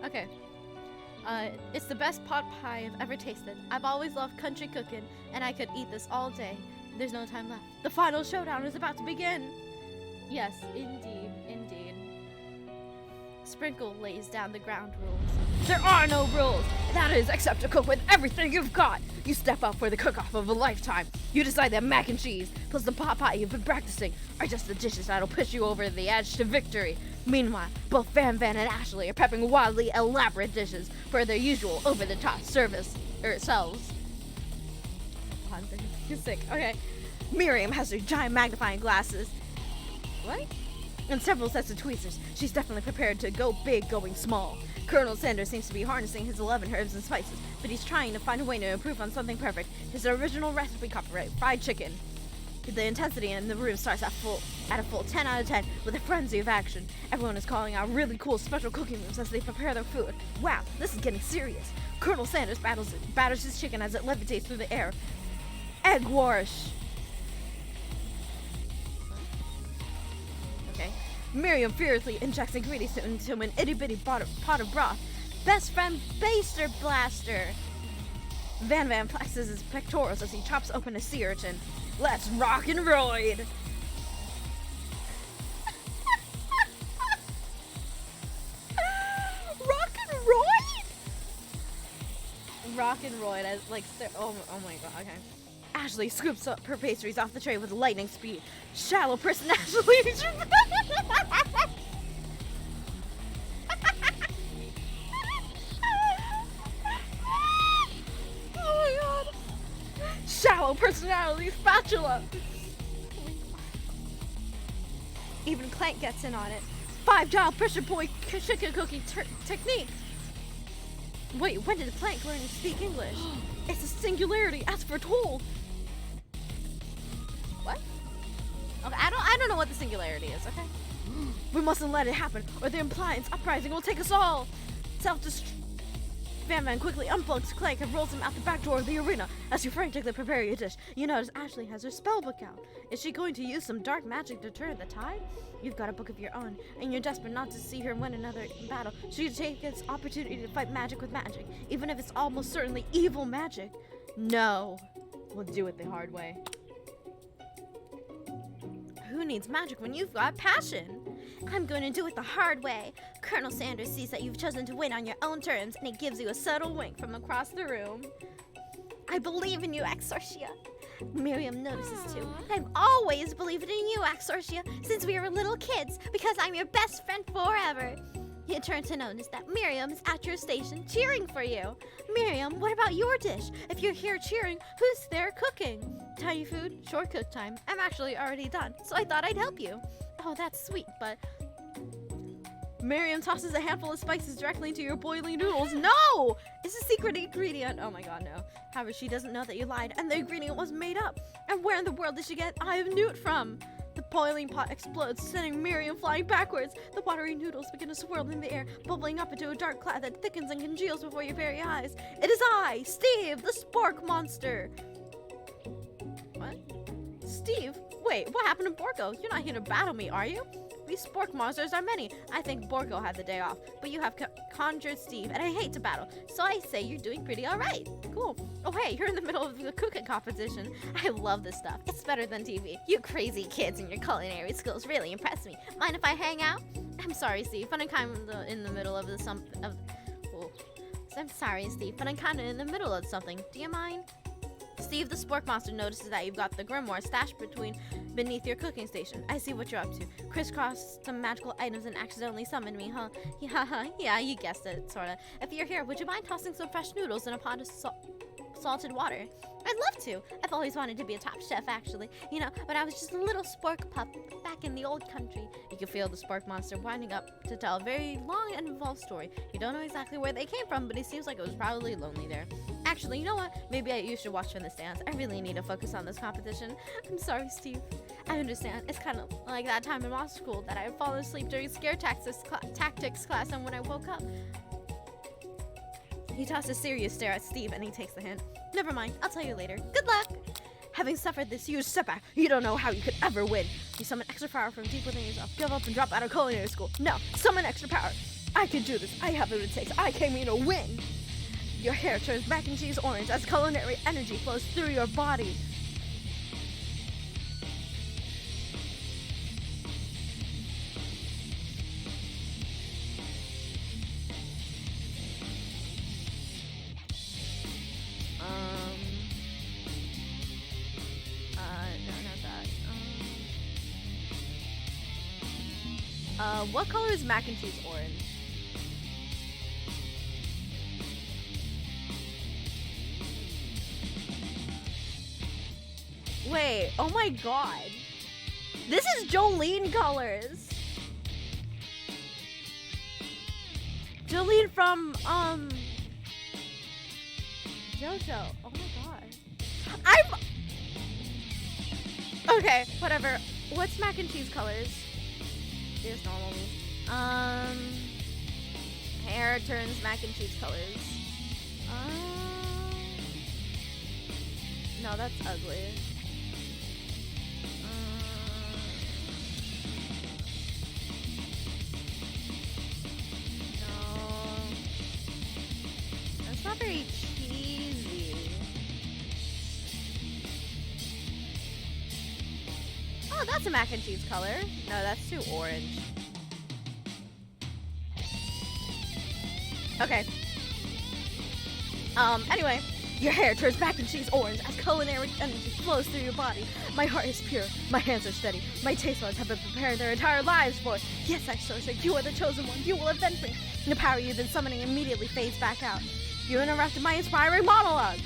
Okay. It's the best pot pie I've ever tasted. I've always loved country cooking, and I could eat this all day. There's no time left. The final showdown is about to begin. Yes, indeed. Sprinkle lays down the ground rules. There are no rules! That is, except to cook with everything you've got! You step up for the cook-off of a lifetime. You decide that mac and cheese, plus the pot pie you've been practicing, are just the dishes that'll push you over the edge to victory. Meanwhile, both Van and Ashley are prepping wildly elaborate dishes for their usual over-the-top selves. You're sick. Okay. Miriam has her giant magnifying glasses. What? And several sets of tweezers. She's definitely prepared to go big, going small. Colonel Sanders seems to be harnessing his 11 herbs and spices, but he's trying to find a way to improve on something perfect. His original recipe copyright, fried chicken. The intensity in the room starts at a full 10 out of 10 with a frenzy of action. Everyone is calling out really cool special cooking moves as they prepare their food. Wow, this is getting serious. Colonel Sanders batters his chicken as it levitates through the air. Egg wash. Okay. Miriam furiously injects ingredients into an itty-bitty pot of broth. Best friend Baster Blaster. Van flexes his pectorals as he chops open a sea urchin. Let's rock and roid! Rock and roid? Rock and roid as like oh my god, okay. Ashley scoops up her pastries off the tray with lightning speed. Shallow personalities. Shallow personality spatula. Even Clank gets in on it. 5-dial pressure point chicken cooking technique. Wait, when did Clank learn to speak English? It's a singularity as foretold. What? Okay, I don't know what the singularity is. Okay. We mustn't let it happen, or the implied uprising will take us all. Self-destruct. Van quickly unplugs Clank and rolls him out the back door of the arena. As you frantically prepare your dish, you notice Ashley has her spellbook out. Is she going to use some dark magic to turn the tide? You've got a book of your own, and you're desperate not to see her win another battle, so you take this opportunity to fight magic with magic, even if it's almost certainly evil magic. No. We'll do it the hard way. Who needs magic when you've got passion? I'm going to do it the hard way. Colonel Sanders sees that you've chosen to win on your own terms, and he gives you a subtle wink from across the room. I believe in you, Axorcia. Miriam notices too. I've always believed in you, Axorcia, since we were little kids, because I'm your best friend forever. You turn to notice that Miriam is at your station cheering for you. Miriam, what about your dish? If you're here cheering, who's there cooking? Tiny food, short cook time. I'm actually already done, so I thought I'd help you. Oh, that's sweet, but... Miriam tosses a handful of spices directly into your boiling noodles. No! It's a secret ingredient. Oh my god, no. However, she doesn't know that you lied, and the ingredient was made up. And where in the world did she get Eye of Newt from? The boiling pot explodes, sending Miriam flying backwards. The watery noodles begin to swirl in the air, bubbling up into a dark cloud that thickens and congeals before your very eyes. It is I, Steve, the spork monster. What? Steve? Wait, what happened to Borko? You're not here to battle me, are you? These spork monsters are many. I think Borko had the day off, but you have conjured Steve, and I hate to battle, so I say you're doing pretty alright. Cool. Oh hey, you're in the middle of the cooking competition. I love this stuff. It's better than TV. You crazy kids and your culinary skills really impress me. Mind if I hang out? I'm sorry, Steve, but I'm kind of in the middle of I'm sorry, Steve, but I'm kind of in the middle of something. Do you mind? Steve the spork monster notices that you've got the grimoire stashed beneath your cooking station. I see what you're up to. Crisscross some magical items and accidentally summoned me, huh? Yeah, you guessed it, sorta. If you're here, would you mind tossing some fresh noodles in a pot of salted water? I'd love to. I've always wanted to be a top chef, actually. You know, but I was just a little spork pup back in the old country. You can feel the spork monster winding up to tell a very long and involved story. You don't know exactly where they came from, but it seems like it was probably lonely there. Actually, you know what? Maybe you should watch from the stands. I really need to focus on this competition. I'm sorry, Steve. I understand. It's kind of like that time in law school that I had fallen asleep during scare tactics class, and when I woke up... He tosses a serious stare at Steve, and he takes the hint. Never mind. I'll tell you later. Good luck! Having suffered this huge setback, you don't know how you could ever win. You summon extra power from deep within yourself. Give up and drop out of culinary school. No, summon extra power. I can do this. I have what it takes. I came here to win. Your hair turns mac and cheese orange as culinary energy flows through your body. What color is mac and cheese orange? Wait, oh my god. This is Jolene colors. Jolene from, JoJo. Oh my god. Okay, whatever. What's mac and cheese colors? Just normal. Hair turns mac and cheese colors. No, that's ugly. No. That's not very cheesy. Oh, that's a mac and cheese color. No, that's too orange. Okay. Anyway, your hair turns mac and cheese orange as culinary energy flows through your body. My heart is pure, my hands are steady, my taste buds have been prepared their entire lives for. Yes, Axorcia, you are the chosen one. You will avenge me. The power you've been summoning immediately fades back out. You interrupted my inspiring monologue.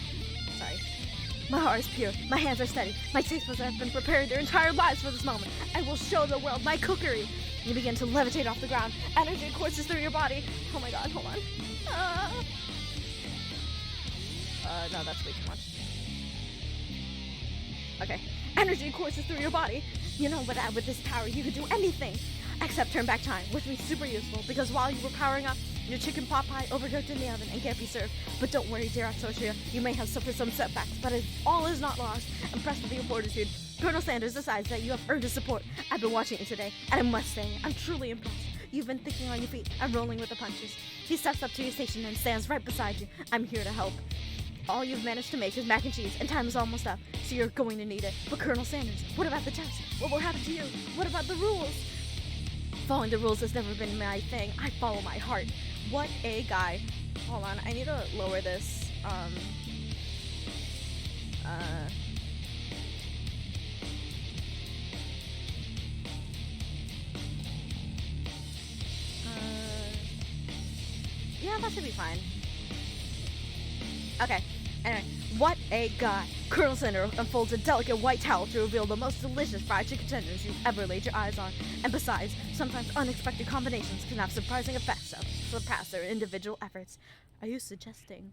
Sorry. My heart is pure, my hands are steady, my taste buds have been prepared their entire lives for this moment. I will show the world my cookery. You begin to levitate off the ground. Energy courses through your body. Oh my god, hold on. No, that's way too much. Okay. Energy courses through your body. You know, with this power, you could do anything except turn back time, which would be super useful because while you were powering up, your chicken pot pie overcooked in the oven and can't be served. But don't worry, dear Axorcia, you may have suffered some setbacks, but all is not lost. Impressed with your fortitude, Colonel Sanders decides that you have earned his support. I've been watching you today, and I must say, I'm truly impressed. You've been thinking on your feet and rolling with the punches. He steps up to your station and stands right beside you. I'm here to help. All you've managed to make is mac and cheese, and time is almost up, so you're going to need it. But Colonel Sanders, what about the test? What will happen to you? What about the rules? Following the rules has never been my thing. I follow my heart. What a guy. Hold on, I need to lower this. Yeah, that should be fine. Okay, anyway, what a guy. Colonel Sanders unfolds a delicate white towel to reveal the most delicious fried chicken tenders you've ever laid your eyes on. And besides, sometimes unexpected combinations can have surprising effects that surpass their individual efforts. Are you suggesting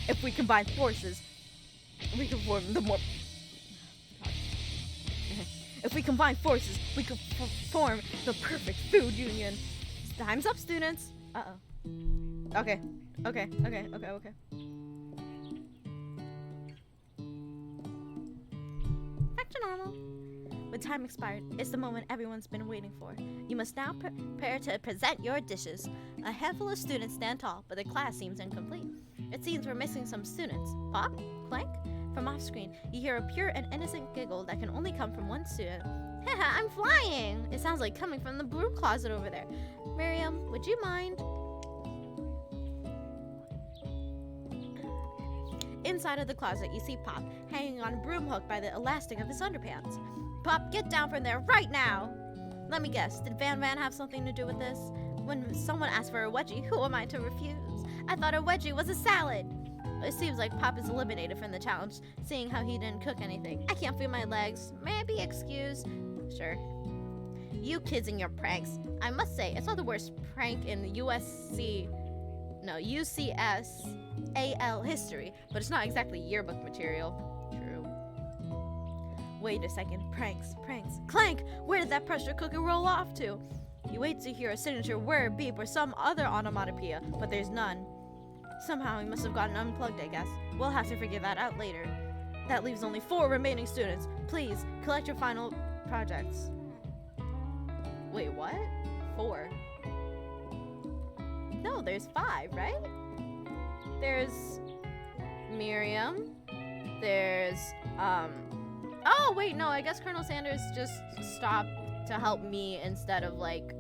if we combine forces, we can form the more... If we combine forces, we could form the perfect food union. Time's up, students. Uh-oh. Okay. Back to normal. When time expired, it's the moment everyone's been waiting for. You must now prepare to present your dishes. A handful of students stand tall, but the class seems incomplete. It seems we're missing some students. Pop? Clank? From off screen, you hear a pure and innocent giggle that can only come from one student. Haha, I'm flying! It sounds like coming from the broom closet over there. Miriam, would you mind? Inside of the closet, you see Pop hanging on a broom hook by the elastic of his underpants. Pop, get down from there right now! Let me guess, did Van Van have something to do with this? When someone asked for a wedgie, who am I to refuse? I thought a wedgie was a salad! It seems like Pop is eliminated from the challenge, seeing how he didn't cook anything. I can't feel my legs. May I be excused? Sure. You kids and your pranks. I must say, it's not the worst prank in the UCSAL history, but it's not exactly yearbook material. True. Wait a second. Pranks. Clank! Where did that pressure cooker roll off to? You wait to hear a signature word, beep, or some other onomatopoeia, but there's none. Somehow he must have gotten unplugged, I guess. We'll have to figure that out later. That leaves only 4 remaining students. Please, collect your final projects. Wait, what? 4? No, there's 5, right? There's Miriam. There's, oh, wait, no, I guess Colonel Sanders just stopped to help me instead of, like,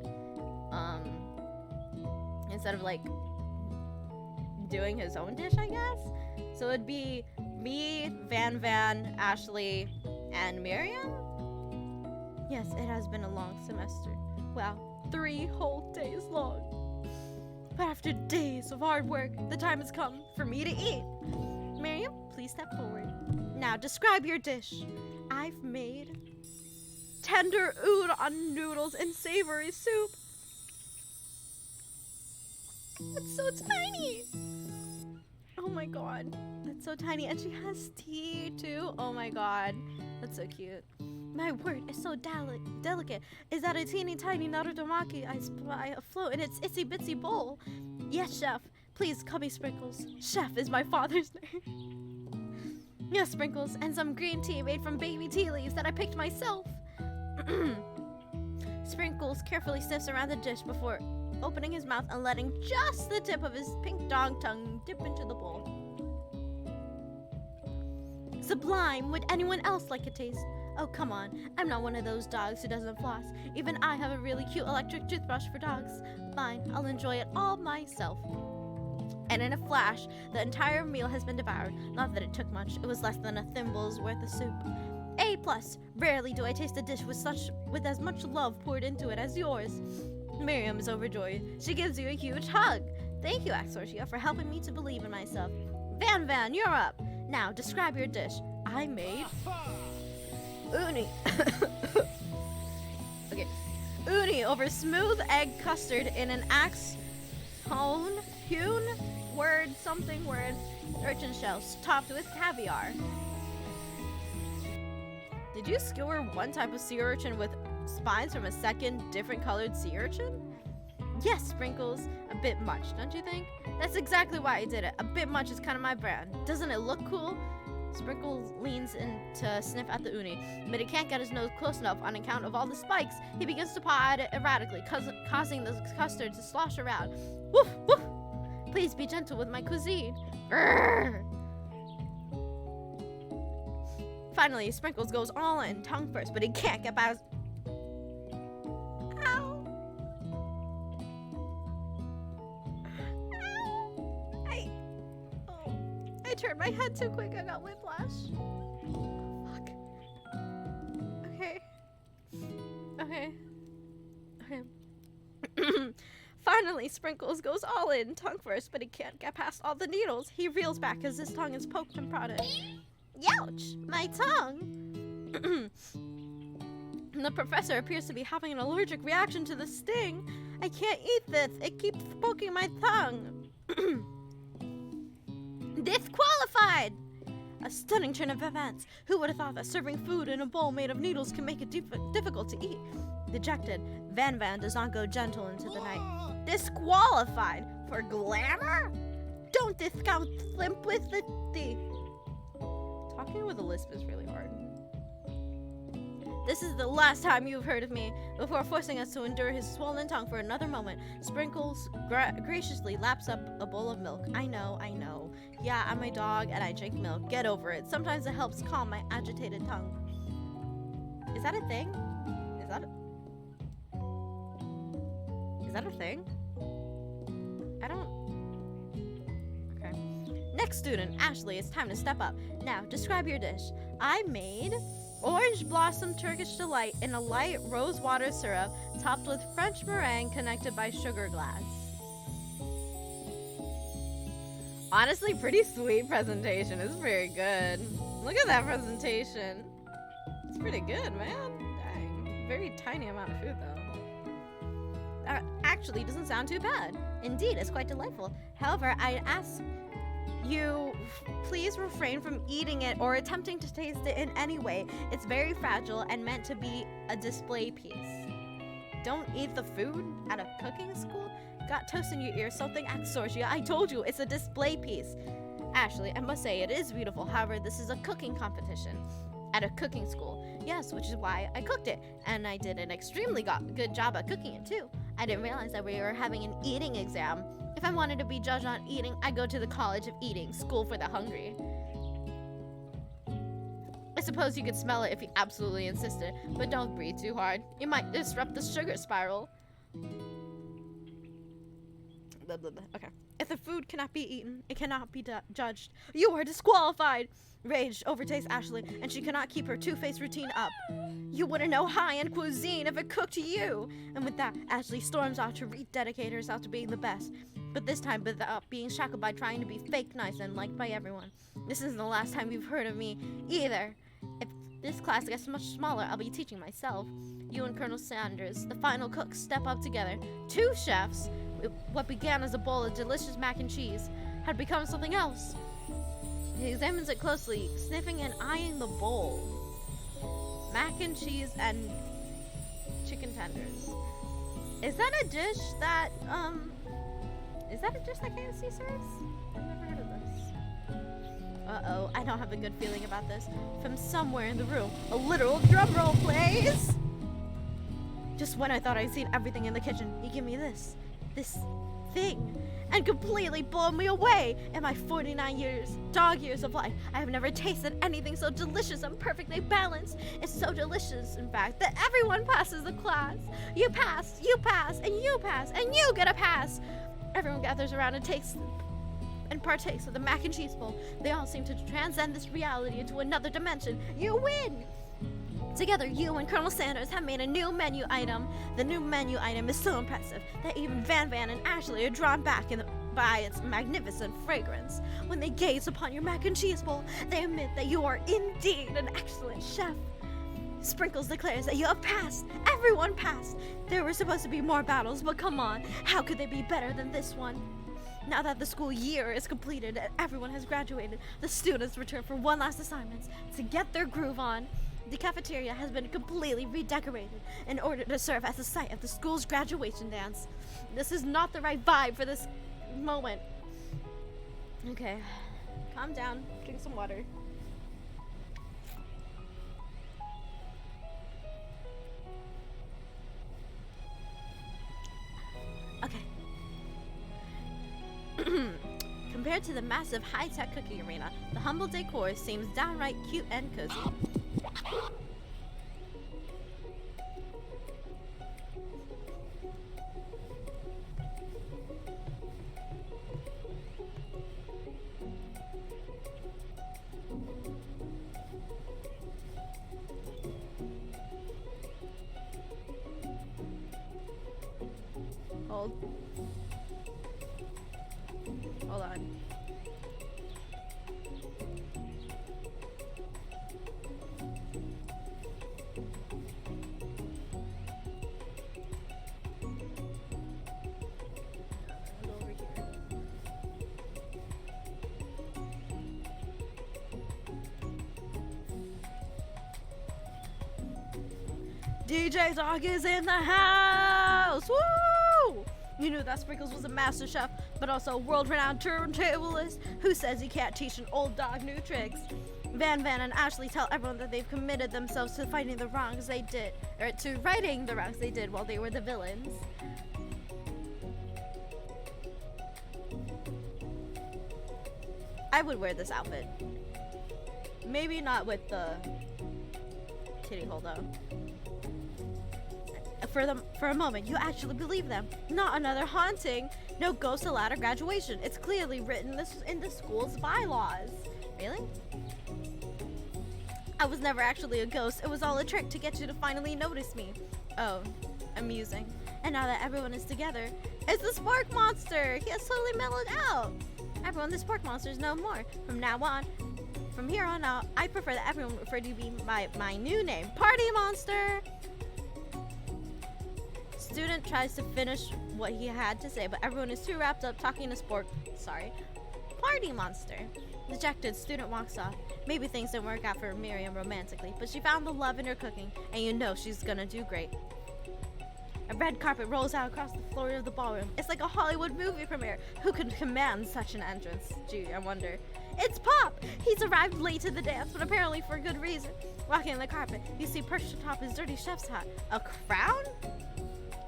doing his own dish, I guess? So it'd be me, Van Van, Ashley, and Miriam? Yes, it has been a long semester. Well, 3 whole days long. But after days of hard work, the time has come for me to eat. Miriam, please step forward. Now describe your dish. I've made tender udon noodles and savory soup. It's so tiny. Oh my god, that's so tiny. And she has tea too. Oh my god, that's so cute. My word, it's so delicate. Is that a teeny tiny narutomaki I spy afloat in its itsy bitsy bowl? Yes, chef. Please call me Sprinkles. Chef is my father's name. Yes, Sprinkles, and some green tea made from baby tea leaves that I picked myself. Sprinkles carefully sniffs around the dish before opening his mouth and letting just the tip of his pink dog tongue dip into the bowl. Sublime! Would anyone else like a taste? Oh, come on. I'm not one of those dogs who doesn't floss. Even I have a really cute electric toothbrush for dogs. Fine, I'll enjoy it all myself. And in a flash, the entire meal has been devoured. Not that it took much. It was less than a thimble's worth of soup. A+. Rarely do I taste a dish with as much love poured into it as yours. Miriam is overjoyed. She gives you a huge hug. Thank you, Axorcia, for helping me to believe in myself. Van, you're up. Now, describe your dish. I made uni. Okay. Uni over smooth egg custard in an hewn word urchin shells topped with caviar. Did you skewer one type of sea urchin with spines from a second different colored sea urchin? Yes, Sprinkles. A bit much, don't you think? That's exactly why I did it. A bit much is kind of my brand. Doesn't it look cool? Sprinkles leans in to sniff at the uni, but he can't get his nose close enough on account of all the spikes. He begins to paw at it erratically, causing the custard to slosh around. Woof, woof! Please be gentle with my cuisine. Grrr. Finally, Sprinkles goes all in, tongue first, but he can't get past. Ow! I turned my head too quick. I got whiplash. Fuck. Okay. Finally, Sprinkles goes all in, tongue first, but he can't get past all the needles. He reels back as his tongue is poked and prodded. Youch! My tongue! The professor appears to be having an allergic reaction to the sting. I can't eat this. It keeps poking my tongue. Disqualified! A stunning turn of events. Who would have thought that serving food in a bowl made of needles can make it difficult to eat? Dejected, Van does not go gentle into the night. Disqualified? For glamour? Don't discount simplicity. Talking with a lisp is really hard. This is the last time you've heard of me. Before forcing us to endure his swollen tongue for another moment, Sprinkles graciously laps up a bowl of milk. I know. Yeah, I'm a dog and I drink milk. Get over it. Sometimes it helps calm my agitated tongue. Is that a thing? Is that a thing? I don't... Okay. Next student, Ashley, it's time to step up. Now, describe your dish. I made orange blossom Turkish delight in a light rose water syrup topped with French meringue connected by sugar glass. Honestly, pretty sweet presentation. It's very good. Look at that presentation. It's pretty good, man. Dang. Very tiny amount of food, though. That actually doesn't sound too bad. Indeed, it's quite delightful. However, I'd ask you please refrain from eating it or attempting to taste it in any way. It's very fragile and meant to be a display piece. Don't eat the food at a cooking school? Got toast in your ear, something Axorcia. I told you, it's a display piece. Ashley, I must say, it is beautiful. However, this is a cooking competition at a cooking school. Yes, which is why I cooked it. And I did an extremely good job at cooking it, too. I didn't realize that we were having an eating exam. If I wanted to be judged on eating, I'd go to the College of Eating, School for the Hungry. I suppose you could smell it if you absolutely insisted, but don't breathe too hard. You might disrupt the sugar spiral. Blah, blah, blah. Okay. If the food cannot be eaten, it cannot be judged. You are disqualified! Rage overtakes Ashley, and she cannot keep her two-faced routine up. You wouldn't know high-end cuisine if it cooked you! And with that, Ashley storms off to rededicate herself to being the best. But this time without being shackled by trying to be fake nice and liked by everyone. This isn't the last time you've heard of me, either. If this class gets much smaller, I'll be teaching myself. You and Colonel Sanders, the final cooks, step up together. Two chefs! What began as a bowl of delicious mac and cheese had become something else. He examines it closely, sniffing and eyeing the bowl. Mac and cheese and chicken tenders. Is that a dish that KFC serves? I've never heard of this. Uh-oh, I don't have a good feeling about this. From somewhere in the room, a literal drum roll plays! Just when I thought I'd seen everything in the kitchen, you give me this thing, and completely blow me away. In my 49 dog years of life, I have never tasted anything so delicious and perfectly balanced. It's so delicious, in fact, that everyone passes the class. You pass, and you pass, and you get a pass. Everyone gathers around and partakes of the mac and cheese bowl. They all seem to transcend this reality into another dimension. You win! Together, you and Colonel Sanders have made a new menu item. The new menu item is so impressive that even Van and Ashley are drawn back by its magnificent fragrance. When they gaze upon your mac and cheese bowl, they admit that you are indeed an excellent chef. Sprinkles declares that you have passed. Everyone passed. There were supposed to be more battles, but come on, how could they be better than this one? Now that the school year is completed and everyone has graduated, the students return for one last assignment to get their groove on. The cafeteria has been completely redecorated in order to serve as the site of the school's graduation dance. This is not the right vibe for this moment. Okay, calm down, drink some water. Okay. Compared to the massive high-tech cooking arena, the humble decor seems downright cute and cozy. Hold on. DJ Dog is in the house! Woo! You knew that Sprinkles was a master chef, but also a world-renowned turntablist who says he can't teach an old dog new tricks. Van and Ashley tell everyone that they've committed themselves to fighting the wrongs they did, or to righting the wrongs they did while they were the villains. I would wear this outfit. Maybe not with the titty hole though. For a moment, you actually believe them. Not another haunting. No ghost allowed at graduation. It's clearly written in the school's bylaws. Really? I was never actually a ghost. It was all a trick to get you to finally notice me. Oh, amusing. And now that everyone is together, it's the Spark Monster. He has totally mellowed out. Everyone, the Spark Monster is no more. From here on out, I prefer that everyone refer to me by my new name, Party Monster. Student tries to finish what he had to say, but everyone is too wrapped up talking to Party Monster. Dejected, student walks off. Maybe things didn't work out for Miriam romantically, but she found the love in her cooking, and you know she's gonna do great. A red carpet rolls out across the floor of the ballroom. It's like a Hollywood movie premiere. Who could command such an entrance? Gee, I wonder. It's Pop! He's arrived late to the dance, but apparently for good reason. Walking on the carpet, you see perched atop his dirty chef's hat. A crown?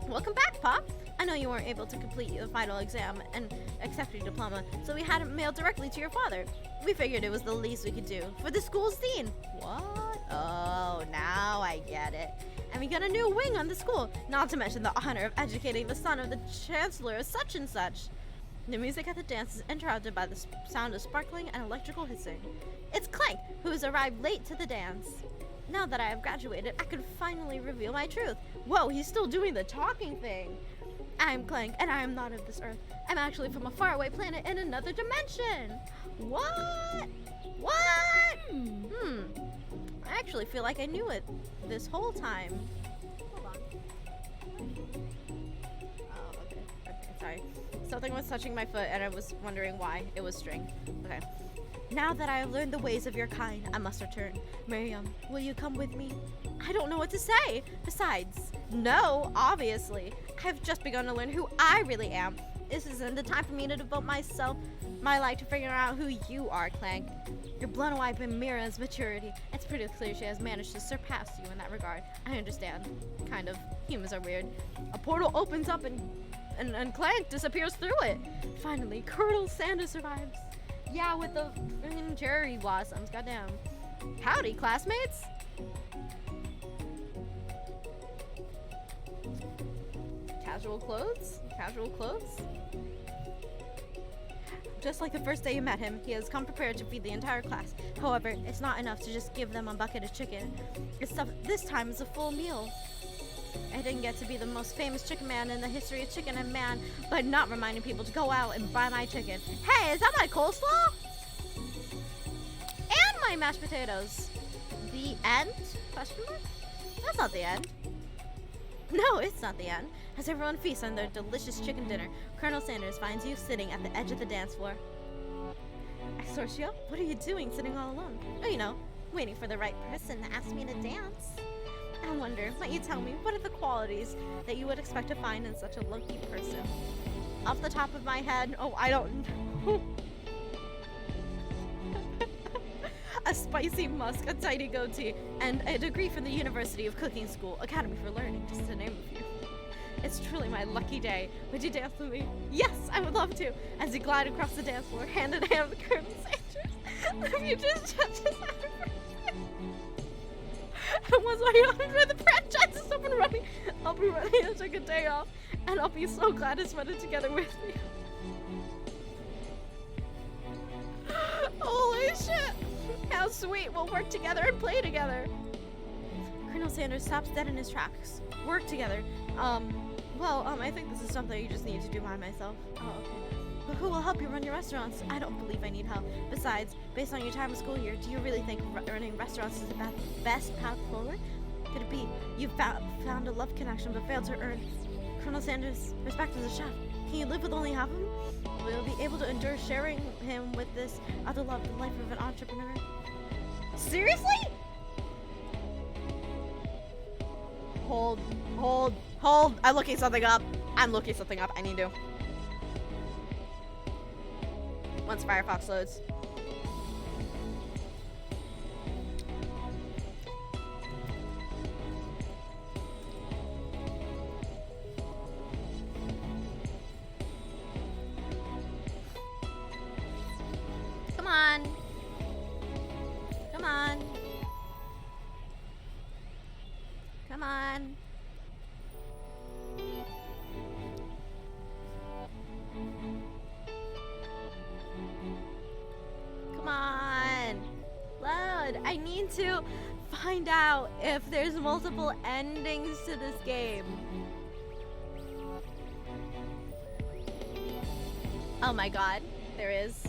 Welcome back, Pop. I know you weren't able to complete the final exam and accept your diploma, so we had it mailed directly to your father. We figured it was the least we could do for the school's dean. What? Oh, now I get it. And we got a new wing on the school, not to mention the honor of educating the son of the chancellor of such and such. The music at the dance is interrupted by the sound of sparkling and electrical hissing. It's Clank, who has arrived late to the dance. Now that I have graduated, I can finally reveal my truth. Whoa, he's still doing the talking thing. I'm Clank, and I am not of this earth. I'm actually from a faraway planet in another dimension. What? What? I actually feel like I knew it this whole time. Hold on. Oh, okay. Okay, sorry. Something was touching my foot, and I was wondering why. It was string. Okay. Now that I have learned the ways of your kind, I must return. Miriam, will you come with me? I don't know what to say. Besides, no, obviously. I've just begun to learn who I really am. This isn't the time for me to devote my life to figuring out who you are, Clank. You're blown away by Mira's maturity. It's pretty clear she has managed to surpass you in that regard. I understand. Kind of. Humans are weird. A portal opens up and Clank disappears through it. Finally, Colonel Sanders survives. Yeah, with the freaking cherry blossoms. Goddamn. Howdy, classmates. Casual clothes? Casual clothes? Just like the first day you met him, he has come prepared to feed the entire class. However, it's not enough to just give them a bucket of chicken. This time it's a full meal. I didn't get to be the most famous chicken man in the history of chicken and man, but not reminding people to go out and buy my chicken. Hey, is that my coleslaw? And my mashed potatoes. The end? Question mark? That's not the end. No, it's not the end. As everyone feasts on their delicious chicken dinner, Colonel Sanders finds you sitting at the edge of the dance floor. Axorcia, what are you doing sitting all alone? Oh, you know, waiting for the right person to ask me to dance. I wonder, might you tell me, what are the qualities that you would expect to find in such a lucky person? Off the top of my head, oh, I don't know. A spicy musk, a tidy goatee, and a degree from the University of Cooking School, Academy for Learning, just to name a few. It's truly my lucky day. Would you dance with me? Yes, I would love to. As you glide across the dance floor, hand in hand with Colonel Sanders, the future judges and once my honor, the franchise is up and running, I'll be ready to take a day off, and I'll be so glad to spend it together with you. Holy shit! How sweet! We'll work together and play together. Colonel Sanders stops dead in his tracks. Work together. I think this is something you just need to do by myself. Oh, okay. But who will help you run your restaurants? I don't believe I need help. Besides, based on your time of school here, do you really think running restaurants is the best path forward? Could it be you found a love connection but failed to earn Colonel Sanders' respect as a chef? Can you live with only half of him? Will you be able to endure sharing him with this other love, the life of an entrepreneur? Seriously? Hold. I'm looking something up. I need to. Once Firefox loads. Come on. Come on. Come on. Come on. Load. I need to find out if there's multiple endings to this game. Oh my god, there is.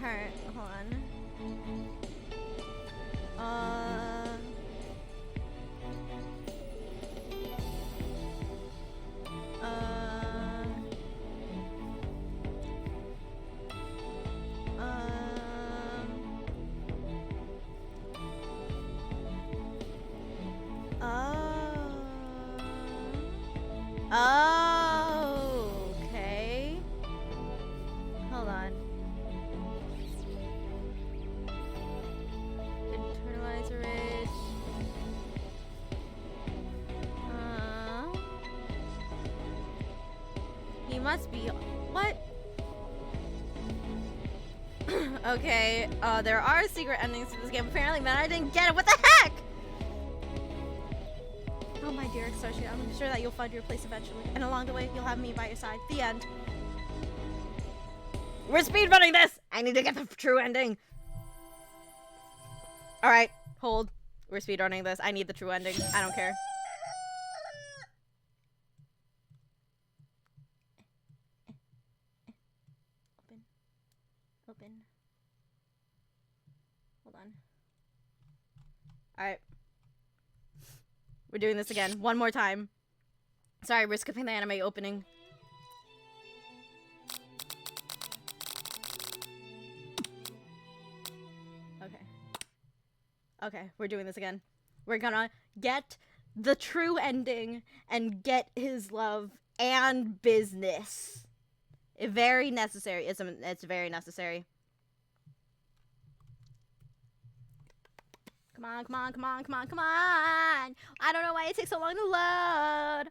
Alright, hold on. Oh, okay. Hold on. must be. What? Okay, there are secret endings to this game apparently, man. I didn't get it. What the heck? Oh, my dear Axorcia, I'm sure that you'll find your place eventually. And along the way, you'll have me by your side. The end. We're speedrunning this! I need to get the true ending. Alright, hold. We're speedrunning this. I need the true ending. I don't care. Open. Hold on. Alright. We're doing this again. One more time. Sorry, we're skipping the anime opening. Okay, we're doing this again. We're gonna get the true ending and get his love and business. Very necessary. It's very necessary. Come on, come on, come on, come on, come on! I don't know why it takes so long to load.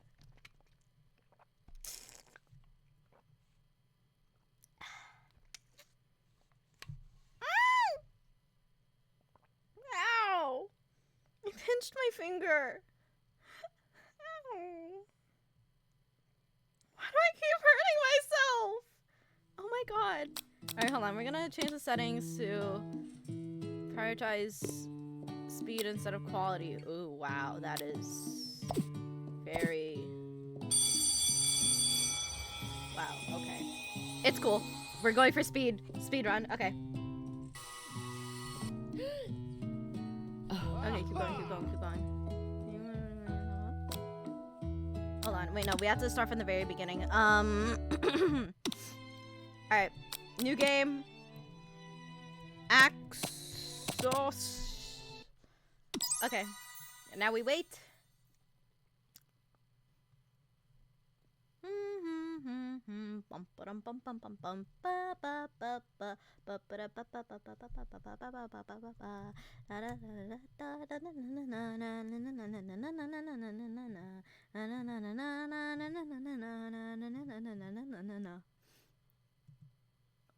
Ow! I pinched my finger. Ow. Why do I keep hurting myself? Oh my god. Alright, hold on. We're gonna change the settings to prioritize speed instead of quality. Ooh, wow. That is very... Wow, okay. It's cool. We're going for speed. Speed run. Okay. Okay, keep going, keep going, keep going. Hold on, wait, no, we have to start from the very beginning. Alright, new game. Axorcia. Okay, and now we wait.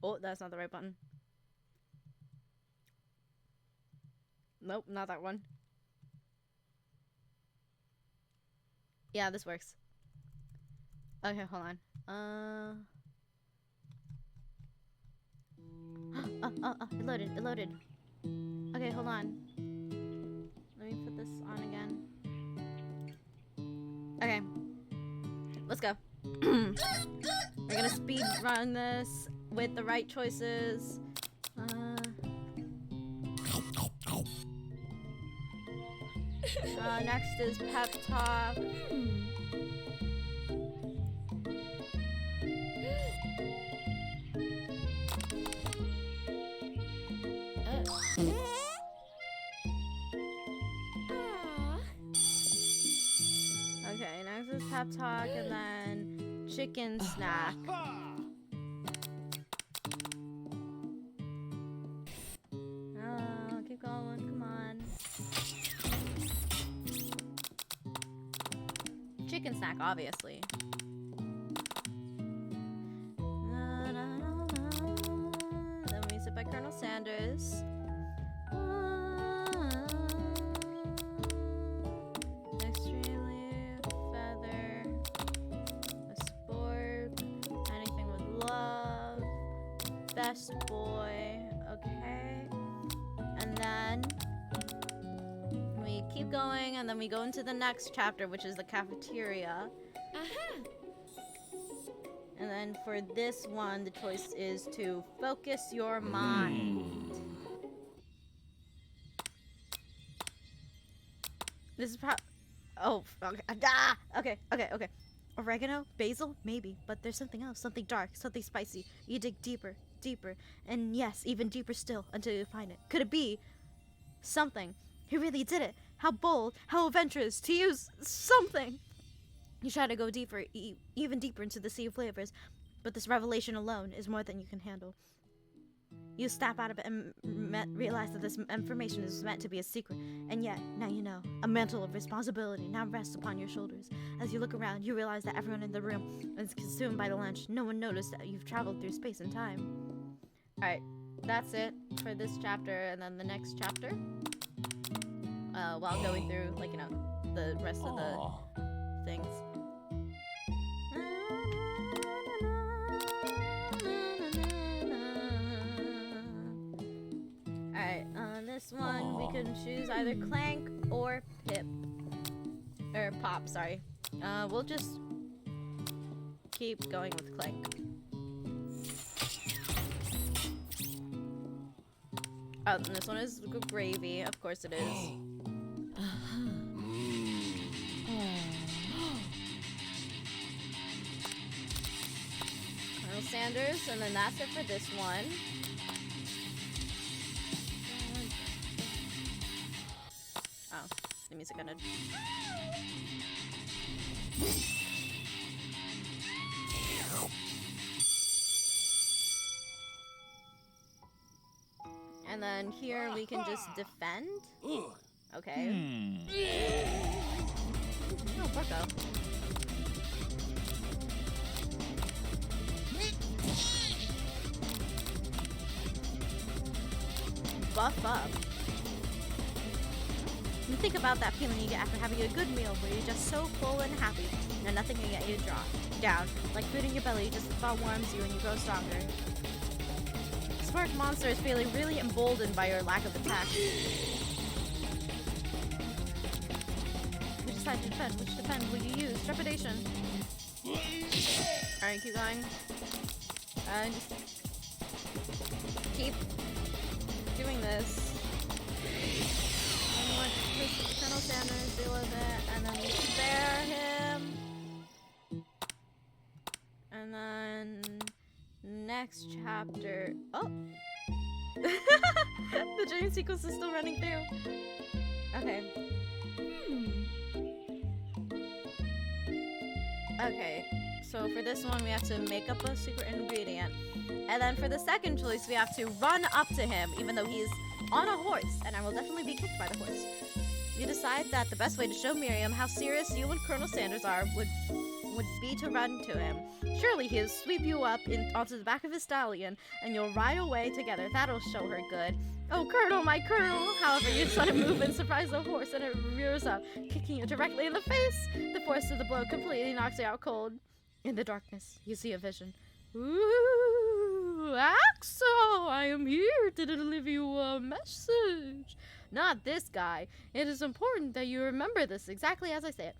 Oh, that's not the right button. Nope, not that one. Yeah, this works. Okay, hold on. It loaded, it loaded. Okay, hold on. Let me put this on again. Okay. Let's go. We're gonna speed run this with the right choices. Next is pep talk. Okay, next is pep talk and then chicken snack. Oh, keep going, come on. Chicken snack, obviously. Then we sit by Colonel Sanders. Extremely feather. A sport. Anything with love. Best boy. Okay. And then we keep going, and then we go into the next chapter, which is the cafeteria. And then for this one, the choice is to focus your mind. This is oh, okay. Okay. Oregano? Basil? Maybe. But there's something else. Something dark. Something spicy. You dig deeper. Deeper. And yes, even deeper still until you find it. Could it be something? He really did it. How bold. How adventurous. To use something. You try to go deeper, even deeper into the sea of flavors. But this revelation alone is more than you can handle. You snap out of it and realize that this information is meant to be a secret. And yet, now you know. A mantle of responsibility now rests upon your shoulders. As you look around, you realize that everyone in the room is consumed by the lunch. No one noticed that you've traveled through space and time. Alright, that's it for this chapter, and then the next chapter. While going through, like, you know, the rest of the things. Alright, on this one, we can choose either Clank or Pip. Or Pop, sorry. We'll just keep going with Clank. Oh, and this one is gravy. Of course it is. Colonel Sanders, and then that's it for this one. Oh, the music ended. And then here we can just defend. Okay. Oh, Porco. Buff up. You think about that feeling you get after having a good meal where you're just so full and happy and nothing can get you down. Like food in your belly just about warms you and you grow stronger. Smart Monster is feeling really emboldened by your lack of attack. You decide to defend. Which defend will you use? Trepidation. Alright, keep going. Just keep doing this. And let Colonel Sanders deal with it, and then we spare him. And then next chapter. Oh! The dream sequence is still running through. Okay. Okay, so for this one we have to make up a secret ingredient. And then for the second choice we have to run up to him even though he's on a horse, and I will definitely be kicked by the horse. You decide that the best way to show Miriam how serious you and Colonel Sanders are would be to run to him. Surely he'll sweep you up onto the back of his stallion, and you'll ride away together. That'll show her good. Oh, Colonel, my Colonel! However, you try to move and surprise the horse, and it rears up, kicking you directly in the face. The force of the blow completely knocks you out cold. In the darkness, you see a vision. Ooh, Axo, I am here to deliver you a message. Not this guy. It is important that you remember this exactly as I say it.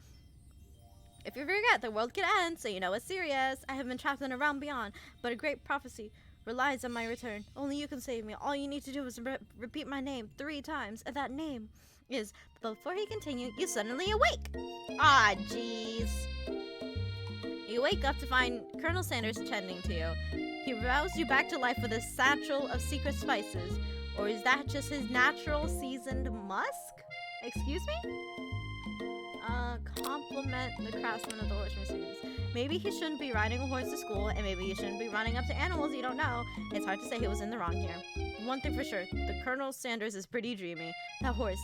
If you forget, the world can end, so you know it's serious. I have been trapped in a realm beyond, but a great prophecy relies on my return. Only you can save me. All you need to do is repeat my name 3 times, and that name is... Before he continued, you suddenly awake. Ah, jeez. You wake up to find Colonel Sanders tending to you. He roused you back to life with a satchel of secret spices. Or is that just his natural seasoned musk? Excuse me? Compliment the craftsman of the horse Mercedes. Maybe he shouldn't be riding a horse to school, and maybe he shouldn't be running up to animals you don't know. It's hard to say he was in the wrong here. One thing for sure, the Colonel Sanders is pretty dreamy. That horse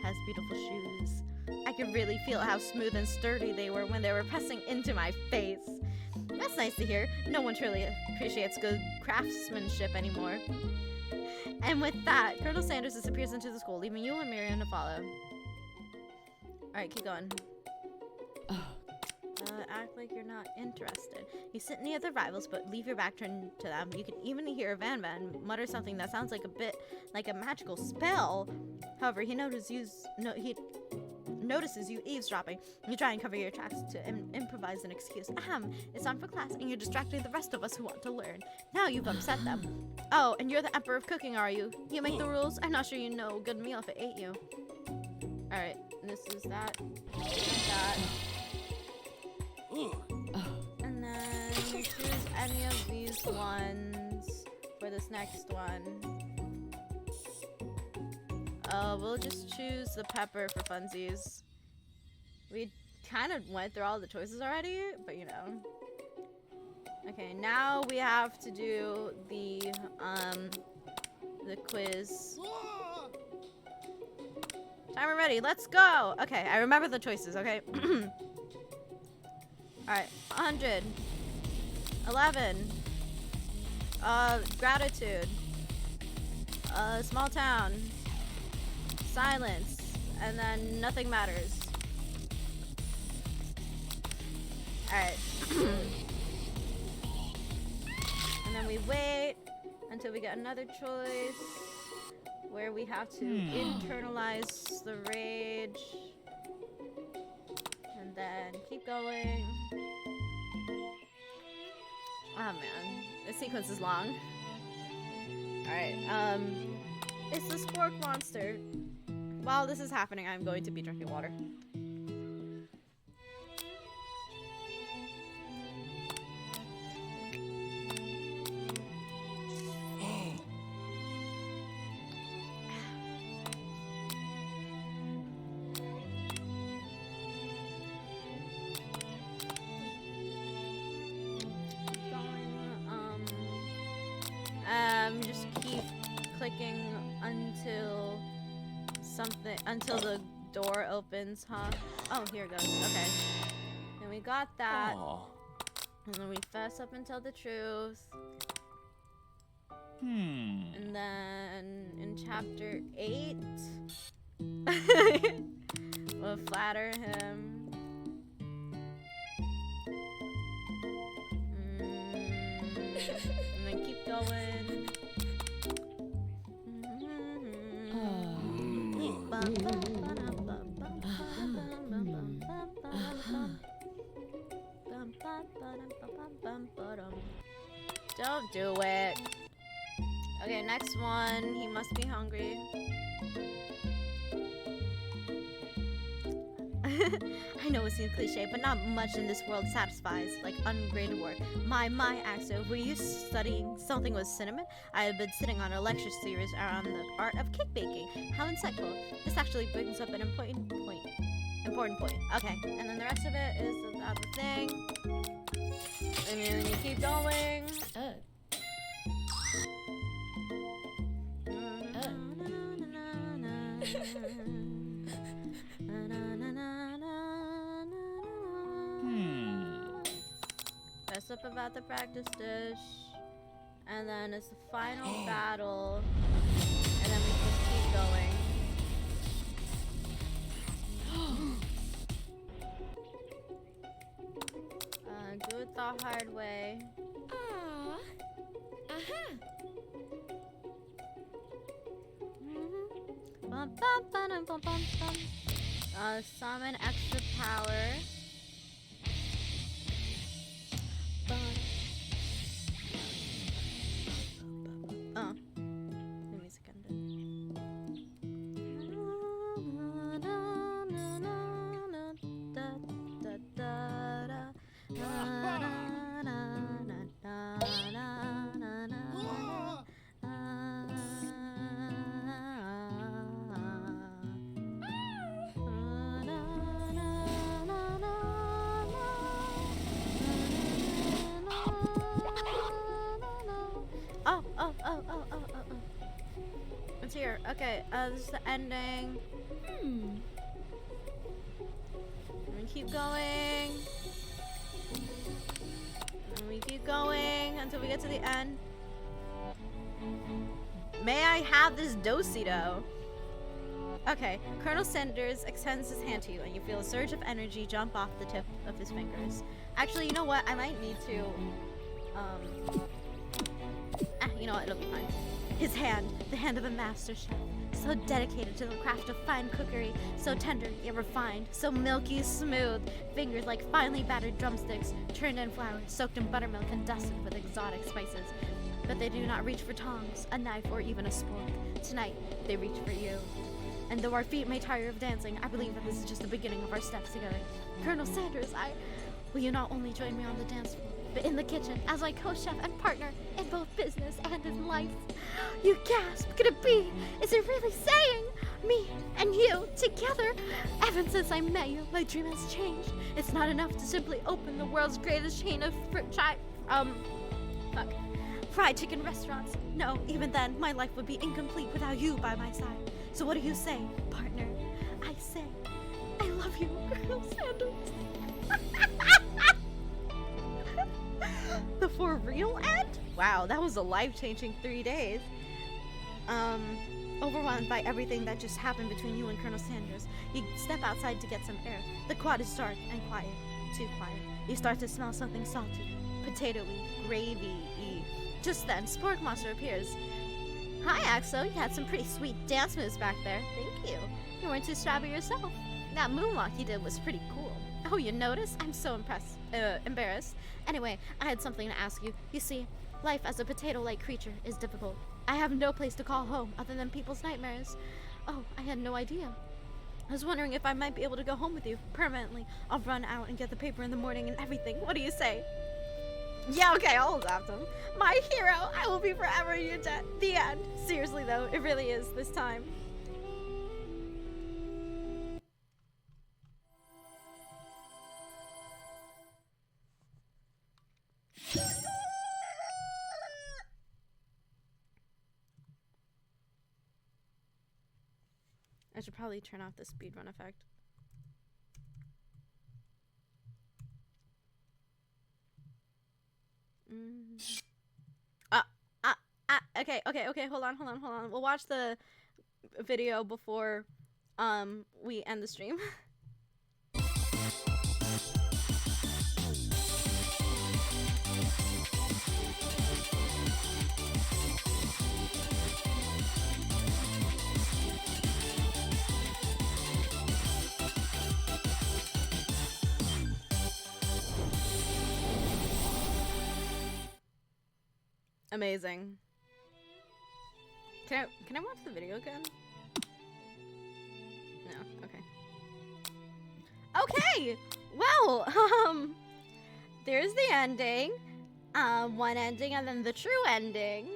has beautiful shoes. I could really feel how smooth and sturdy they were when they were pressing into my face. That's nice to hear. No one truly appreciates good craftsmanship anymore. And with that, Colonel Sanders disappears into the school, leaving you and Miriam to follow. Alright, keep going. Act like you're not interested. You sit near the rivals, but leave your back turned to them. You can even hear Van mutter something that sounds like a bit like a magical spell. However, he notices you eavesdropping. You try and cover your tracks to improvise an excuse. It's time for class, and you're distracting the rest of us who want to learn. Now you've upset them. Oh, and you're the emperor of cooking, are you? You make the rules? I'm not sure you know a good meal if it ate you. Alright, this is that. That. And then you choose any of these ones for this next one. We'll just choose the pepper for funsies. We kind of went through all the choices already, but you know. Okay, now we have to do the the quiz. Timer ready, let's go! Okay, I remember the choices, okay? Alright, 100. 11. Gratitude. Small town. Silence. And then nothing matters. Alright. And then we wait until we get another choice where we have to internalize the rage. And then keep going. Oh man, this sequence is long. Alright, it's the spork monster. While this is happening, I'm going to be drinking water. Just keep clicking until the door opens, huh? Oh, here it goes. Okay. Then we got that. Aww. And then we fess up until the truth. And then in chapter 8, we'll flatter him. And then keep going. Don't do it. Okay, next one. He must be hungry. I know it seems cliche, but not much in this world satisfies like ungraded work. My Axo, were you studying something with cinnamon? I have been sitting on a lecture series around the art of cake baking. How insightful. This actually brings up an important point. Okay, and then the rest of it is about the thing. And then you keep going. Mess up about the practice dish. And then it's the final battle. And then we just keep going. Do it the hard way. Summon extra power. The music ended. It's here. Okay, this is the ending. And we keep going. And we keep going until we get to the end. May I have this do-si-do? Okay, Colonel Sanders extends his hand to you, and you feel a surge of energy jump off the tip of his fingers. Actually, you know what? I might need to, you know what? It'll be fine. His hand, the hand of a master chef, so dedicated to the craft of fine cookery, so tender yet refined, so milky smooth, fingers like finely battered drumsticks, turned in flour, soaked in buttermilk and dusted with exotic spices. But they do not reach for tongs, a knife, or even a spork. Tonight, they reach for you. And though our feet may tire of dancing, I believe that this is just the beginning of our steps together. Colonel Sanders, will you not only join me on the dance floor, but in the kitchen as my co-chef and partner in both business and in life? You gasp, could it be? Is it really saying? Me and you together? Ever since I met you, my dream has changed. It's fried chicken restaurants. No, even then, my life would be incomplete without you by my side. So what do you say, partner? I say, I love you, Colonel Sanders. The for real end? Wow, that was a life-changing 3 days. Overwhelmed by everything that just happened between you and Colonel Sanders, you step outside to get some air. The quad is dark and quiet. Too quiet. You start to smell something salty, potatoey, gravy-y. Just then, Spork Monster appears. Hi, Axo. You had some pretty sweet dance moves back there. Thank you. You weren't too shabby yourself. That moonwalk you did was pretty cool. Oh, you noticed? I'm so embarrassed. Anyway, I had something to ask you. You see, life as a potato-like creature is difficult. I have no place to call home other than people's nightmares. Oh, I had no idea. I was wondering if I might be able to go home with you permanently. I'll run out and get the paper in the morning and everything. What do you say? Yeah, okay, I'll adopt him. My hero, I will be forever your debt. The end. Seriously though, it really is this time. I should probably turn off the speedrun effect. Okay, hold on. We'll watch the video before we end the stream. Amazing. Can I watch the video again? No, okay. Okay! Well, there's the ending. One ending and then the true ending.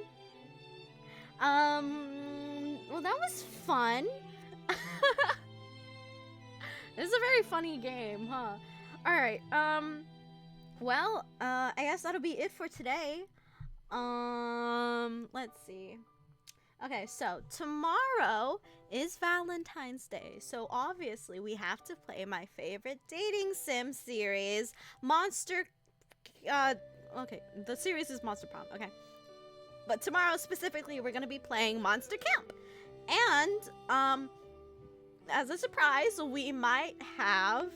Well, that was fun. This is a very funny game, huh? Alright, well, I guess that'll be it for today. Let's see. Okay, so tomorrow is Valentine's Day, so obviously we have to play my favorite dating sim series, okay, the series is Monster Prom, okay. But tomorrow specifically, we're gonna be playing Monster Camp. And, as a surprise, we might have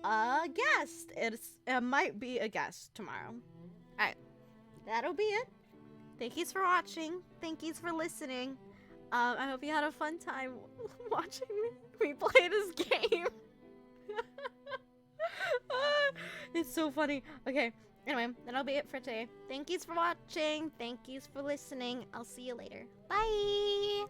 a guest. It might be a guest tomorrow. Alright, that'll be it. Thank yous for watching. Thank yous for listening. I hope you had a fun time watching me play this game. It's so funny. Okay, anyway, that'll be it for today. Thank yous for watching. Thank yous for listening. I'll see you later. Bye!